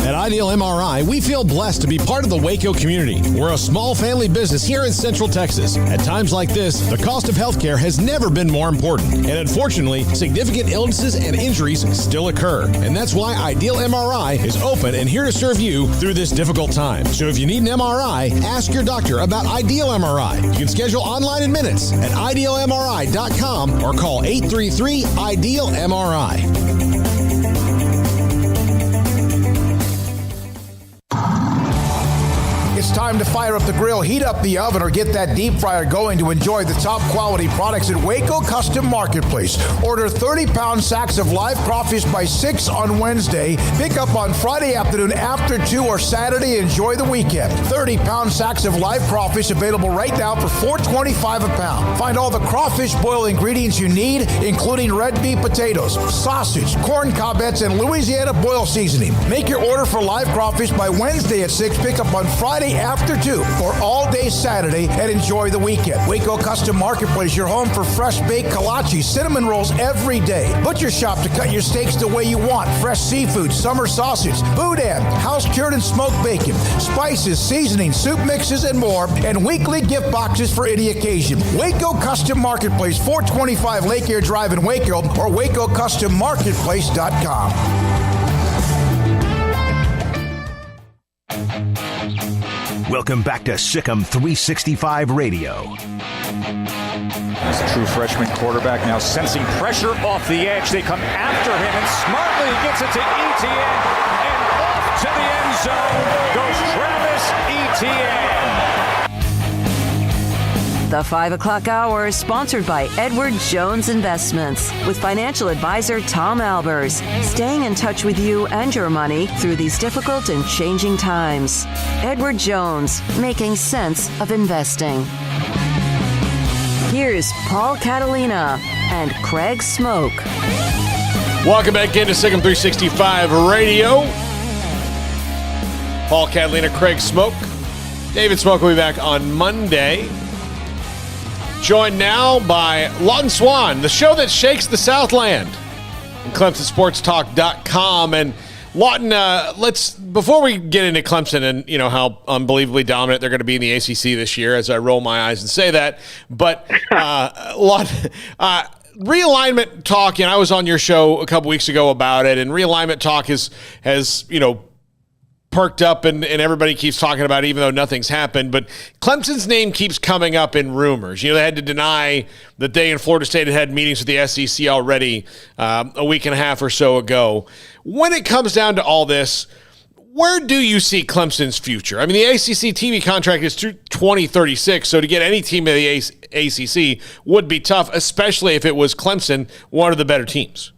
At Ideal MRI, we feel blessed to be part of the Waco community. We're a small family business here in Central Texas. At times like this, the cost of healthcare has never been more important. And unfortunately, significant illnesses and injuries still occur. And that's why Ideal MRI is open and here to serve you through this difficult time. So if you need an MRI, ask your doctor about Ideal MRI. You can schedule online in minutes at idealmri.com or call 833-IDEAL-MRI. It's time to fire up the grill, heat up the oven, or get that deep fryer going to enjoy the top quality products at Waco Custom Marketplace. Order 30-pound sacks of live crawfish by 6 on Wednesday. Pick up on Friday afternoon after 2 or Saturday. Enjoy the weekend. 30-pound sacks of live crawfish available right now for $4.25 a pound. Find all the crawfish boil ingredients you need, including red beef potatoes, sausage, corn cobettes, and Louisiana boil seasoning. Make your order for live crawfish by Wednesday at 6. Pick up on Friday after 2 or all day Saturday, and enjoy the weekend. Waco Custom Marketplace, your home for fresh baked kolache, cinnamon rolls every day. Butcher shop to cut your steaks the way you want. Fresh seafood, summer sausage, boudin, house cured and smoked bacon, spices, seasoning, soup mixes, and more, and weekly gift boxes for any occasion. Waco Custom Marketplace, 425 Lake Air Drive in Waco, or WacoCustomMarketplace.com. Welcome back to Sikkim 365 Radio. As a true freshman quarterback now sensing pressure off the edge. They come after him, and smartly he gets it to Etienne, and off to the end zone goes Travis Etienne. The 5 o'clock hour is sponsored by Edward Jones Investments with financial advisor Tom Albers, staying in touch with you and your money through these difficult and changing times. Edward Jones, making sense of investing. Here's Paul Catalina and Craig Smoak. Welcome back into Sikkim 365 Radio. Paul Catalina, Craig Smoak. David Smoak will be back on Monday. Joined now by Lawton Swan, the show that shakes the Southland, and ClemsonSportsTalk.com. And Lawton, before we get into Clemson and how unbelievably dominant they're going to be in the ACC this year, as I roll my eyes and say that, but Lawton, realignment talk. I was on your show a couple weeks ago about it, and realignment talk has perked up and everybody keeps talking about it, even though nothing's happened. But Clemson's name keeps coming up in rumors. They had to deny that they and Florida State had meetings with the SEC already a week and a half or so ago. When it comes down to all this, where do you see Clemson's future? I mean, the ACC TV contract is through 2036, so to get any team in the ACC would be tough, especially if it was Clemson, one of the better teams.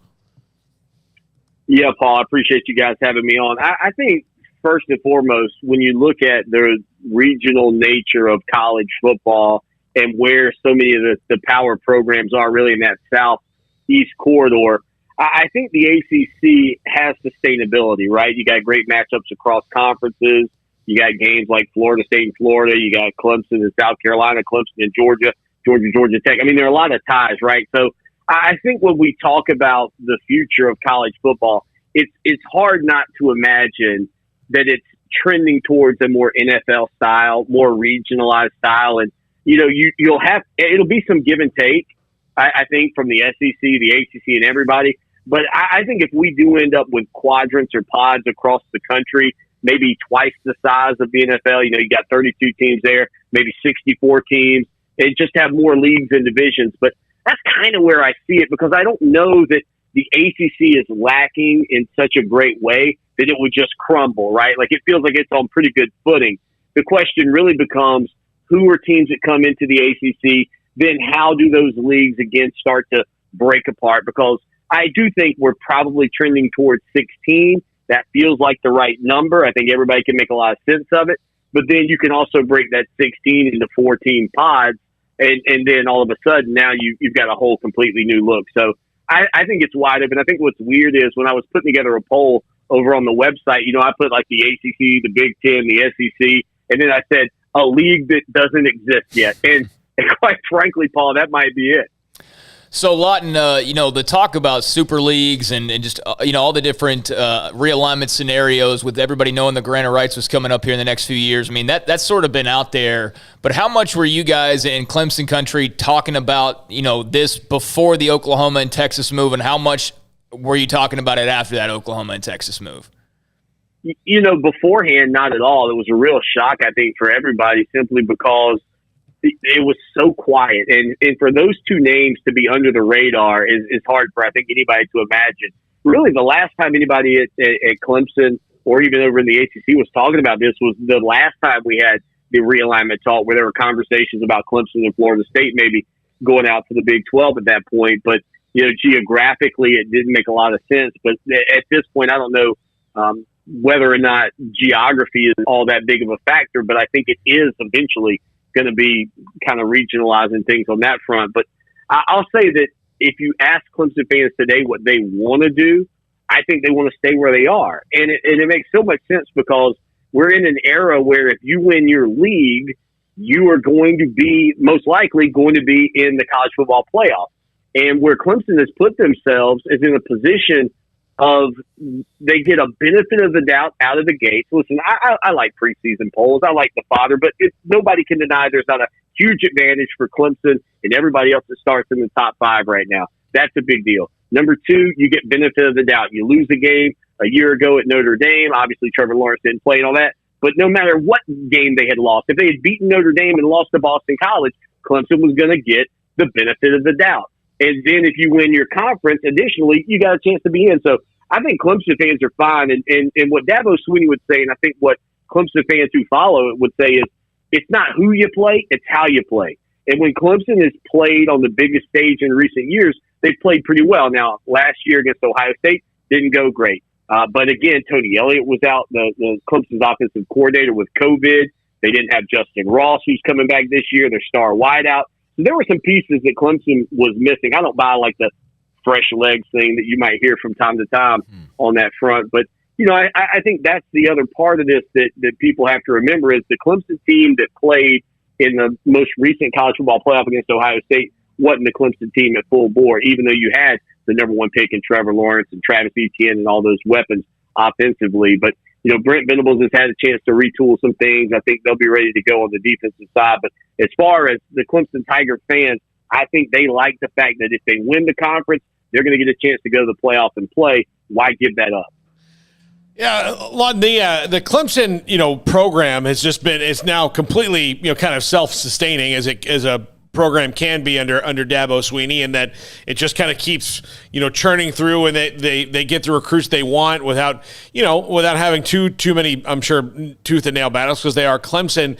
Yeah, Paul, I appreciate you guys having me on. I think, first and foremost, when you look at the regional nature of college football and where so many of the power programs are really in that southeast corridor, I think the ACC has sustainability, right? You got great matchups across conferences. You got games like Florida State and Florida. You got Clemson and South Carolina, Clemson and Georgia, Georgia Tech. I mean, there are a lot of ties, right? So I think when we talk about the future of college football, it's hard not to imagine that it's trending towards a more NFL style, more regionalized style. And, it'll be some give and take, I think, from the SEC, the ACC, and everybody. But I think if we do end up with quadrants or pods across the country, maybe twice the size of the NFL, you got 32 teams there, maybe 64 teams, and just have more leagues and divisions. But that's kind of where I see it, because I don't know that the ACC is lacking in such a great way that it would just crumble, right? Like, it feels like it's on pretty good footing. The question really becomes, who are teams that come into the ACC? Then how do those leagues again start to break apart? Because I do think we're probably trending towards 16. That feels like the right number. I think everybody can make a lot of sense of it. But then you can also break that 16 into 14 pods, and then all of a sudden now you've got a whole completely new look. So I think it's wide open. I think what's weird is when I was putting together a poll over on the website, I put like the ACC, the Big Ten, the SEC, and then I said a league that doesn't exist yet. And quite frankly, Paul, that might be it. So, Lawton, the talk about super leagues and just, all the different realignment scenarios with everybody knowing the grant of rights was coming up here in the next few years. I mean, that's sort of been out there. But how much were you guys in Clemson country talking about, this before the Oklahoma and Texas move, and how much were you talking about it after that Oklahoma and Texas move? Beforehand, not at all. It was a real shock, I think, for everybody, simply because it was so quiet. And for those two names to be under the radar is hard for, I think, anybody to imagine. Really, the last time anybody at Clemson or even over in the ACC was talking about this was the last time we had the realignment talk, where there were conversations about Clemson and Florida State maybe going out to the Big 12 at that point. But, geographically, it didn't make a lot of sense. But at this point, I don't know whether or not geography is all that big of a factor, but I think it is eventually going to be kind of regionalizing things on that front. But I'll say that if you ask Clemson fans today what they want to do, I think they want to stay where they are. And it makes so much sense, because we're in an era where if you win your league, you are going to be most likely going to be in the college football playoff. And where Clemson has put themselves is in a position of they get a benefit of the doubt out of the gates. Listen, I like preseason polls. I like the fodder, but nobody can deny there's not a huge advantage for Clemson and everybody else that starts in the top 5 right now. That's a big deal. Number 2, you get benefit of the doubt. You lose the game a year ago at Notre Dame. Obviously, Trevor Lawrence didn't play and all that. But no matter what game they had lost, if they had beaten Notre Dame and lost to Boston College, Clemson was going to get the benefit of the doubt. And then if you win your conference, additionally, you got a chance to be in. So I think Clemson fans are fine. And what Dabo Swinney would say, and I think what Clemson fans who follow it would say, is it's not who you play, it's how you play. And when Clemson has played on the biggest stage in recent years, they've played pretty well. Now, last year against Ohio State, didn't go great. But again, Tony Elliott was out, the Clemson's offensive coordinator, with COVID. They didn't have Justin Ross, who's coming back this year, their star wideout. So there were some pieces that Clemson was missing. I don't buy like the fresh legs thing that you might hear from time to time on that front. But, I think that's the other part of this that people have to remember, is the Clemson team that played in the most recent college football playoff against Ohio State wasn't the Clemson team at full bore, even though you had the number 1 pick in Trevor Lawrence and Travis Etienne and all those weapons offensively. But, Brent Venables has had a chance to retool some things. I think they'll be ready to go on the defensive side. But as far as the Clemson Tiger fans, I think they like the fact that if they win the conference, they're going to get a chance to go to the playoff and play. Why give that up? Yeah, Lawton, the Clemson, program has just been, it's now completely, kind of self-sustaining as a program can be under Dabo Swinney, and that it just kind of keeps, churning through, and they get the recruits they want without having too many, I'm sure, tooth and nail battles, because they are Clemson.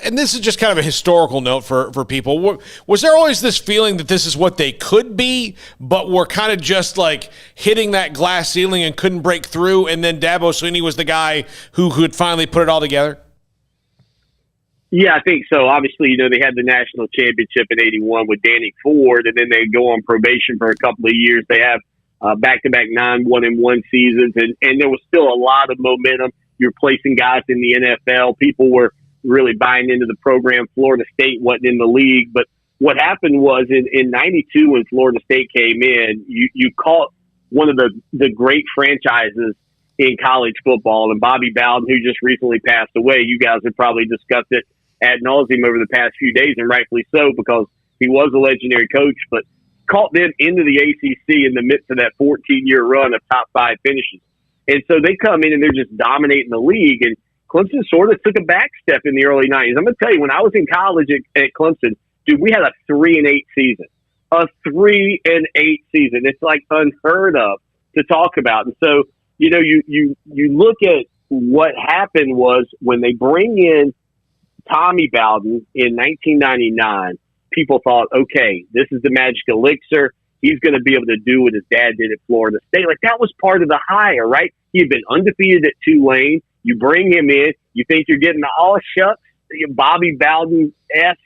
And this is just kind of a historical note for people. Was there always this feeling that this is what they could be, but were kind of just like hitting that glass ceiling and couldn't break through, and then Dabo Swinney was the guy who could finally put it all together? Yeah, I think so. Obviously, they had the national championship in '81 with Danny Ford, and then they go on probation for a couple of years. They have back-to-back 9-1-1 seasons, and there was still a lot of momentum. You're placing guys in the NFL. People were really buying into the program. Florida State wasn't in the league. But what happened was in '92 when Florida State came in, you caught one of the great franchises in college football. And Bobby Bowden, who just recently passed away, you guys have probably discussed it ad nauseum over the past few days, and rightfully so, because he was a legendary coach, but caught them into the ACC in the midst of that 14-year run of top 5 finishes. And so they come in and they're just dominating the league. And Clemson sort of took a back step in the early 90s. I'm going to tell you, when I was in college at Clemson, dude, we had a 3-8 season. A 3-8 season. It's like unheard of to talk about. And so, you look at what happened was when they bring in Tommy Bowden in 1999, people thought, okay, this is the magic elixir. He's going to be able to do what his dad did at Florida State. Like, that was part of the hire, right? He had been undefeated at Tulane. You bring him in. You think you're getting the all shucks, Bobby Bowden-esque,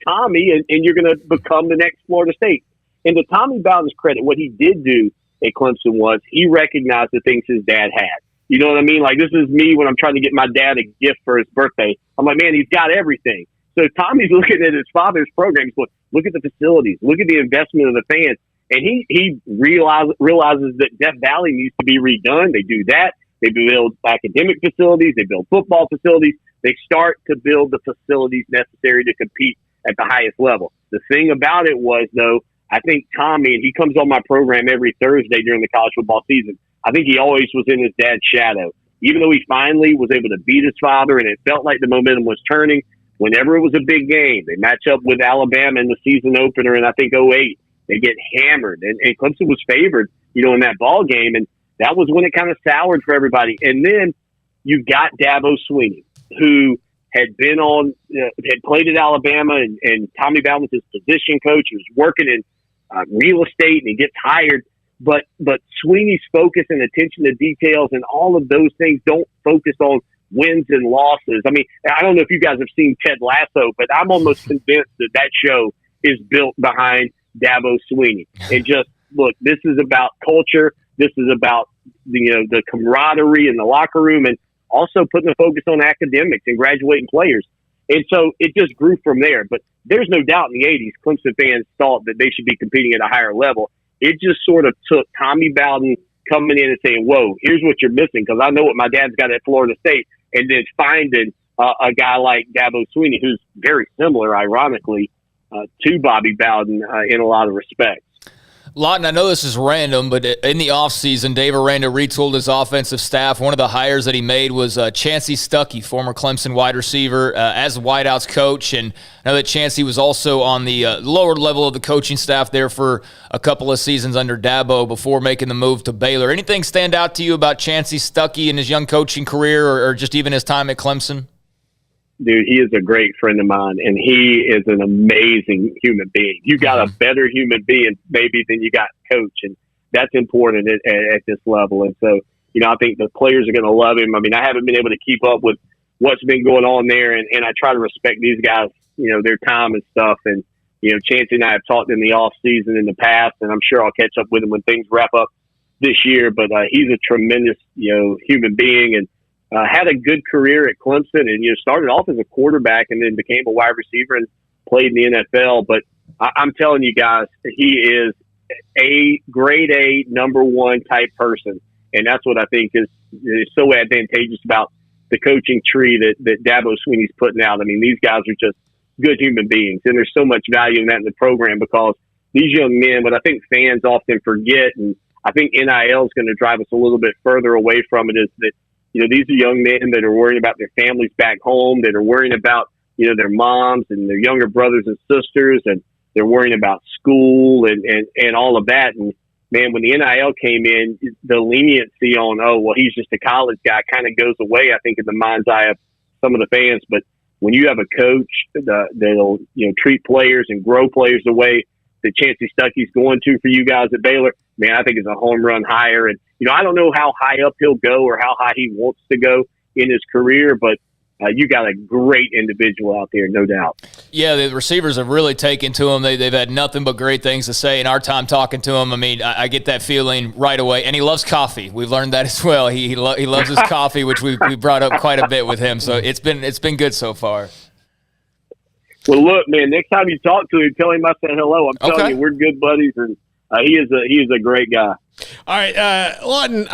Tommy, and you're going to become the next Florida State. And to Tommy Bowden's credit, what he did do at Clemson was he recognized the things his dad had. You know what I mean? Like, this is me when I'm trying to get my dad a gift for his birthday. I'm like, man, he's got everything. So Tommy's looking at his father's programs, look at the facilities, look at the investment of the fans. And he realizes that Death Valley needs to be redone. They do that. They build academic facilities. They build football facilities. They start to build the facilities necessary to compete at the highest level. The thing about it was, though, I think Tommy, and he comes on my program every Thursday during the college football season, I think he always was in his dad's shadow. Even though he finally was able to beat his father and it felt like the momentum was turning, whenever it was a big game, they match up with Alabama in the season opener in, I think, '08. They get hammered. And Clemson was favored, in that ball game. And that was when it kind of soured for everybody. And then you got Dabo Swinney, who had been had played at Alabama, and Tommy Bowden was his position coach. He was working in real estate, and he gets hired. But Swinney's focus and attention to details and all of those things don't focus on wins and losses. I mean, I don't know if you guys have seen Ted Lasso, but I'm almost convinced that show is built behind Dabo Swinney. And just, look, this is about culture. This is about, the camaraderie in the locker room, and also putting the focus on academics and graduating players. And so it just grew from there. But there's no doubt in the 80s, Clemson fans thought that they should be competing at a higher level. It just sort of took Tommy Bowden coming in and saying, whoa, here's what you're missing, because I know what my dad's got at Florida State, and then finding a guy like Dabo Swinney, who's very similar, ironically, to Bobby Bowden in a lot of respects. Lawton, I know this is random, but in the offseason, Dave Aranda retooled his offensive staff. One of the hires that he made was Chancey Stuckey, former Clemson wide receiver, as wideouts coach. And I know that Chancey was also on the lower level of the coaching staff there for a couple of seasons under Dabo before making the move to Baylor. Anything stand out to you about Chancey Stuckey and his young coaching career, or just even his time at Clemson? Dude, he is a great friend of mine, and he is an amazing human being. You got a better human being, maybe, than you got coach, and that's important at this level. And so, I think the players are going to love him. I mean, I haven't been able to keep up with what's been going on there, and I try to respect these guys, their time and stuff. And, Chancey and I have talked in the off season in the past, and I'm sure I'll catch up with him when things wrap up this year. But he's a tremendous, human being, and had a good career at Clemson, and started off as a quarterback and then became a wide receiver and played in the NFL. But I'm telling you guys, he is a grade A number one type person, and that's what I think is so advantageous about the coaching tree that Dabo Swinney's putting out. I mean, these guys are just good human beings, and there's so much value in that in the program, because these young men, what I think fans often forget, and I think NIL is going to drive us a little bit further away from it. Is that, these are young men that are worrying about their families back home, that are worrying about, their moms and their younger brothers and sisters, and they're worrying about school and all of that. And man, when the NIL came in, the leniency on, oh, well, he's just a college guy kind of goes away, I think, in the mind's eye of some of the fans. But when you have a coach that'll, treat players and grow players the way that Chancey Stuckey's going to for you guys at Baylor, man, I think it's a home run hire. And, I don't know how high up he'll go or how high he wants to go in his career, but you got a great individual out there, no doubt. Yeah, the receivers have really taken to him. They've had nothing but great things to say in our time talking to him. I mean, I get that feeling right away. And he loves coffee. We've learned that as well. He loves his coffee, which we brought up quite a bit with him. So it's been good so far. Well, look, man, next time you talk to him, tell him I said hello. I'm telling you, we're good buddies, and he is a great guy. All right, Lawton,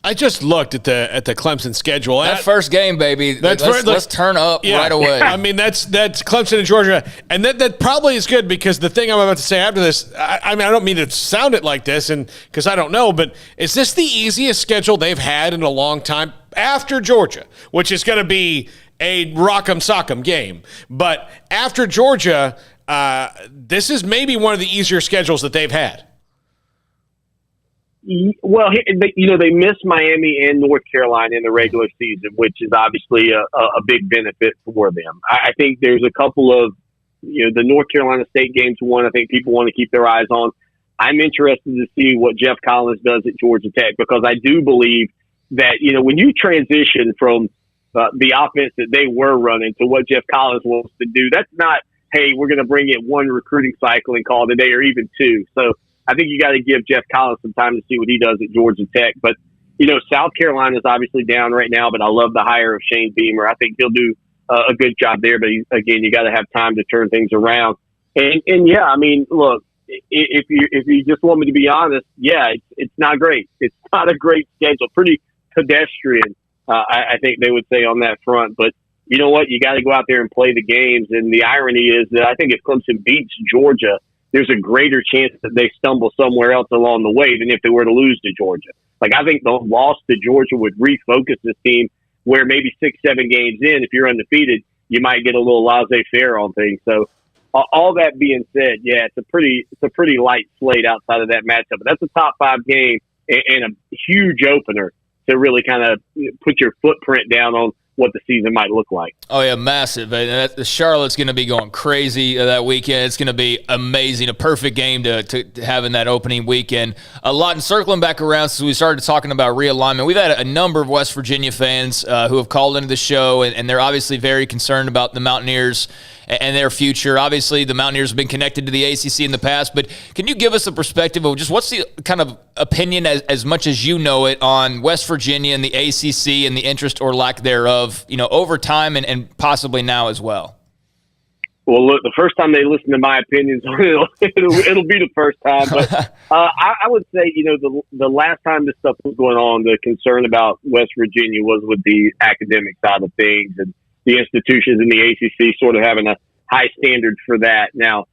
I just looked at the Clemson schedule. That first game, baby. Let's turn up right away. I mean, that's Clemson and Georgia, and that probably is good because the thing I'm about to say after this, I mean, I don't mean to sound it like this, and because I don't know, but is this the easiest schedule they've had in a long time after Georgia, which is going to be a rock'em sock'em game, but after Georgia, this is maybe one of the easier schedules that they've had. Well, they missed Miami and North Carolina in the regular season, which is obviously a big benefit for them. I think there's a couple of, the North Carolina State games, one I think people want to keep their eyes on. I'm interested to see what Jeff Collins does at Georgia Tech, because I do believe that, when you transition from the offense that they were running to what Jeff Collins wants to do, that's not, hey, we're going to bring in one recruiting cycle and call it a day, or even two. So I think you got to give Jeff Collins some time to see what he does at Georgia Tech. But, South Carolina is obviously down right now, but I love the hire of Shane Beamer. I think he'll do a good job there. But, again, you got to have time to turn things around. And yeah, I mean, look, if you just want me to be honest, yeah, it's not great. It's not a great schedule. Pretty pedestrian, I think they would say on that front. But you know what? You got to go out there and play the games. And the irony is that I think if Clemson beats Georgia, there's a greater chance that they stumble somewhere else along the way than if they were to lose to Georgia. Like, I think the loss to Georgia would refocus this team where maybe 6-7 games in, if you're undefeated, you might get a little laissez-faire on things. So all that being said, yeah, it's a pretty light slate outside of that matchup. But that's a top 5 game and a huge opener to really kind of put your footprint down on what the season might look like. Oh, yeah, massive. The Charlotte's going to be going crazy that weekend. It's going to be amazing, a perfect game to have in that opening weekend. A lot, and circling back around since we started talking about realignment, we've had a number of West Virginia fans who have called into the show, and they're obviously very concerned about the Mountaineers and their future. Obviously, the Mountaineers have been connected to the ACC in the past, but can you give us a perspective of just what's the kind of opinion, as much as you know it, on West Virginia and the ACC and the interest or lack thereof, over time and possibly now as well? Well, look, the first time they listen to my opinions, it'll be the first time. But I would say, the last time this stuff was going on, the concern about West Virginia was with the academic side of things and the institutions in the ACC sort of having a high standard for that. Now,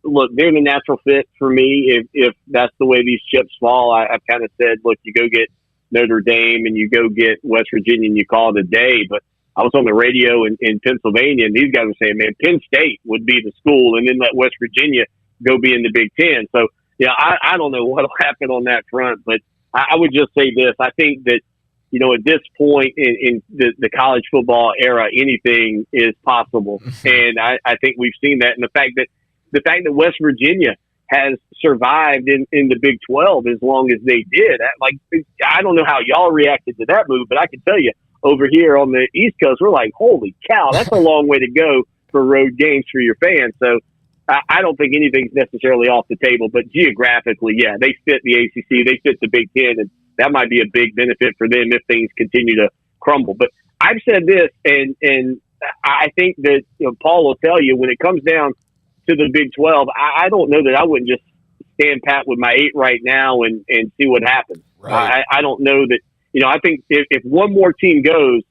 look, they're the natural fit for me if that's the way these chips fall. I've kind of said, look, you go get Notre Dame and you go get West Virginia and you call it a day. But I was on the radio in Pennsylvania, and these guys were saying, man, Penn State would be the school, and then let West Virginia go be in the Big Ten. So, yeah, I don't know what will happen on that front, but I would just say this. I think that, at this point in the college football era, anything is possible. And I think we've seen that. And the fact that West Virginia has survived in the Big 12 as long as they did. I don't know how y'all reacted to that move, but I can tell you over here on the East Coast, we're like, holy cow, that's a long way to go for road games for your fans. So I don't think anything's necessarily off the table, but geographically, yeah, they fit the ACC, they fit the Big Ten, and that might be a big benefit for them if things continue to crumble. But I've said this, and I think that Paul will tell you, when it comes down to the Big 12, I don't know that I wouldn't just stand pat with my 8 right now and see what happens. Right. I don't know that, I think if one more team goes,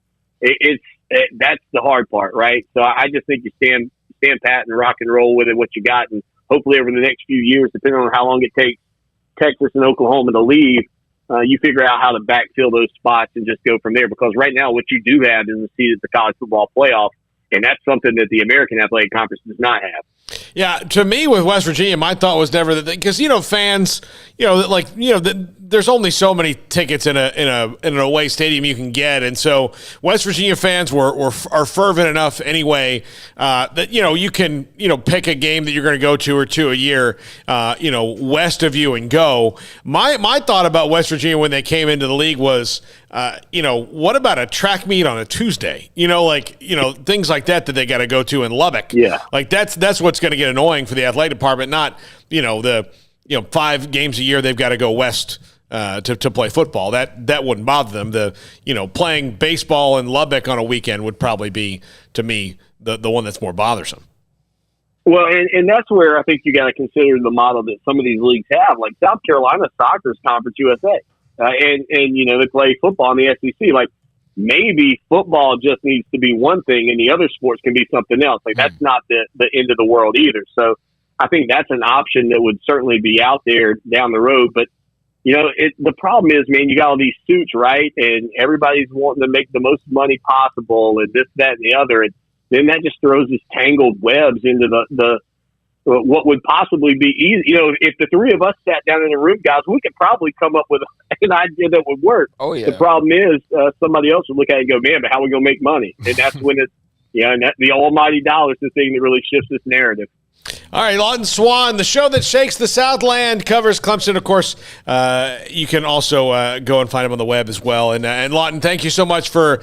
that's the hard part, right? So I just think you stand pat and rock and roll with it, what you got, and hopefully over the next few years, depending on how long it takes Texas and Oklahoma to leave, you figure out how to backfill those spots and just go from there. Because right now, what you do have is a seat at the college football playoff, and that's something that the American Athletic Conference does not have. Yeah, to me with West Virginia, my thought was never that, because fans, there's only so many tickets in an away stadium you can get, and so West Virginia fans are fervent enough anyway that you can pick a game that you're going to go to or two a year, west of you and go. My thought about West Virginia when they came into the league was, what about a track meet on a Tuesday? Things like that they got to go to in Lubbock. Yeah, like that's what's going to get annoying for the athletic department. Not the 5 games a year they've got to go west to play football. That wouldn't bother them. Playing baseball in Lubbock on a weekend would probably be, to me, the one that's more bothersome. Well, and that's where I think you got to consider the model that some of these leagues have, like South Carolina Soccer's Conference USA, and they play football in the SEC. Like, maybe football just needs to be one thing, and the other sports can be something else. Like, that's not the end of the world either. So I think that's an option that would certainly be out there down the road. But the problem is, man, you got all these suits, right? And everybody's wanting to make the most money possible and this, that, and the other. And then that just throws these tangled webs into the what would possibly be easy. If the three of us sat down in a room, guys, we could probably come up with an idea that would work. Oh, yeah. The problem is somebody else would look at it and go, man, but how are we going to make money? And that's when it's, and the almighty dollar is the thing that really shifts this narrative. All right, Lawton Swan, the show that shakes the Southland, covers Clemson. Of course, you can also go and find him on the web as well. And Lawton, thank you so much for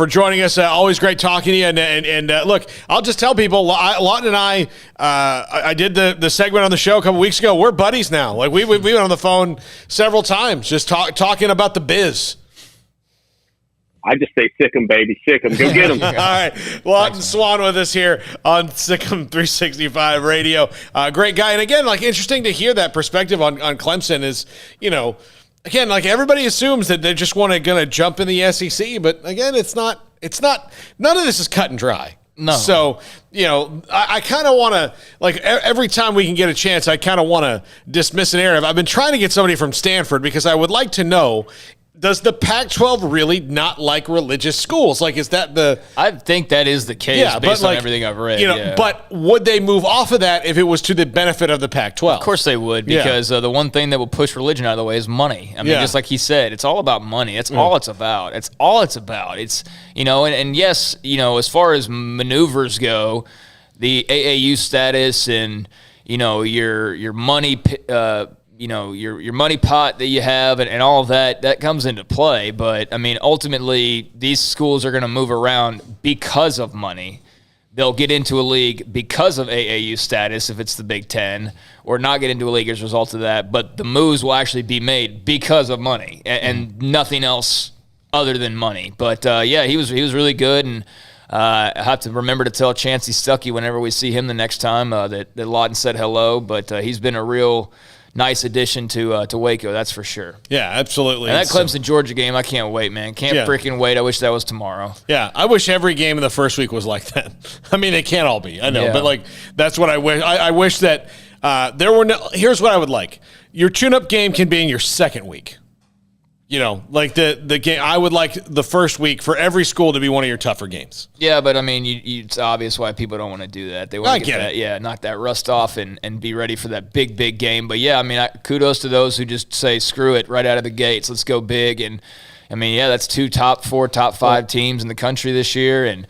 joining us. Always great talking to you. And look, I'll just tell people, Lawton and I did the segment on the show a couple weeks ago. We're buddies now. Like we went on the phone several times, just talking about the biz. I just say sick 'em, baby. Sick 'em. Go get 'em. All right. Lawton Swan with us here on Sick'em 365 Radio. Great guy. And again, interesting to hear that perspective on Clemson is, again, everybody assumes that they're just going to jump in the SEC. But again, it's not, none of this is cut and dry. No. So, I kind of want to, every time we can get a chance, I kind of want to dismiss an narrative. I've been trying to get somebody from Stanford because I would like to know, does the Pac-12 really not like religious schools? Is that I think that is the case based on everything I've read. But would they move off of that if it was to the benefit of the Pac-12? Of course they would, because the one thing that will push religion out of the way is money. I mean, just like he said, it's all about money. That's all it's about. It's all it's about. It's, and yes, as far as maneuvers go, the AAU status and, your money, your money pot that you have and all of that comes into play. But, I mean, ultimately, these schools are going to move around because of money. They'll get into a league because of AAU status if it's the Big Ten, or not get into a league as a result of that. But the moves will actually be made because of money and nothing else other than money. But, he was really good, and I have to remember to tell Chancey Stuckey whenever we see him the next time that Lawton said hello. But he's been a real nice addition to Waco, that's for sure. Yeah, absolutely. And that Clemson-Georgia game, I can't wait, man. Can't freaking wait. I wish that was tomorrow. Yeah, I wish every game in the first week was like that. I mean, they can't all be, I know. Yeah. But, that's what I wish. I wish that there were no – here's what I would like. Your tune-up game can be in your second week. The game. I would like the first week for every school to be one of your tougher games. Yeah, but I mean, it's obvious why people don't want to do that. They want to get that, knock that rust off and be ready for that big game. But yeah, I mean, kudos to those who just say screw it right out of the gates. Let's go big. And I mean, that's 2 top 4, top 5 teams in the country this year. And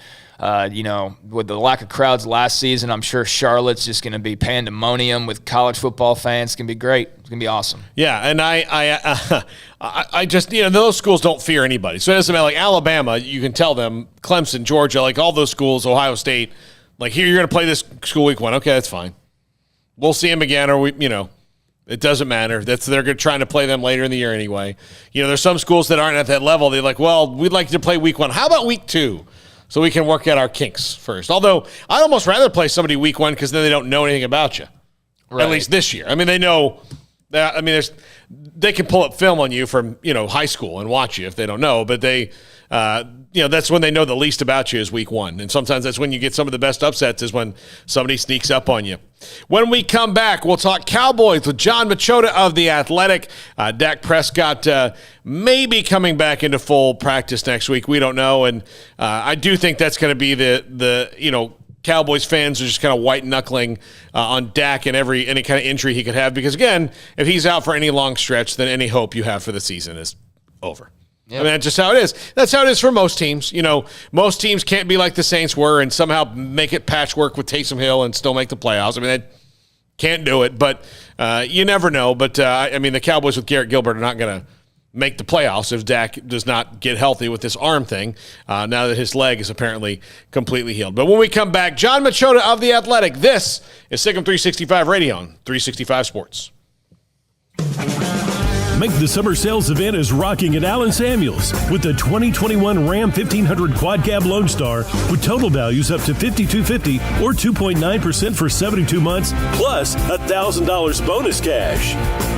with the lack of crowds last season, I'm sure Charlotte's just going to be pandemonium with college football fans. It's going to be great. It's going to be awesome. Yeah, and I just, those schools don't fear anybody. So it doesn't matter. Alabama, you can tell them, Clemson, Georgia, all those schools, Ohio State, here you're going to play this school week 1. Okay, that's fine. We'll see them again, or it doesn't matter. They're trying to play them later in the year anyway. There's some schools that aren't at that level. They're we'd like to play week 1. How about week 2? So we can work out our kinks first. Although I'd almost rather play somebody week 1 because then they don't know anything about you. Right. At least this year. I mean, they know that. I mean, they can pull up film on you from high school and watch you if they don't know. But they, that's when they know the least about you is week 1. And sometimes that's when you get some of the best upsets is when somebody sneaks up on you. When we come back, we'll talk Cowboys with John Machota of The Athletic. Dak Prescott maybe coming back into full practice next week. We don't know. And I do think that's going to be the Cowboys fans are just kind of white-knuckling on Dak and any kind of injury he could have. Because, again, if he's out for any long stretch, then any hope you have for the season is over. Yep. I mean, that's just how it is. That's how it is for most teams. Most teams can't be like the Saints were and somehow make it patchwork with Taysom Hill and still make the playoffs. I mean, they can't do it, but you never know. But, the Cowboys with Garrett Gilbert are not going to make the playoffs if Dak does not get healthy with this arm thing now that his leg is apparently completely healed. But when we come back, John Machota of The Athletic. This is Sikkim 365 Radio on 365 Sports. Make the summer sales event as rocking at Allen Samuels with the 2021 Ram 1500 Quad Cab Lone Star with total values up to $5,250 or 2.9% for 72 months plus $1,000 bonus cash.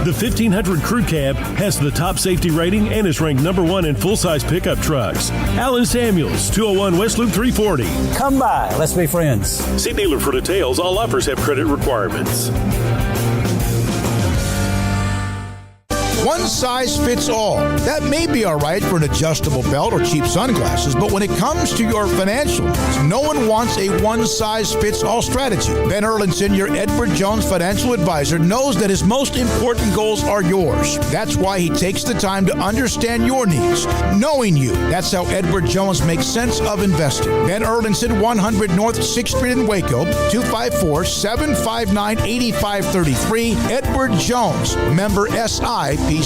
The 1500 Crew Cab has the top safety rating and is ranked number 1 in full-size pickup trucks. Allen Samuels, 201 West Loop 340. Come by. Let's be friends. See dealer for details. All offers have credit requirements. One size fits all. That may be all right for an adjustable belt or cheap sunglasses, but when it comes to your financial needs, no one wants a one-size-fits-all strategy. Ben Erlinson, your Edward Jones financial advisor, knows that his most important goals are yours. That's why he takes the time to understand your needs, knowing you. That's how Edward Jones makes sense of investing. Ben Erlinson, 100 North 6th Street in Waco, 254-759-8533. Edward Jones, member SIPC.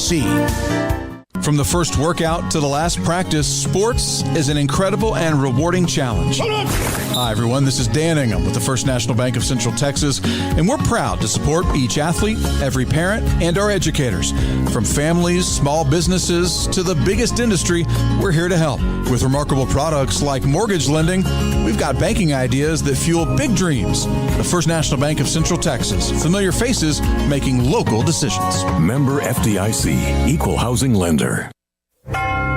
From the first workout to the last practice, sports is an incredible and rewarding challenge. Hi, everyone. This is Dan Ingham with the First National Bank of Central Texas, and we're proud to support each athlete, every parent, and our educators. From families, small businesses, to the biggest industry, we're here to help. With remarkable products like mortgage lending, we've got banking ideas that fuel big dreams. The First National Bank of Central Texas. Familiar faces making local decisions. Member FDIC, Equal Housing Lender.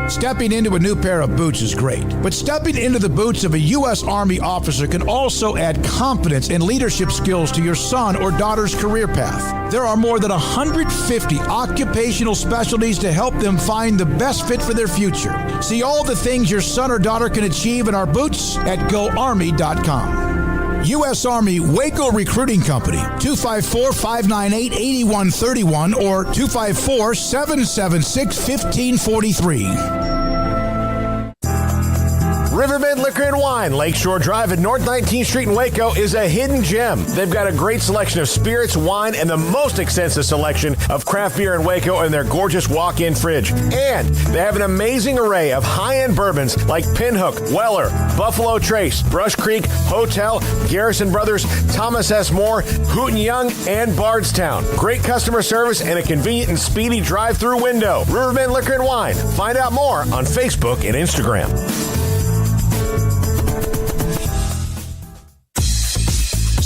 Stepping into a new pair of boots is great, but stepping into the boots of a U.S. Army officer can also add confidence and leadership skills to your son or daughter's career path. There are more than 150 occupational specialties to help them find the best fit for their future. See all the things your son or daughter can achieve in our boots at GoArmy.com. U.S. Army Waco Recruiting Company, 254-598-8131 or 254-776-1543. Riverbend Liquor and Wine, Lakeshore Drive at North 19th Street in Waco is a hidden gem. They've got a great selection of spirits, wine, and the most extensive selection of craft beer in Waco in their gorgeous walk-in fridge. And they have an amazing array of high-end bourbons like Pinhook, Weller, Buffalo Trace, Brush Creek, Hotel, Garrison Brothers, Thomas S. Moore, Hooten Young, and Bardstown. Great customer service and a convenient and speedy drive-through window. Riverbend Liquor and Wine. Find out more on Facebook and Instagram.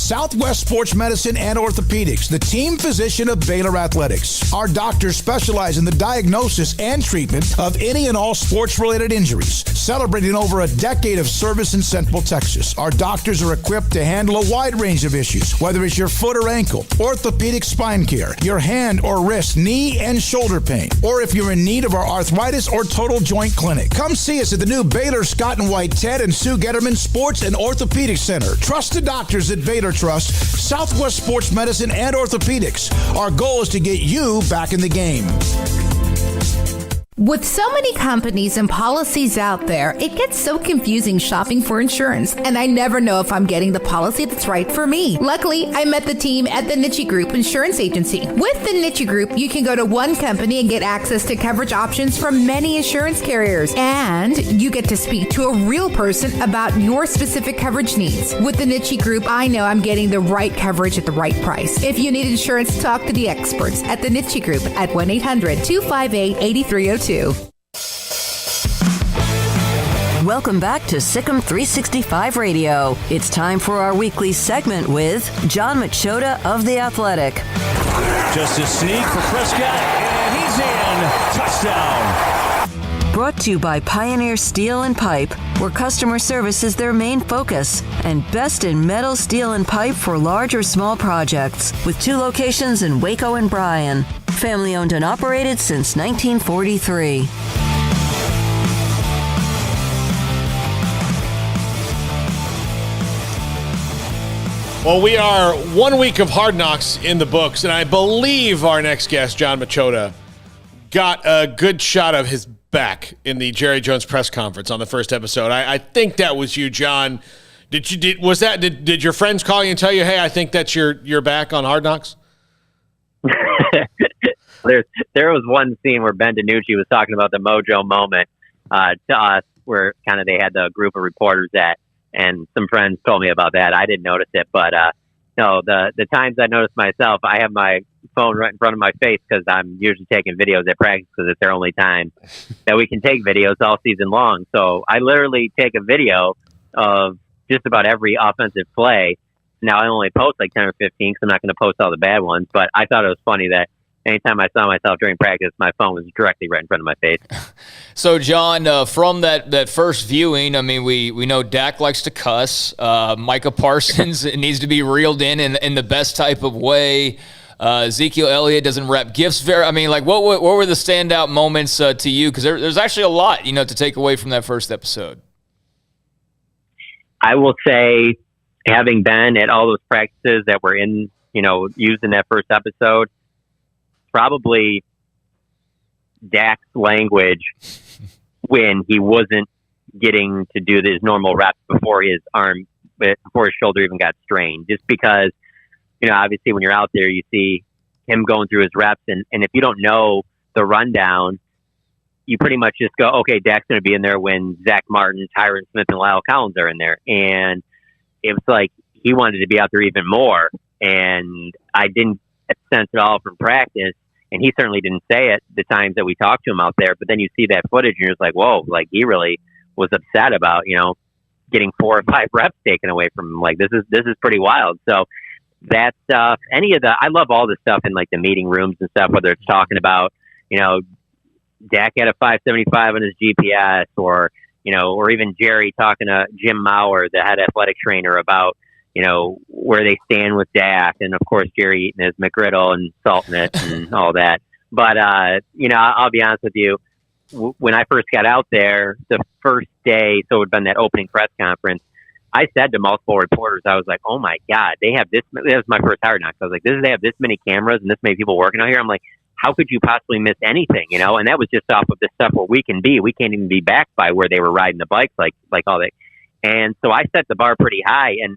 Southwest Sports Medicine and Orthopedics, the team physician of Baylor Athletics. Our doctors specialize in the diagnosis and treatment of any and all sports-related injuries. Celebrating over a decade of service in Central Texas, our doctors are equipped to handle a wide range of issues, whether it's your foot or ankle, orthopedic spine care, your hand or wrist, knee and shoulder pain, or if you're in need of our arthritis or total joint clinic. Come see us at the new Baylor Scott and White Ted and Sue Getterman Sports and Orthopedic Center. Trust the doctors at Baylor Trust, Southwest Sports Medicine and Orthopedics. Our goal is to get you back in the game. With so many companies and policies out there, it gets so confusing shopping for insurance, and I never know if I'm getting the policy that's right for me. Luckily, I met the team at the Nitchie Group Insurance Agency. With the Nitchie Group, you can go to one company and get access to coverage options from many insurance carriers, and you get to speak to a real person about your specific coverage needs. With the Nitchie Group, I know I'm getting the right coverage at the right price. If you need insurance, talk to the experts at the Nitchie Group at 1-800-258-8302. Welcome back to Sikkim 365 Radio. It's time for our weekly segment with John Machota of The Athletic. Just a sneak for Prescott, and he's in. Touchdown. Brought to you by Pioneer Steel and Pipe, where customer service is their main focus, and best in metal, steel, and pipe for large or small projects, with 2 locations in Waco and Bryan. Family owned and operated since 1943. Well, we are 1 week of Hard Knocks in the books, and I believe our next guest, John Machota, got a good shot of his back in the Jerry Jones press conference on the first episode. I think that was you, John. Did your friends call you and tell you, hey, I think that's your back on Hard Knocks? There was one scene where Ben DiNucci was talking about the mojo moment to us, where kind of they had the group of reporters at, and some friends told me about that. I didn't notice it, but no, the times I noticed myself, I have my phone right in front of my face because I'm usually taking videos at practice because it's their only time that we can take videos all season long. So I literally take a video of just about every offensive play. Now I only post like 10 or 15 because I'm not going to post all the bad ones, but I thought it was funny that anytime I saw myself during practice, my phone was directly right in front of my face. So, John, from that first viewing, I mean, we know Dak likes to cuss. Micah Parsons needs to be reeled in the best type of way. Ezekiel Elliott doesn't wrap gifts very. I mean, like, what were the standout moments to you? Because there's actually a lot, to take away from that first episode. I will say, having been at all those practices that were used in that first episode, probably Dak's language when he wasn't getting to do his normal reps before his shoulder even got strained. Just because, obviously when you're out there, you see him going through his reps, and if you don't know the rundown, you pretty much just go, okay, Dak's going to be in there when Zach Martin, Tyron Smith, and Lyle Collins are in there. And it was like he wanted to be out there even more, and I didn't sense at all from practice, and he certainly didn't say it the times that we talked to him out there. But then you see that footage and you're just like, whoa, like he really was upset about getting 4 or 5 reps taken away from him. Like this is pretty wild. So that stuff, I love all the stuff in like the meeting rooms and stuff, whether it's talking about Dak had a 575 on his GPS, or even Jerry talking to Jim Maurer, the head athletic trainer, about where they stand with Dak, and of course Jerry eating his McGriddle and salting it and all that. But I'll be honest with you, when I first got out there the first day, so it would have been that opening press conference, I said to multiple reporters, I was like, oh my God, they have this. That was my first Hard Knocks. I was like, they have this many cameras and this many people working out here. I'm like, how could you possibly miss anything? And that was just off of the stuff where we can't even be back by where they were riding the bikes, like all that. And so I set the bar pretty high, and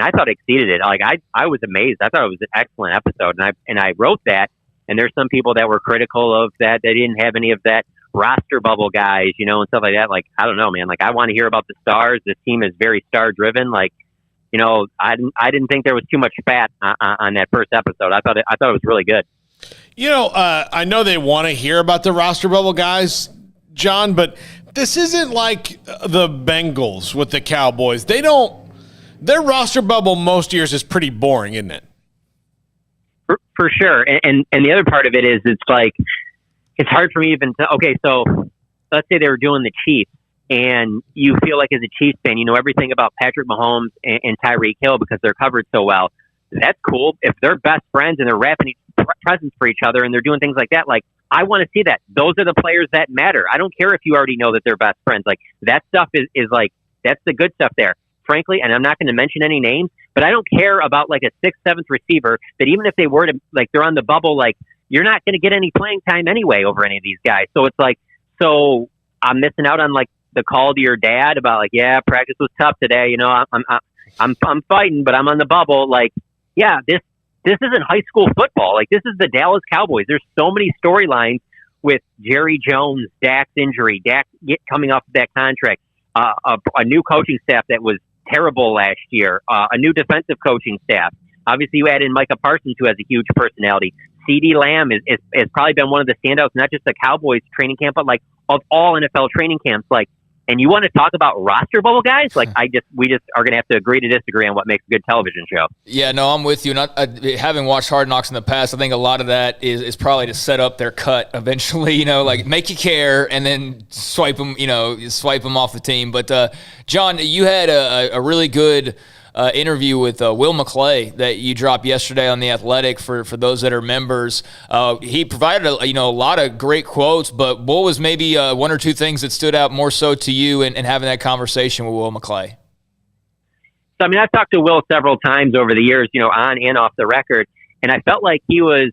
I thought it exceeded it. Like I was amazed. I thought it was an excellent episode, and I wrote that. And there's some people that were critical of that. They didn't have any of that roster bubble guys, and stuff like that. Like, I don't know, man. Like, I want to hear about the stars. This team is very star driven. Like, I didn't think there was too much fat on that first episode. I thought it was really good. I know they want to hear about the roster bubble guys, John, but this isn't like the Bengals with the Cowboys. Their roster bubble most years is pretty boring, isn't it? For sure. And the other part of it is, it's like, it's hard for me even to, okay, so let's say they were doing the Chiefs, and you feel like as a Chiefs fan, you know everything about Patrick Mahomes and Tyreek Hill because they're covered so well. That's cool. If they're best friends and they're wrapping presents for each other and they're doing things like that, like, I want to see that. Those are the players that matter. I don't care if you already know that they're best friends. Like, that stuff is like, that's the good stuff there. Frankly, and I'm not going to mention any names, but I don't care about like a 6th, 7th receiver that even if they were to, like, they're on the bubble, like, you're not going to get any playing time anyway over any of these guys. So it's like, so I'm missing out on like the call to your dad about like, yeah, practice was tough today. I'm fighting, but I'm on the bubble. Like, yeah, this isn't high school football. Like, this is the Dallas Cowboys. There's so many storylines with Jerry Jones, Dak's injury, Dak coming off of that contract, a new coaching staff that was terrible last year, a new defensive coaching staff. Obviously, you add in Micah Parsons, who has a huge personality. CeeDee Lamb has probably been one of the standouts, not just the Cowboys training camp, but like of all NFL training camps. Like, And you want to talk about roster bubble guys? Like, we just are going to have to agree to disagree on what makes a good television show. Yeah, no, I'm with you. Having watched Hard Knocks in the past, I think a lot of that is probably to set up their cut eventually, like make you care and then swipe them off the team. But, John, you had a really good interview with Will McClay that you dropped yesterday on The Athletic for those that are members. He provided a lot of great quotes, but what was maybe one or two things that stood out more so to you in having that conversation with Will McClay? So, I mean, I've talked to Will several times over the years, on and off the record, and I felt like he was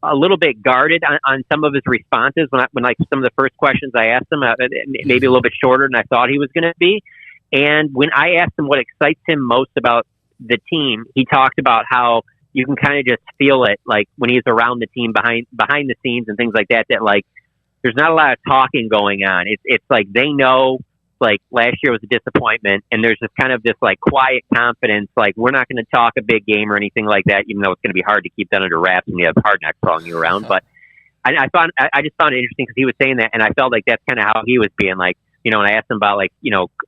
a little bit guarded on some of his responses when some of the first questions I asked him, maybe a little bit shorter than I thought he was going to be. And when I asked him what excites him most about the team, he talked about how you can kind of just feel it, like when he's around the team behind the scenes and things like that, that like there's not a lot of talking going on. It's like they know, like last year was a disappointment, and there's just kind of this like quiet confidence, like we're not going to talk a big game or anything like that, even though it's going to be hard to keep that under wraps when you have Hard Knocks following you around. But I just found it interesting because he was saying that, and I felt like that's kind of how he was being like. And I asked him about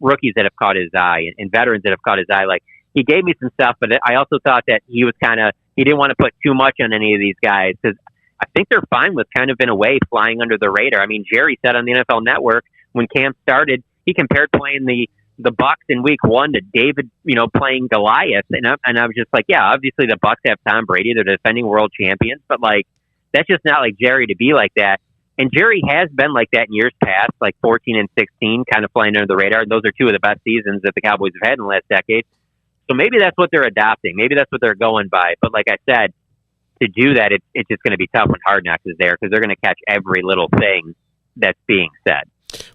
rookies that have caught his eye and veterans that have caught his eye. Like he gave me some stuff, but I also thought that he didn't want to put too much on any of these guys because I think they're fine with kind of in a way flying under the radar. I mean, Jerry said on the NFL Network when camp started, he compared playing the Bucs in week 1 to David, playing Goliath. And I was just like, yeah, obviously the Bucs have Tom Brady. They're defending world champions, but like, that's just not like Jerry to be like that. And Jerry has been like that in years past, like 14 and 16, kind of flying under the radar. And those are two of the best seasons that the Cowboys have had in the last decade. So maybe that's what they're adopting. Maybe that's what they're going by. But like I said, to do that, it's just going to be tough when Hard Knocks is there because they're going to catch every little thing that's being said.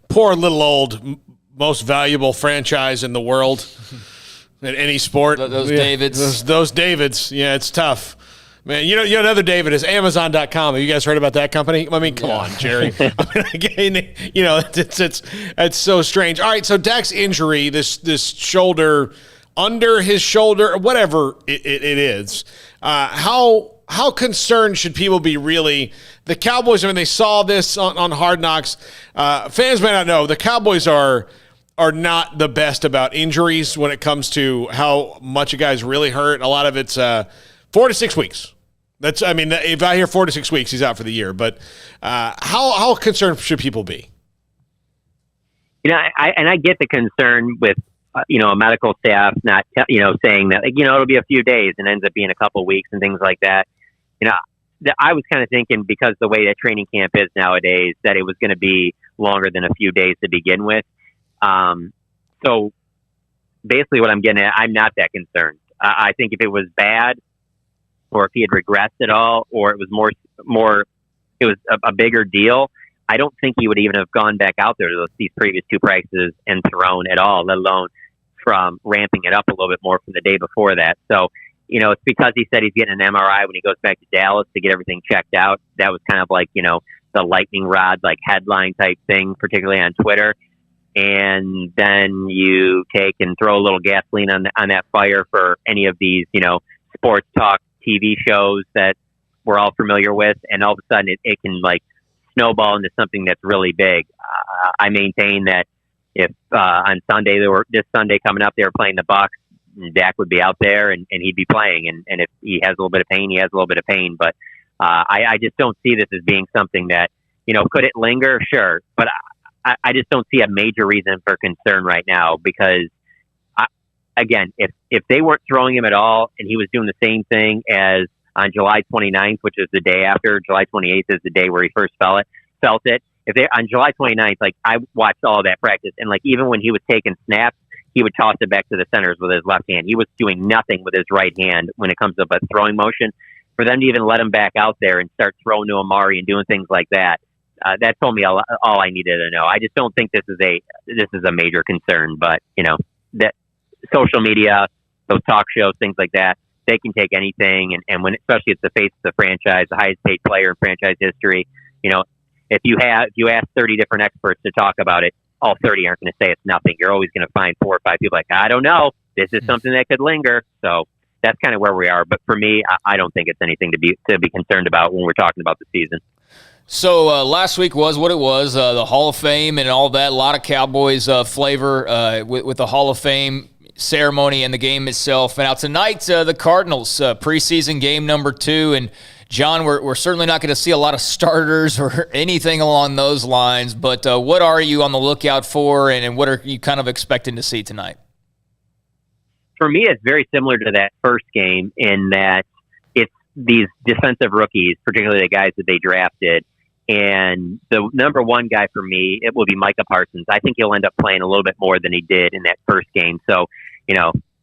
Poor little old, most valuable franchise in the world in any sport. Those Davids. Those Davids. Yeah, it's tough. Man, another David is Amazon.com. Have you guys heard about that company? I mean, come on, Jerry. It's so strange. All right, so Dak's injury, this shoulder, under his shoulder, whatever it is, how concerned should people be really? The Cowboys, I mean, they saw this on Hard Knocks. Fans may not know, the Cowboys are not the best about injuries when it comes to how much a guy's really hurt. A lot of it's 4 to 6 weeks. If I hear 4 to 6 weeks, he's out for the year. But how concerned should people be? I get the concern with a medical staff not saying that it'll be a few days and ends up being a couple weeks and things like that. I was kind of thinking because the way that training camp is nowadays that it was going to be longer than a few days to begin with. So basically, what I'm getting at, I'm not that concerned. I think if it was bad, or if he had regressed at all, or it was it was a bigger deal, I don't think he would even have gone back out there to these previous 2 practices and thrown at all, let alone from ramping it up a little bit more from the day before that. So, it's because he said he's getting an MRI when he goes back to Dallas to get everything checked out. That was kind of like, the lightning rod, like headline type thing, particularly on Twitter. And then you take and throw a little gasoline on that fire for any of these, sports talk TV shows that we're all familiar with, and all of a sudden it can like snowball into something that's really big. I maintain that if on Sunday this Sunday coming up, they were playing the Bucs, Dak would be out there and he'd be playing. And if he has a little bit of pain, he has a little bit of pain. But I just don't see this as being something that could it linger? Sure, but I just don't see a major reason for concern right now because. Again, if they weren't throwing him at all and he was doing the same thing as on July 29th, which is the day after, July 28th is the day where he first felt it. If they on July 29th, like I watched all of that practice and like even when he was taking snaps, he would toss it back to the centers with his left hand. He was doing nothing with his right hand when it comes to a throwing motion. For them to even let him back out there and start throwing to Amari and doing things like that, that told me all I needed to know. I just don't think this is a major concern, but that. Social media, those talk shows, things like that, they can take anything. And when, especially it's the face of the franchise, the highest paid player in franchise history, if you ask 30 different experts to talk about it, all 30 aren't going to say it's nothing. You're always going to find 4 or 5 people like, I don't know. This is something that could linger. So that's kind of where we are. But for me, I don't think it's anything to be concerned about when we're talking about the season. So last week was what it was, the Hall of Fame and all that. A lot of Cowboys flavor with the Hall of Fame ceremony and the game itself. And now tonight, the Cardinals preseason game number 2. And John, we're certainly not going to see a lot of starters or anything along those lines. But what are you on the lookout for, and what are you kind of expecting to see tonight? For me, it's very similar to that first game in that it's these defensive rookies, particularly the guys that they drafted. And the number one guy for me, it will be Micah Parsons. I think he'll end up playing a little bit more than he did in that first game. So,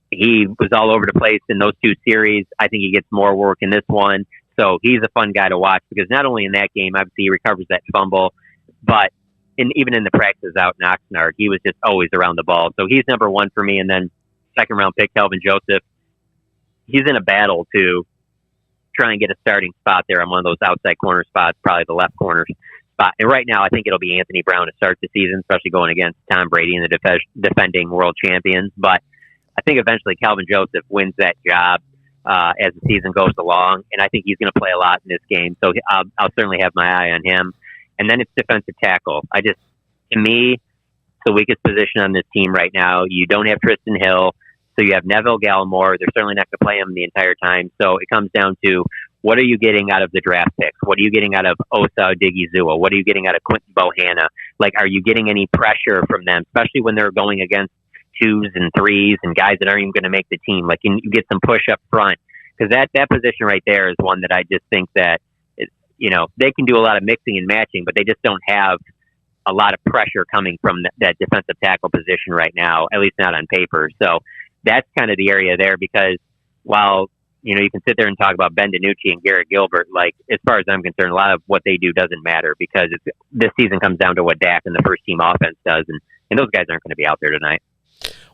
he was all over the place in those 2 series. I think he gets more work in this one. So he's a fun guy to watch because not only in that game, obviously he recovers that fumble, but even in the practices out in Oxnard, he was just always around the ball. So he's number 1 for me. And then second round pick, Kelvin Joseph, he's in a battle to try and get a starting spot there on one of those outside corner spots, probably the left corner spot. And right now, I think it'll be Anthony Brown to start the season, especially going against Tom Brady and the defending world champions. But I think eventually Calvin Joseph wins that job as the season goes along, and I think he's going to play a lot in this game. So I'll certainly have my eye on him. And then it's defensive tackle. To me, it's the weakest position on this team right now. You don't have Tristan Hill. So you have Neville Gallimore. They're certainly not going to play him the entire time. So it comes down to, what are you getting out of the draft picks? What are you getting out of Osa Odigizua? What are you getting out of Quinton Bohanna? Are you getting any pressure from them, especially when they're going against 2s and 3s and guys that aren't even going to make the team? You get some push up front, because that position right there is one that I just think that, they can do a lot of mixing and matching, but they just don't have a lot of pressure coming from that defensive tackle position right now, at least not on paper. So that's kind of the area there, because while, you can sit there and talk about Ben DiNucci and Garrett Gilbert, as far as I'm concerned, a lot of what they do doesn't matter, because this season comes down to what Dak and the first team offense does. And those guys aren't going to be out there tonight.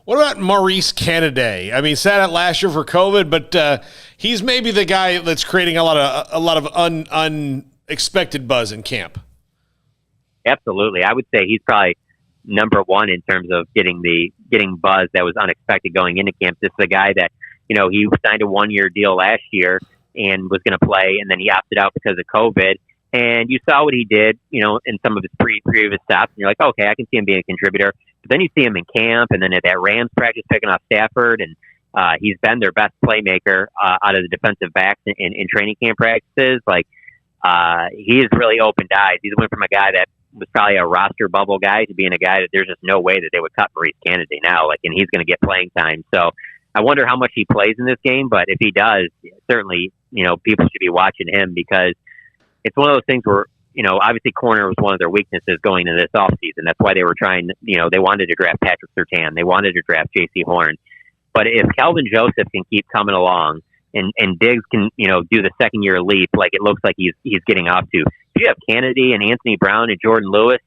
What about Maurice Canaday? I mean, sat out last year for COVID, but he's maybe the guy that's creating a lot of unexpected buzz in camp. Absolutely. I would say he's probably number 1 in terms of getting buzz that was unexpected going into camp. This is a guy that, he signed a 1-year deal last year and was going to play, and then he opted out because of COVID. And you saw what he did, in some of his previous stops, and you're like, okay, I can see him being a contributor. But then you see him in camp, and then at that Rams practice picking off Stafford, and he's been their best playmaker out of the defensive backs in training camp practices. He has really opened eyes. He's went from a guy that was probably a roster bubble guy to being a guy that there's just no way that they would cut Maurice Canaday now, and he's going to get playing time. So I wonder how much he plays in this game, but if he does, certainly, people should be watching him, because it's one of those things where, obviously corner was one of their weaknesses going into this offseason. That's why they were trying, they wanted to draft Patrick Surtain. They wanted to draft J.C. Horn. But if Kelvin Joseph can keep coming along and Diggs can, do the second-year leap like it looks like he's getting off to, if you have Kennedy and Anthony Brown and Jordan Lewis,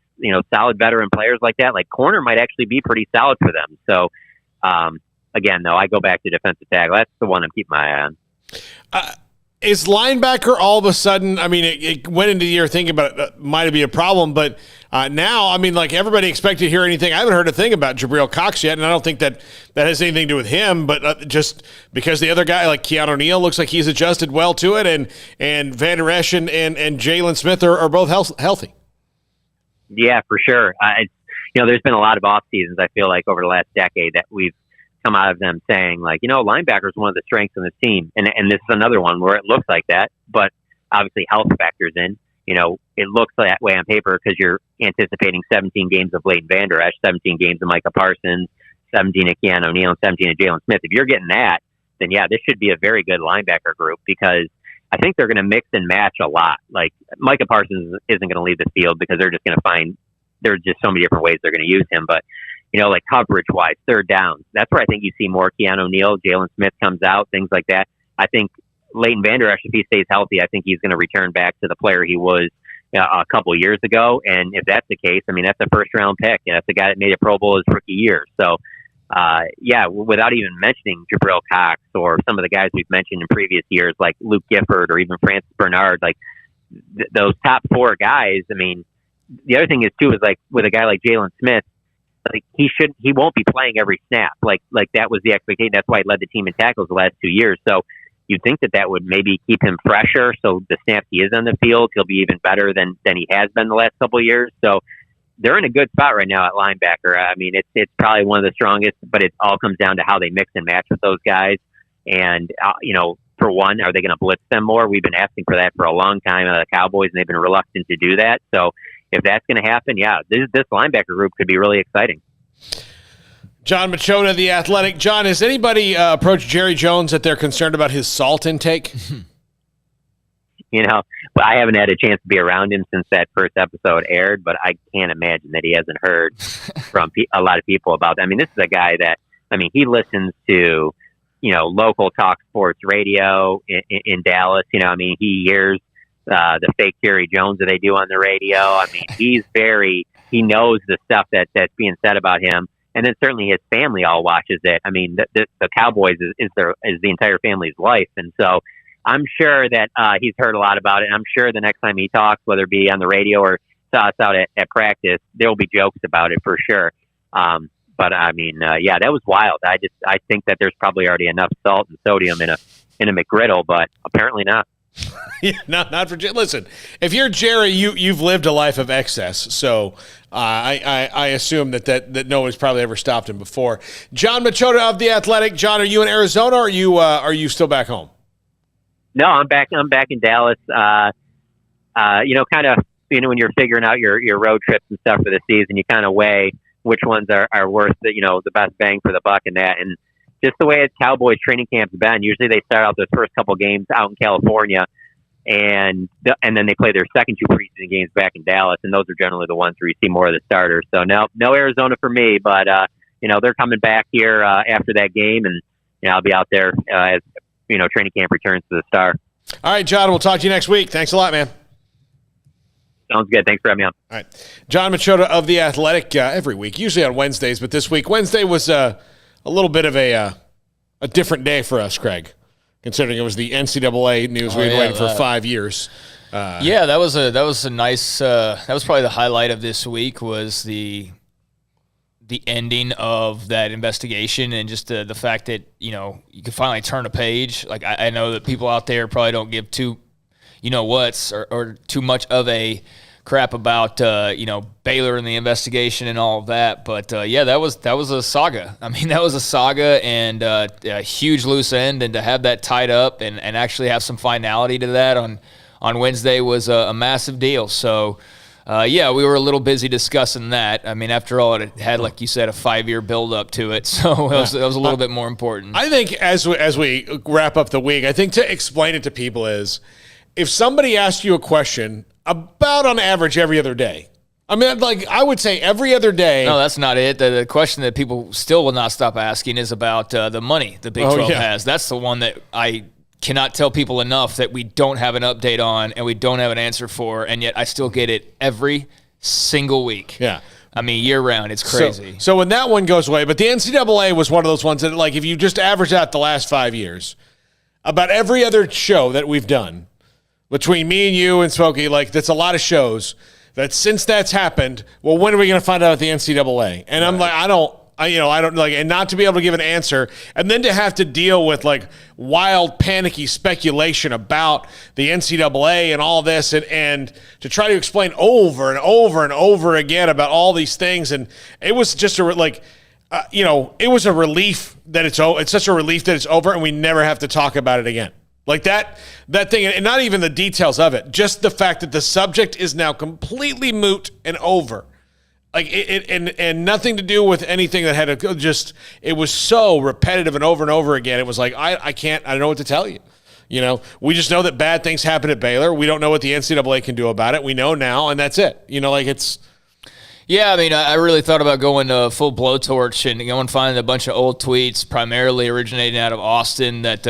solid veteran players like that, corner might actually be pretty solid for them. So, again, though, I go back to defensive tackle. That's the one I'm keeping my eye on. Is linebacker all of a sudden, it went into the year thinking about it might be a problem, but now, everybody expected to hear anything. I haven't heard a thing about Jabril Cox yet, and I don't think that has anything to do with him, but just because the other guy, like Keanu Neal, looks like he's adjusted well to it, and Van Der Esch and Jalen Smith are both healthy. Yeah, for sure. There's been a lot of off seasons, I feel like, over the last decade that we've come out of them saying, linebacker is one of the strengths in this team. And this is another one where it looks like that, but obviously health factors in. It looks that way on paper because you're anticipating 17 games of Leighton Vander Esch, 17 games of Micah Parsons, 17 of Keanu Neal, and 17 of Jalen Smith. If you're getting that, then yeah, this should be a very good linebacker group, because I think they're going to mix and match a lot. Micah Parsons isn't going to leave the field because they're just going to find there's just so many different ways they're going to use him. But coverage-wise, third downs, that's where I think you see more Keanu Neal, Jalen Smith comes out, things like that. I think Leighton Vander Esch, if he stays healthy, I think he's going to return back to the player he was a couple years ago. And if that's the case, that's a first-round pick, and that's the guy that made a Pro Bowl his rookie year. So, without even mentioning Jabril Cox or some of the guys we've mentioned in previous years, like Luke Gifford or even Francis Bernard, those top 4 guys, the other thing is, too, is with a guy like Jalen Smith, he won't be playing every snap. That was the expectation. That's why he led the team in tackles the last 2 years. So you'd think that would maybe keep him fresher. So the snaps he is on the field, he'll be even better than he has been the last couple of years. So they're in a good spot right now at linebacker. I mean, it's probably one of the strongest, but it all comes down to how they mix and match with those guys. And, for one, are they going to blitz them more? We've been asking for that for a long time out of the Cowboys, and they've been reluctant to do that. So if that's going to happen, this linebacker group could be really exciting. John Machota, The Athletic. John, has anybody approached Jerry Jones that they're concerned about his salt intake? But I haven't had a chance to be around him since that first episode aired, but I can't imagine that he hasn't heard from a lot of people about that. I mean, this is a guy that, he listens to, local talk sports radio in Dallas. He hears the fake Jerry Jones that they do on the radio. He knows the stuff that's being said about him. And then certainly his family all watches it. The Cowboys is the entire family's life. And so I'm sure that he's heard a lot about it. And I'm sure the next time he talks, whether it be on the radio or saw us out at practice, there will be jokes about it for sure. That was wild. I think that there's probably already enough salt and sodium in a McGriddle, but apparently not. Not for listen. If you're Jerry, you've lived a life of excess, so I assume that nobody's probably ever stopped him before. John Machota of The Athletic. John, are you in Arizona, or are you still back home? No, I'm back in Dallas. When you're figuring out your road trips and stuff for the season, you kind of weigh which ones are worth the best bang for the buck and that. And just the way Cowboys training camp's been, usually they start out those first couple games out in California, and then they play their second two preseason games back in Dallas, and those are generally the ones where you see more of the starters. So no Arizona for me, but they're coming back here after that game, and I'll be out there as training camp returns to the Star. All right, John, we'll talk to you next week. Thanks a lot, man. Sounds good. Thanks for having me on. All right, John Machota of The Athletic every week, usually on Wednesdays, but this week Wednesday was a little bit of a different day for us, Craig, considering it was the NCAA news we've been waiting for 5 years. That was a nice. That was probably the highlight of this week, was the ending of that investigation, and just the fact that you can finally turn a page. Like I know that people out there probably don't give too much of a crap about Baylor and the investigation and all of that, but that was a saga. That was a saga, and a huge loose end, and to have that tied up and actually have some finality to that on Wednesday was a massive deal. So we were a little busy discussing that. After all, it had, like you said, a 5-year build up to it, so it was a little bit more important. I think as we wrap up the week, I think to explain it to people is, if somebody asked you a question about on average every other day, I would say every other day. No, that's not it. The question that people still will not stop asking is about the money the Big 12 has. That's the one that I cannot tell people enough that we don't have an update on and we don't have an answer for, and yet I still get it every single week. Yeah. Year round. It's crazy. So when that one goes away, but the NCAA was one of those ones that, like, if you just average out the last 5 years, about every other show that we've done, between me and you and Smokey, that's a lot of shows that since that's happened, well, when are we going to find out at the NCAA? And I'm like, I don't and not to be able to give an answer, and then to have to deal with wild, panicky speculation about the NCAA and all this, and to try to explain over and over and over again about all these things. And it was just it was a relief that it's such a relief that it's over and we never have to talk about it again. Like that thing, and not even the details of it, just the fact that the subject is now completely moot and over. And nothing to do with anything that had it was so repetitive and over again. It was like, I don't know what to tell you. We just know that bad things happen at Baylor. We don't know what the NCAA can do about it. We know now, and that's it. it's. Yeah, I really thought about going full blowtorch and going finding a bunch of old tweets, primarily originating out of Austin, that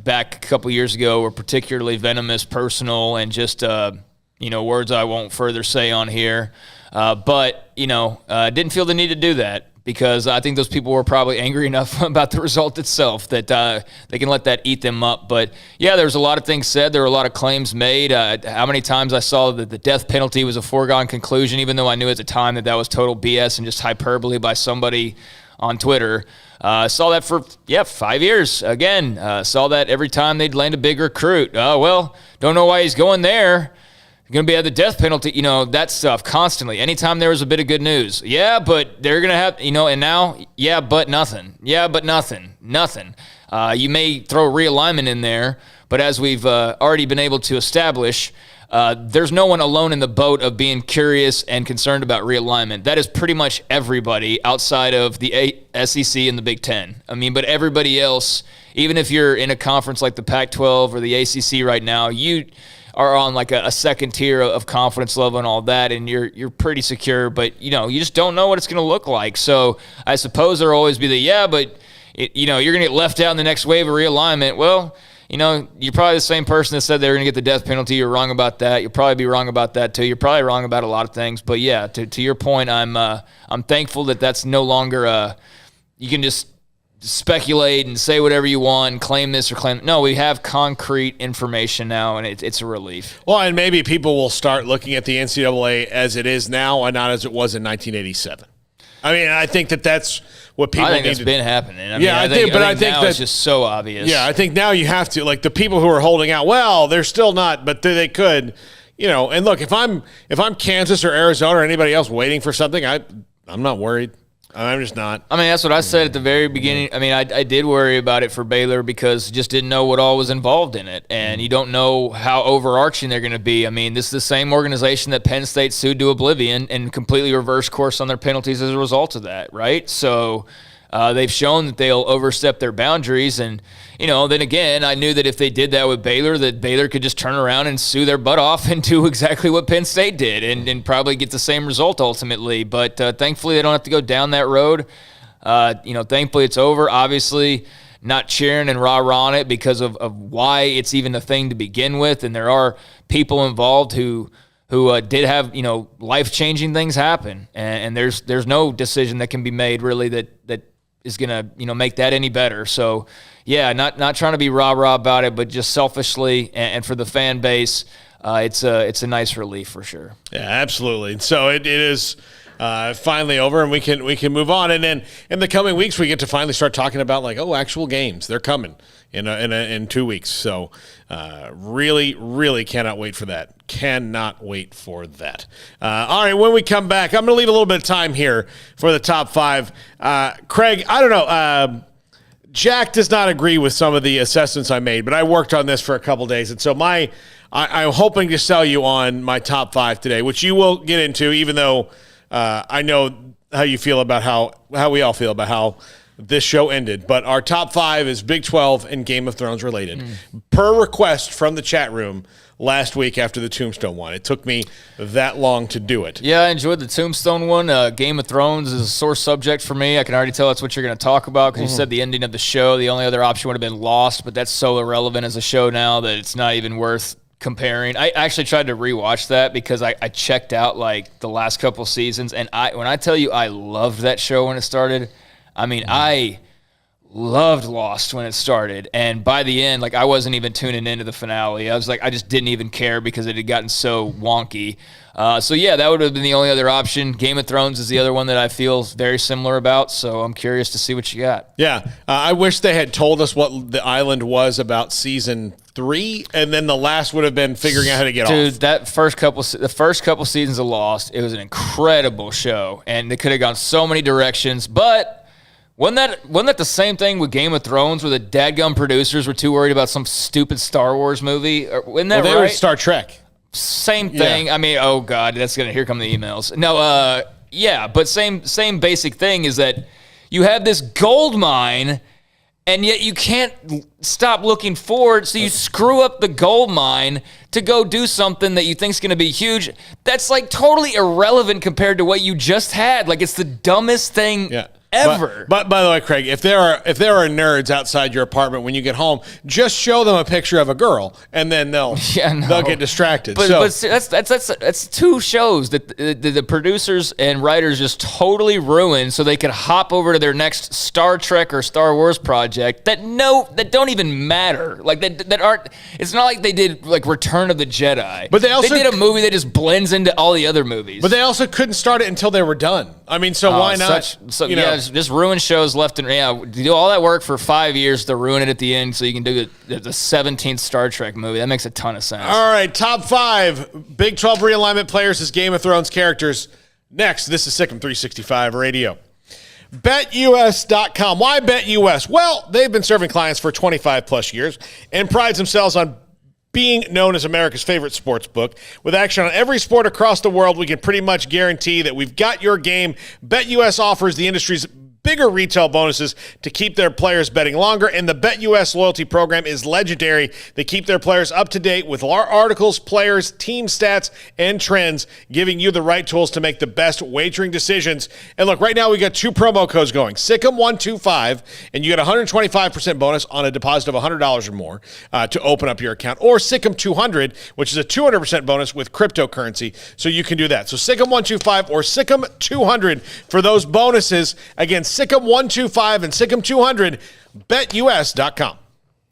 back a couple years ago were particularly venomous, personal, and just words I won't further say on here. But didn't feel the need to do that, because I think those people were probably angry enough about the result itself that they can let that eat them up. But, yeah, there was a lot of things said. There were a lot of claims made. How many times I saw that the death penalty was a foregone conclusion, even though I knew at the time that was total BS and just hyperbole by somebody on Twitter. Saw that for 5 years. Again, saw that every time they'd land a big recruit. Well, don't know why he's going there. Going to be at the death penalty, that stuff constantly. Anytime there was a bit of good news, but they're going to have, and now, but nothing. But nothing. You may throw realignment in there, but as we've already been able to establish, there's no one alone in the boat of being curious and concerned about realignment. That is pretty much everybody outside of the SEC and the Big Ten. But everybody else, even if you're in a conference like the Pac-12 or the ACC right now, you are on like a second tier of confidence level and all that, and you're pretty secure, but you just don't know what it's going to look like. So I suppose there'll always be you're going to get left out in the next wave of realignment. Well, you're probably the same person that said they were going to get the death penalty. You're wrong about that. You'll probably be wrong about that too. You're probably wrong about a lot of things, but to your point, I'm thankful that that's no longer you can just speculate and say whatever you want and claim this or claim. No, we have concrete information now, and it's a relief. Well, and maybe people will start looking at the NCAA as it is now and not as it was in 1987. I think that's what people. I think need it's to, been happening. I think now it's just so obvious. Yeah, I think now you have to, like the people who are holding out. Well, they're still not, but they could. And look, if I'm Kansas or Arizona or anybody else waiting for something, I'm not worried. I'm just not. That's what I said at the very beginning. I did worry about it for Baylor because just didn't know what all was involved in it. And you don't know how overarching they're going to be. This is the same organization that Penn State sued to oblivion and completely reversed course on their penalties as a result of that, right? So they've shown that they'll overstep their boundaries. And, then again, I knew that if they did that with Baylor, that Baylor could just turn around and sue their butt off and do exactly what Penn State did and probably get the same result ultimately. But thankfully, they don't have to go down that road. Thankfully, it's over. Obviously, not cheering and rah-rah on it because of why it's even a thing to begin with. And there are people involved who did have, life-changing things happen. And there's no decision that can be made really that is going to, make that any better. So, not trying to be rah-rah about it, but just selfishly and for the fan base, it's a nice relief for sure. Yeah, absolutely. So it is finally over, and we can move on. And then in the coming weeks, we get to finally start talking about actual games. They're coming in 2 weeks. So really, really cannot wait for that. Cannot wait for that. All right, when we come back, I'm going to leave a little bit of time here for the top five. Craig, I don't know. Jack does not agree with some of the assessments I made, but I worked on this for a couple days, and so I'm hoping to sell you on my top five today, which you will get into, even though I know how you feel about how we all feel about how this show ended. But our top five is Big 12 and Game of Thrones related, per request from the chat room last week after the Tombstone one. It took me that long to do it. Yeah, I enjoyed the Tombstone one. Game of Thrones is a sore subject for me. I can already tell that's what you're going to talk about because you said the ending of the show. The only other option would have been Lost, but that's so irrelevant as a show now that it's not even worth comparing. I actually tried to rewatch that because I checked out the last couple seasons, and when I tell you I loved that show when it started, I loved Lost when it started, and by the end, I wasn't even tuning into the finale. I was I just didn't even care because it had gotten so wonky. That would have been the only other option. Game of Thrones is the other one that I feel very similar about, so I'm curious to see what you got. Yeah, I wish they had told us what the island was about season 3, and then the last would have been figuring out how to get off. Dude, the first couple seasons of Lost, it was an incredible show, and they could have gone so many directions, but wasn't that the same thing with Game of Thrones, where the dadgum producers were too worried about some stupid Star Wars movie? Wasn't that they right? were Star Trek. Same thing. Yeah. Oh God, here come the emails. No, but same basic thing is that you have this gold mine, and yet you can't stop looking forward, so you screw up the gold mine to go do something that you think is going to be huge. That's totally irrelevant compared to what you just had. It's the dumbest thing ever. But by the way, Craig, if there are nerds outside your apartment when you get home, just show them a picture of a girl, and then they'll get distracted. But that's two shows that the producers and writers just totally ruined, so they could hop over to their next Star Trek or Star Wars project that don't even matter. That aren't. It's not like they did Return of the Jedi. But they did a movie that just blends into all the other movies. But they also couldn't start it until they were done. I mean, so why not? Just ruin shows left and do all that work for 5 years to ruin it at the end so you can do the 17th Star Trek movie. That makes a ton of sense. All right, top 5 Big 12 realignment players as Game of Thrones characters. Next, this is Sikkim 365 Radio. BetUS.com. Why BetUS? Well, they've been serving clients for 25 plus years and prides themselves on being known as America's favorite sports book. With action on every sport across the world, we can pretty much guarantee that we've got your game. BetUS offers the industry's bigger retail bonuses to keep their players betting longer, and the BetUS loyalty program is legendary. They keep their players up to date with articles, players, team stats, and trends, giving you the right tools to make the best wagering decisions. And look, right now we got 2 promo codes going, Sikkim125, and you get a 125% bonus on a deposit of $100 or more to open up your account, or Sikkim200, which is a 200% bonus with cryptocurrency, so you can do that. So Sikkim125 or Sikkim200 for those bonuses. Again, Sikkim125 and Sikkim200, BetUS.com.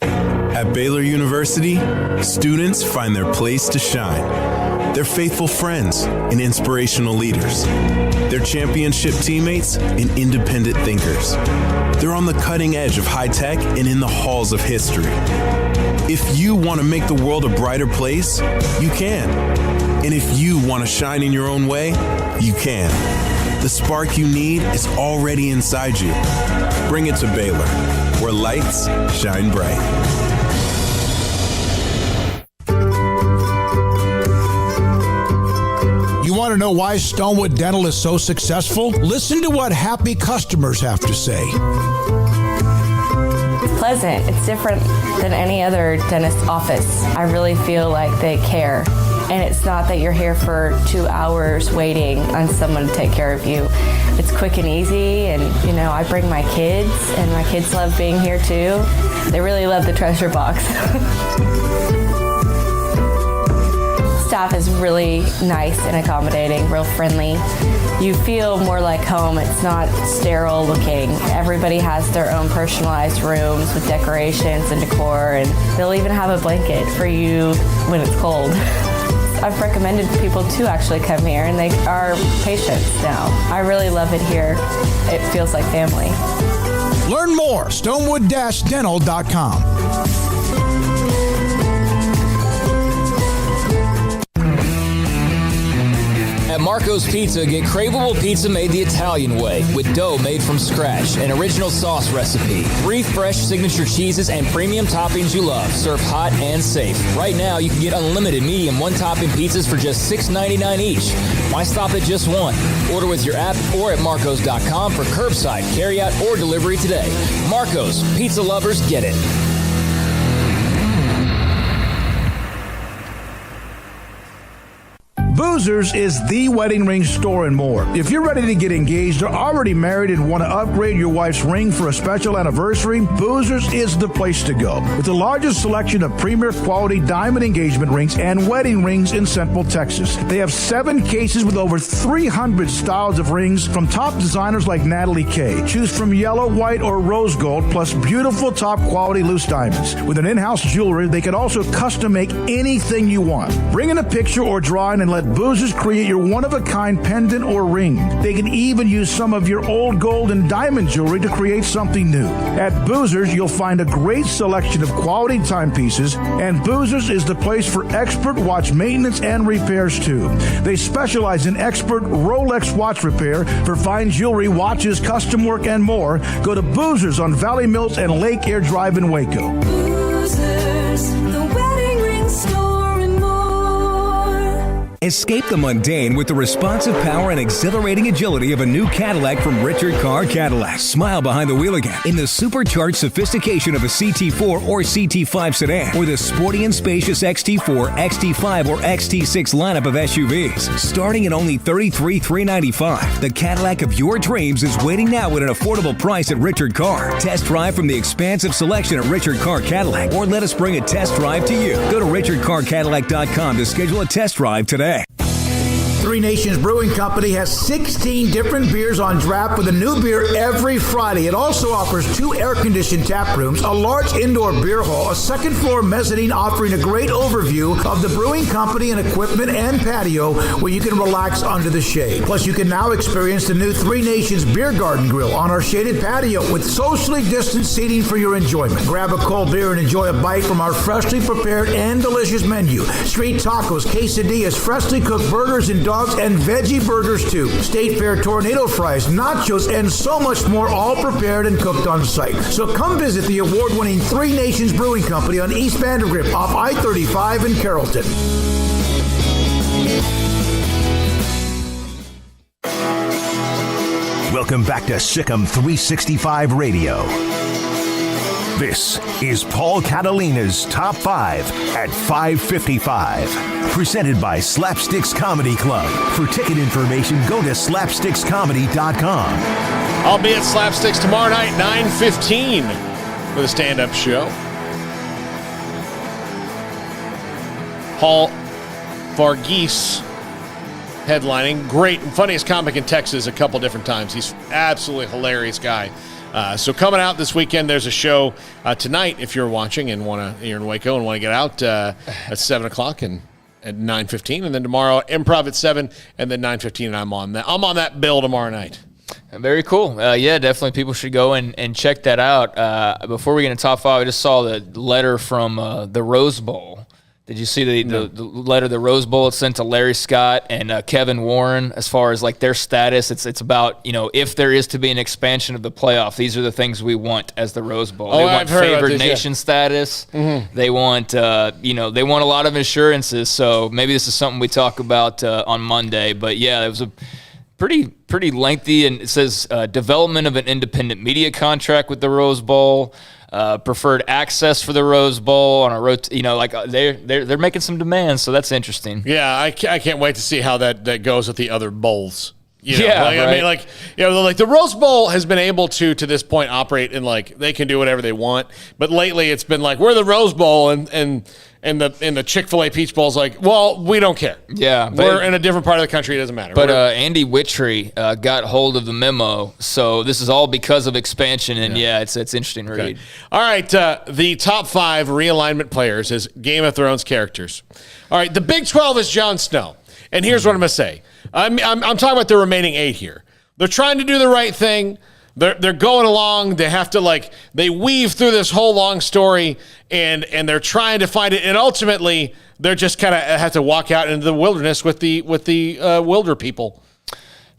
At Baylor University, students find their place to shine. They're faithful friends and inspirational leaders. They're championship teammates and independent thinkers. They're on the cutting edge of high tech and in the halls of history. If you want to make the world a brighter place, you can. And if you want to shine in your own way, you can. The spark you need is already inside you. Bring it to Baylor, where lights shine bright. You want to know why Stonewood Dental is so successful? Listen to what happy customers have to say. It's pleasant. It's different than any other dentist office. I really feel like they care. And it's not that you're here for 2 hours waiting on someone to take care of you. It's quick and easy, and I bring my kids, and my kids love being here too. They really love the treasure box. Staff is really nice and accommodating, real friendly. You feel more like home. It's not sterile looking. Everybody has their own personalized rooms with decorations and decor, and they'll even have a blanket for you when it's cold. I've recommended people to actually come here, and they are patients now. I really love it here. It feels like family. Learn more, stonewood-dental.com. At Marco's Pizza, get craveable pizza made the Italian way with dough made from scratch, an original sauce recipe, 3 fresh signature cheeses, and premium toppings you love. Serve hot and safe. Right now, you can get unlimited medium one-topping pizzas for just $6.99 each. Why stop at just one? Order with your app or at marcos.com for curbside, carryout, or delivery today. Marco's, pizza lovers get it. Boozers is the wedding ring store and more. If you're ready to get engaged or already married and want to upgrade your wife's ring for a special anniversary, Boozers is the place to go. With the largest selection of premier quality diamond engagement rings and wedding rings in Central Texas. They have 7 cases with over 300 styles of rings from top designers like Natalie Kay. Choose from yellow, white, or rose gold, plus beautiful top quality loose diamonds. With an in-house jewelry, they can also custom make anything you want. Bring in a picture or drawing and let Boozers create your one-of-a-kind pendant or ring. They can even use some of your old gold and diamond jewelry to create something new. At Boozers, you'll find a great selection of quality timepieces, and Boozers is the place for expert watch maintenance and repairs too. They specialize in expert Rolex watch repair for fine jewelry, watches, custom work, and more. Go to Boozers on Valley Mills and Lake Air Drive in Waco. Boozers, the wedding ring store and more. Escape the mundane with the responsive power and exhilarating agility of a new Cadillac from Richard Carr Cadillac. Smile behind the wheel again in the supercharged sophistication of a CT4 or CT5 sedan, or the sporty and spacious XT4, XT5, or XT6 lineup of SUVs. Starting at only $33,395, the Cadillac of your dreams is waiting now at an affordable price at Richard Carr. Test drive from the expansive selection at Richard Carr Cadillac, or let us bring a test drive to you. Go to richardcarcadillac.com to schedule a test drive today. Three Nations Brewing Company has 16 different beers on draft with a new beer every Friday. It also offers 2 air-conditioned tap rooms, a large indoor beer hall, a second-floor mezzanine offering a great overview of the brewing company and equipment and patio where you can relax under the shade. Plus, you can now experience the new Three Nations Beer Garden Grill on our shaded patio with socially distanced seating for your enjoyment. Grab a cold beer and enjoy a bite from our freshly prepared and delicious menu. Street tacos, quesadillas, freshly cooked burgers and dogs, and veggie burgers too. State Fair tornado fries, nachos, and so much more, all prepared and cooked on site. So come visit the award-winning Three Nations Brewing Company on East Vandergrift off I-35 in Carrollton. Welcome back to Sikkim 365 Radio. This is Paul Catalina's Top 5 at 5:55. Presented by Slapsticks Comedy Club. For ticket information, go to slapstickscomedy.com. I'll be at Slapsticks tomorrow night, 9:15, for the stand-up show. Paul Varghese headlining. Great and funniest comic in Texas a couple different times. He's absolutely hilarious guy. So coming out this weekend, there's a show tonight if you're watching and you're in Waco and want to get out at 7 o'clock and at 9:15, and then tomorrow improv at 7 and then 9:15, and I'm on that bill tomorrow night. Very cool. Yeah, definitely people should go and check that out. Before we get into top 5, I just saw the letter from the Rose Bowl. Did you see the letter, the Rose Bowl? It's sent to Larry Scott and Kevin Warren as far as like their status. It's about, if there is to be an expansion of the playoff, these are the things we want as the Rose Bowl. They want favored nation status. Mm-hmm. They want, they want a lot of insurances. So maybe this is something we talk about on Monday. But yeah, it was a pretty lengthy, and it says development of an independent media contract with the Rose Bowl. Preferred access for the Rose Bowl on a road, they're making some demands, so that's interesting. Yeah, I can't wait to see how that goes with the other bowls. Yeah, right. I mean, like the Rose Bowl has been able to this point operate in like they can do whatever they want, but lately it's been like we're the Rose Bowl and the Chick-fil-A Peach Bowl's like, well, we don't care. Yeah, we're in a different part of the country. It doesn't matter. But Andy Wittry got hold of the memo, so this is all because of expansion. And it's interesting to read. All right, the top 5 realignment players is Game of Thrones characters. All right, the Big 12 is Jon Snow, and here's what I'm gonna say. I'm talking about the remaining 8 here. They're trying to do the right thing. They're going along. They have to they weave through this whole long story, and they're trying to find it. And ultimately, they're just kind of have to walk out into the wilderness with the wilder people.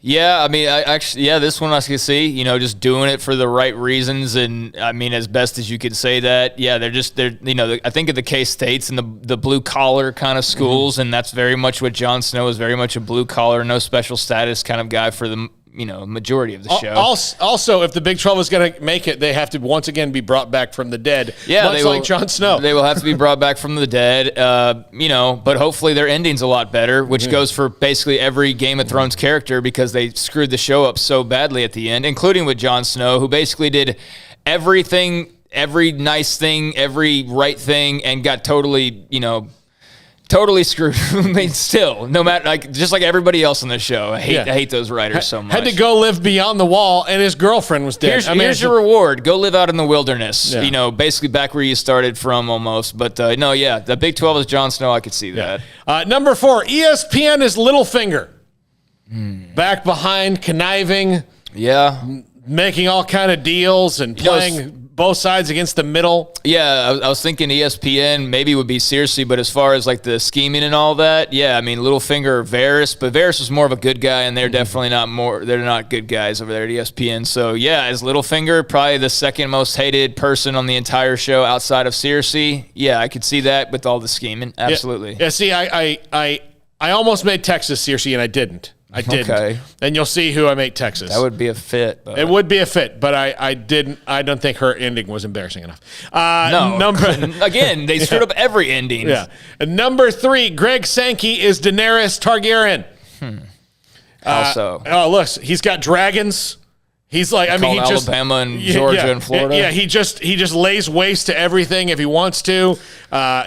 Yeah, I mean, this one I can see, just doing it for the right reasons, and I mean, as best as you could say that. Yeah, I think of the K-States and the blue collar kind of schools, and that's very much what Jon Snow is, very much a blue collar, no special status kind of guy for the majority of the show. Also, if the Big 12 is going to make it, they have to once again be brought back from the dead. Yeah, much like Jon Snow. They will have to be brought back from the dead. But hopefully their ending's a lot better, which goes for basically every Game of Thrones character because they screwed the show up so badly at the end, including with Jon Snow, who basically did everything, every nice thing, every right thing, and got totally screwed. I mean, still, no matter, just like everybody else on the show, I hate those writers so much. Had to go live beyond the wall, and his girlfriend was dead. Here's your reward. Go live out in the wilderness. Yeah. Basically back where you started from almost. But the Big 12 is Jon Snow. I could see that. Number 4, ESPN is Littlefinger. Back behind, conniving. Yeah. Making all kind of deals and playing both sides against the middle. Yeah, I was thinking ESPN maybe would be Cersei, but as far as the scheming and all that, yeah, I mean, Littlefinger, Varys, but Varys was more of a good guy, and they're definitely they're not good guys over there at ESPN. So yeah, as Littlefinger, probably the second most hated person on the entire show outside of Cersei. Yeah, I could see that with all the scheming. Absolutely. Yeah, see, I almost made Texas Cersei, and I didn't. I didn't. Okay. And you'll see who I make Texas. That would be a fit. It would be a fit, but I didn't. I don't think her ending was embarrassing enough. No. Again, they screwed up every ending. Yeah. Number 3, Greg Sankey is Daenerys Targaryen. Also. Look, he's got dragons. He's like, he just Alabama and Georgia and Florida. Yeah, he just lays waste to everything if he wants to.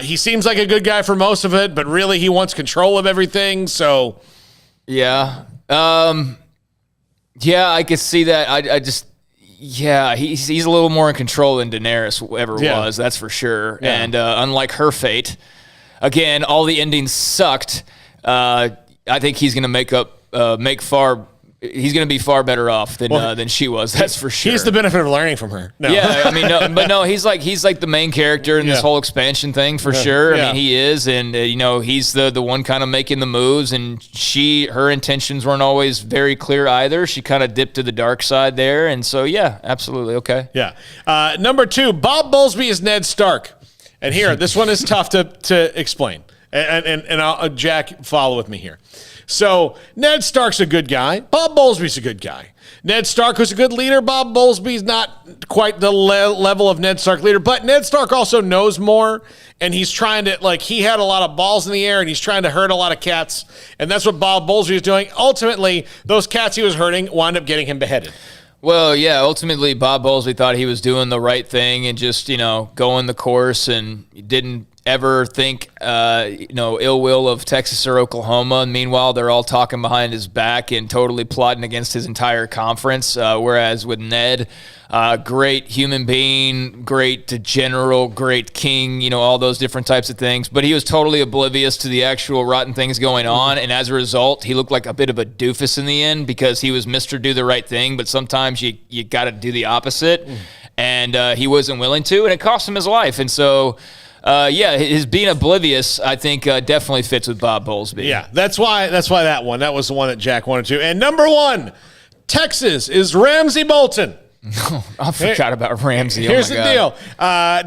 He seems like a good guy for most of it, but really he wants control of everything. So. Yeah. Yeah, I could see that. He's a little more in control than Daenerys ever was, that's for sure. Yeah. And unlike her fate, again, all the endings sucked. I think he's going to he's going to be far better off than she was. That's for sure. He's the benefit of learning from her. No. Yeah, I mean, he's like the main character in this whole expansion thing for sure. I mean, he is, and he's the one kind of making the moves, and her intentions weren't always very clear either. She kind of dipped to the dark side there, and so yeah, absolutely okay. Yeah. Number 2, Bob Bowlesby is Ned Stark, and here this one is tough to explain, and I'll, Jack, follow with me here. So Ned Stark's a good guy. Bob Bowlesby's a good guy. Ned Stark was a good leader. Bob Bowlesby's not quite the level of Ned Stark leader, but Ned Stark also knows more, and he's trying to, he had a lot of balls in the air, and he's trying to hurt a lot of cats, and that's what Bob Bowlesby is doing. Ultimately, those cats he was hurting wound up getting him beheaded. Well, yeah, ultimately Bob Bowlesby thought he was doing the right thing and just, going the course, and didn't ever think, ill will of Texas or Oklahoma. And meanwhile, they're all talking behind his back and totally plotting against his entire conference. Whereas with Ned, great human being, great general, great king, all those different types of things. But he was totally oblivious to the actual rotten things going on. And as a result, he looked like a bit of a doofus in the end because he was Mr. Do the right thing. But sometimes you got to do the opposite. And he wasn't willing to, and it cost him his life. And so... his being oblivious, I think, definitely fits with Bob Bowlesby. Yeah, that's why that was the one that Jack wanted to. And number 1, Texas is Ramsey Bolton. I forgot about Ramsey. Here's the deal.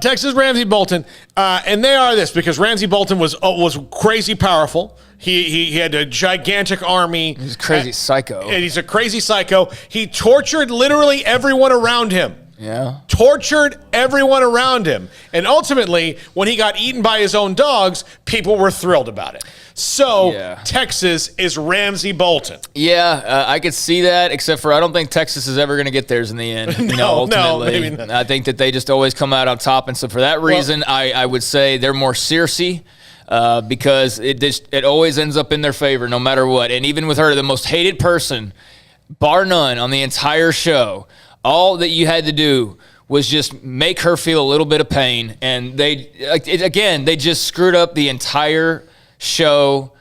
Texas Ramsey Bolton, and they are this because Ramsey Bolton was crazy powerful. He had a gigantic army. He's a crazy psycho. And he's a crazy psycho. He tortured literally everyone around him. Yeah. Tortured everyone around him. And ultimately, when he got eaten by his own dogs, people were thrilled about it. So, Texas is Ramsey Bolton. Yeah, I could see that, except for I don't think Texas is ever going to get theirs in the end. Ultimately. No, maybe not. I think that they just always come out on top. And so for that reason, I would say they're more Cersei. Because it always ends up in their favor no matter what. And even with her, the most hated person, bar none, on the entire show, all that you had to do was just make her feel a little bit of pain. And they just screwed up the entire show.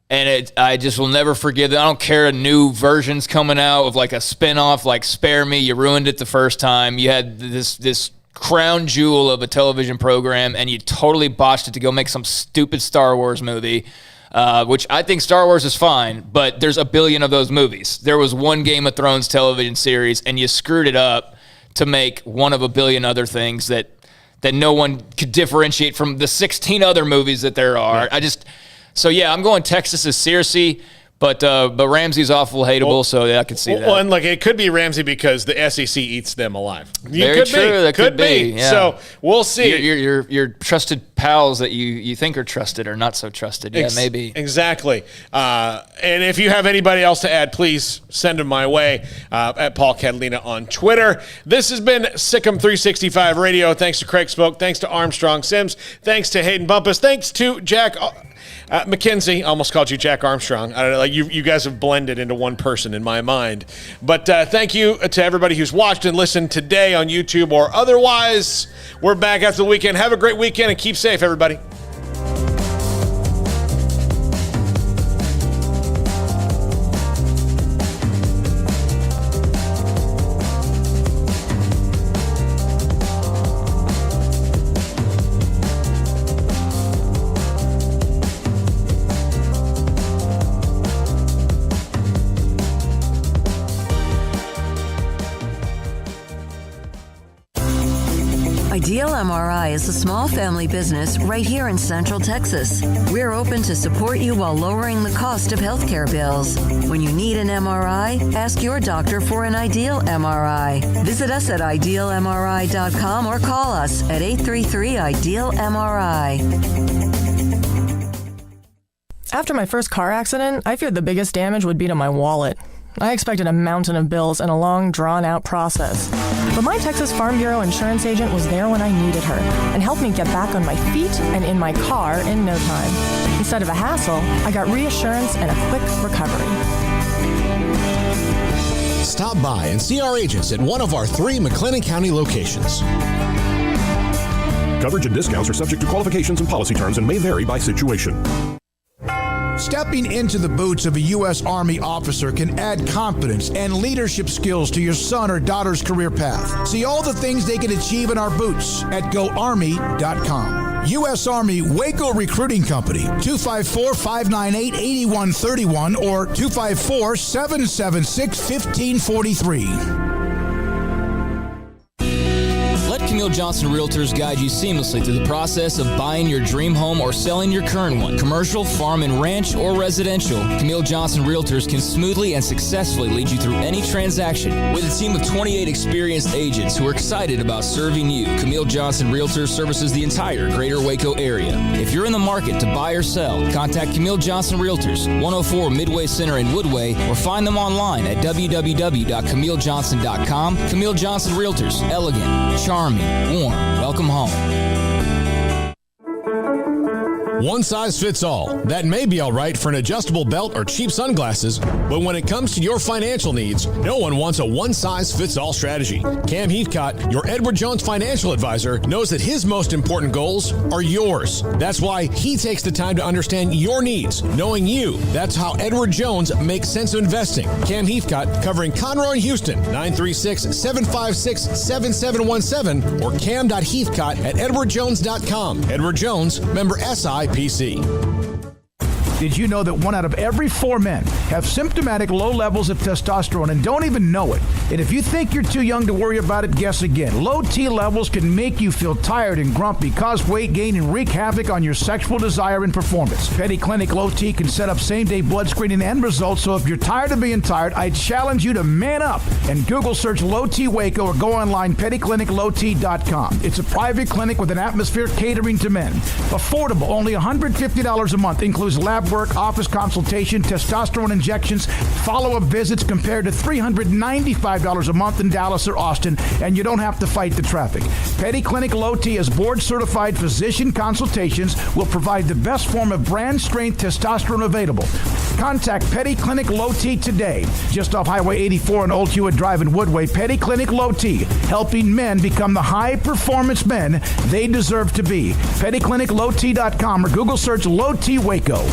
And I just will never forgive them. I don't care new versions coming out of like a spinoff like Spare Me. You ruined it the first time. You had this crown jewel of a television program, and you totally botched it to go make some stupid Star Wars movie, which I think Star Wars is fine, but there's a billion of those movies. There was one Game of Thrones television series, and you screwed it up to make one of a billion other things that no one could differentiate from the 16 other movies that there are. I'm going Texas as Cersei. But Ramsey's awful hateable, so I could see that. Well, and it could be Ramsey because the SEC eats them alive. Very true. That could be. Yeah. So we'll see. Your trusted pals that you think are trusted are not so trusted. Yeah, maybe. Exactly. And if you have anybody else to add, please send them my way at Paul Catalina on Twitter. This has been Sikkim 365 Radio. Thanks to Craig Smoak. Thanks to Armstrong Sims. Thanks to Hayden Bumpus. Thanks to Jack McKenzie. Almost called you Jack Armstrong. I don't know, you guys have blended into one person in my mind. But thank you to everybody who's watched and listened today on YouTube or otherwise. We're back after the weekend. Have a great weekend and keep safe, everybody. Ideal MRI is a small family business right here in Central Texas. We're open to support you while lowering the cost of healthcare bills. When you need an MRI, ask your doctor for an Ideal MRI. Visit us at idealmri.com or call us at 833-IDEAL-MRI. After my first car accident, I feared the biggest damage would be to my wallet. I expected a mountain of bills and a long, drawn-out process. But my Texas Farm Bureau insurance agent was there when I needed her and helped me get back on my feet and in my car in no time. Instead of a hassle, I got reassurance and a quick recovery. stop by and see our agents at one of our 3 McLennan County locations. Coverage and discounts are subject to qualifications and policy terms and may vary by situation. Stepping into the boots of a U.S. Army officer can add confidence and leadership skills to your son or daughter's career path. See all the things they can achieve in our boots at GoArmy.com. U.S. Army Waco Recruiting Company, 254-598-8131 or 254-776-1543. Let Camille Johnson Realtors guide you seamlessly through the process of buying your dream home or selling your current one. Commercial, farm and ranch, or residential, Camille Johnson Realtors can smoothly and successfully lead you through any transaction. With a team of 28 experienced agents who are excited about serving you, Camille Johnson Realtors services the entire greater Waco area. If you're in the market to buy or sell, contact Camille Johnson Realtors, 104 Midway Center in Woodway, or find them online at www.camillejohnson.com. Camille Johnson Realtors, elegant, charming, warm. Welcome home. One size fits all. That may be all right for an adjustable belt or cheap sunglasses, but when it comes to your financial needs, no one wants a one-size-fits-all strategy. Cam Heathcott, your Edward Jones financial advisor, knows that his most important goals are yours. That's why he takes the time to understand your needs, knowing you. That's how Edward Jones makes sense of investing. Cam Heathcott, covering Conroe and Houston, 936-756-7717 or cam.heathcott@edwardjones.com. Edward Jones, member SIPC. Did you know that 1 out of every 4 men have symptomatic low levels of testosterone and don't even know it? And if you think you're too young to worry about it, guess again. Low T levels can make you feel tired and grumpy, cause weight gain, and wreak havoc on your sexual desire and performance. Petty Clinic Low T can set up same-day blood screening and results, so if you're tired of being tired, I challenge you to man up and Google search Low T Waco or go online pettycliniclowt.com. It's a private clinic with an atmosphere catering to men. Affordable, only $150 a month, includes lab work, office consultation, testosterone injections, follow-up visits compared to $395 a month in Dallas or Austin, and you don't have to fight the traffic. Petty Clinic Low T as board-certified physician consultations will provide the best form of brand-strength testosterone available. Contact Petty Clinic Low T today, just off Highway 84 and Old Hewitt Drive in Woodway. Petty Clinic Low T, helping men become the high-performance men they deserve to be. PettyClinicLowT.com or Google search Low T Waco.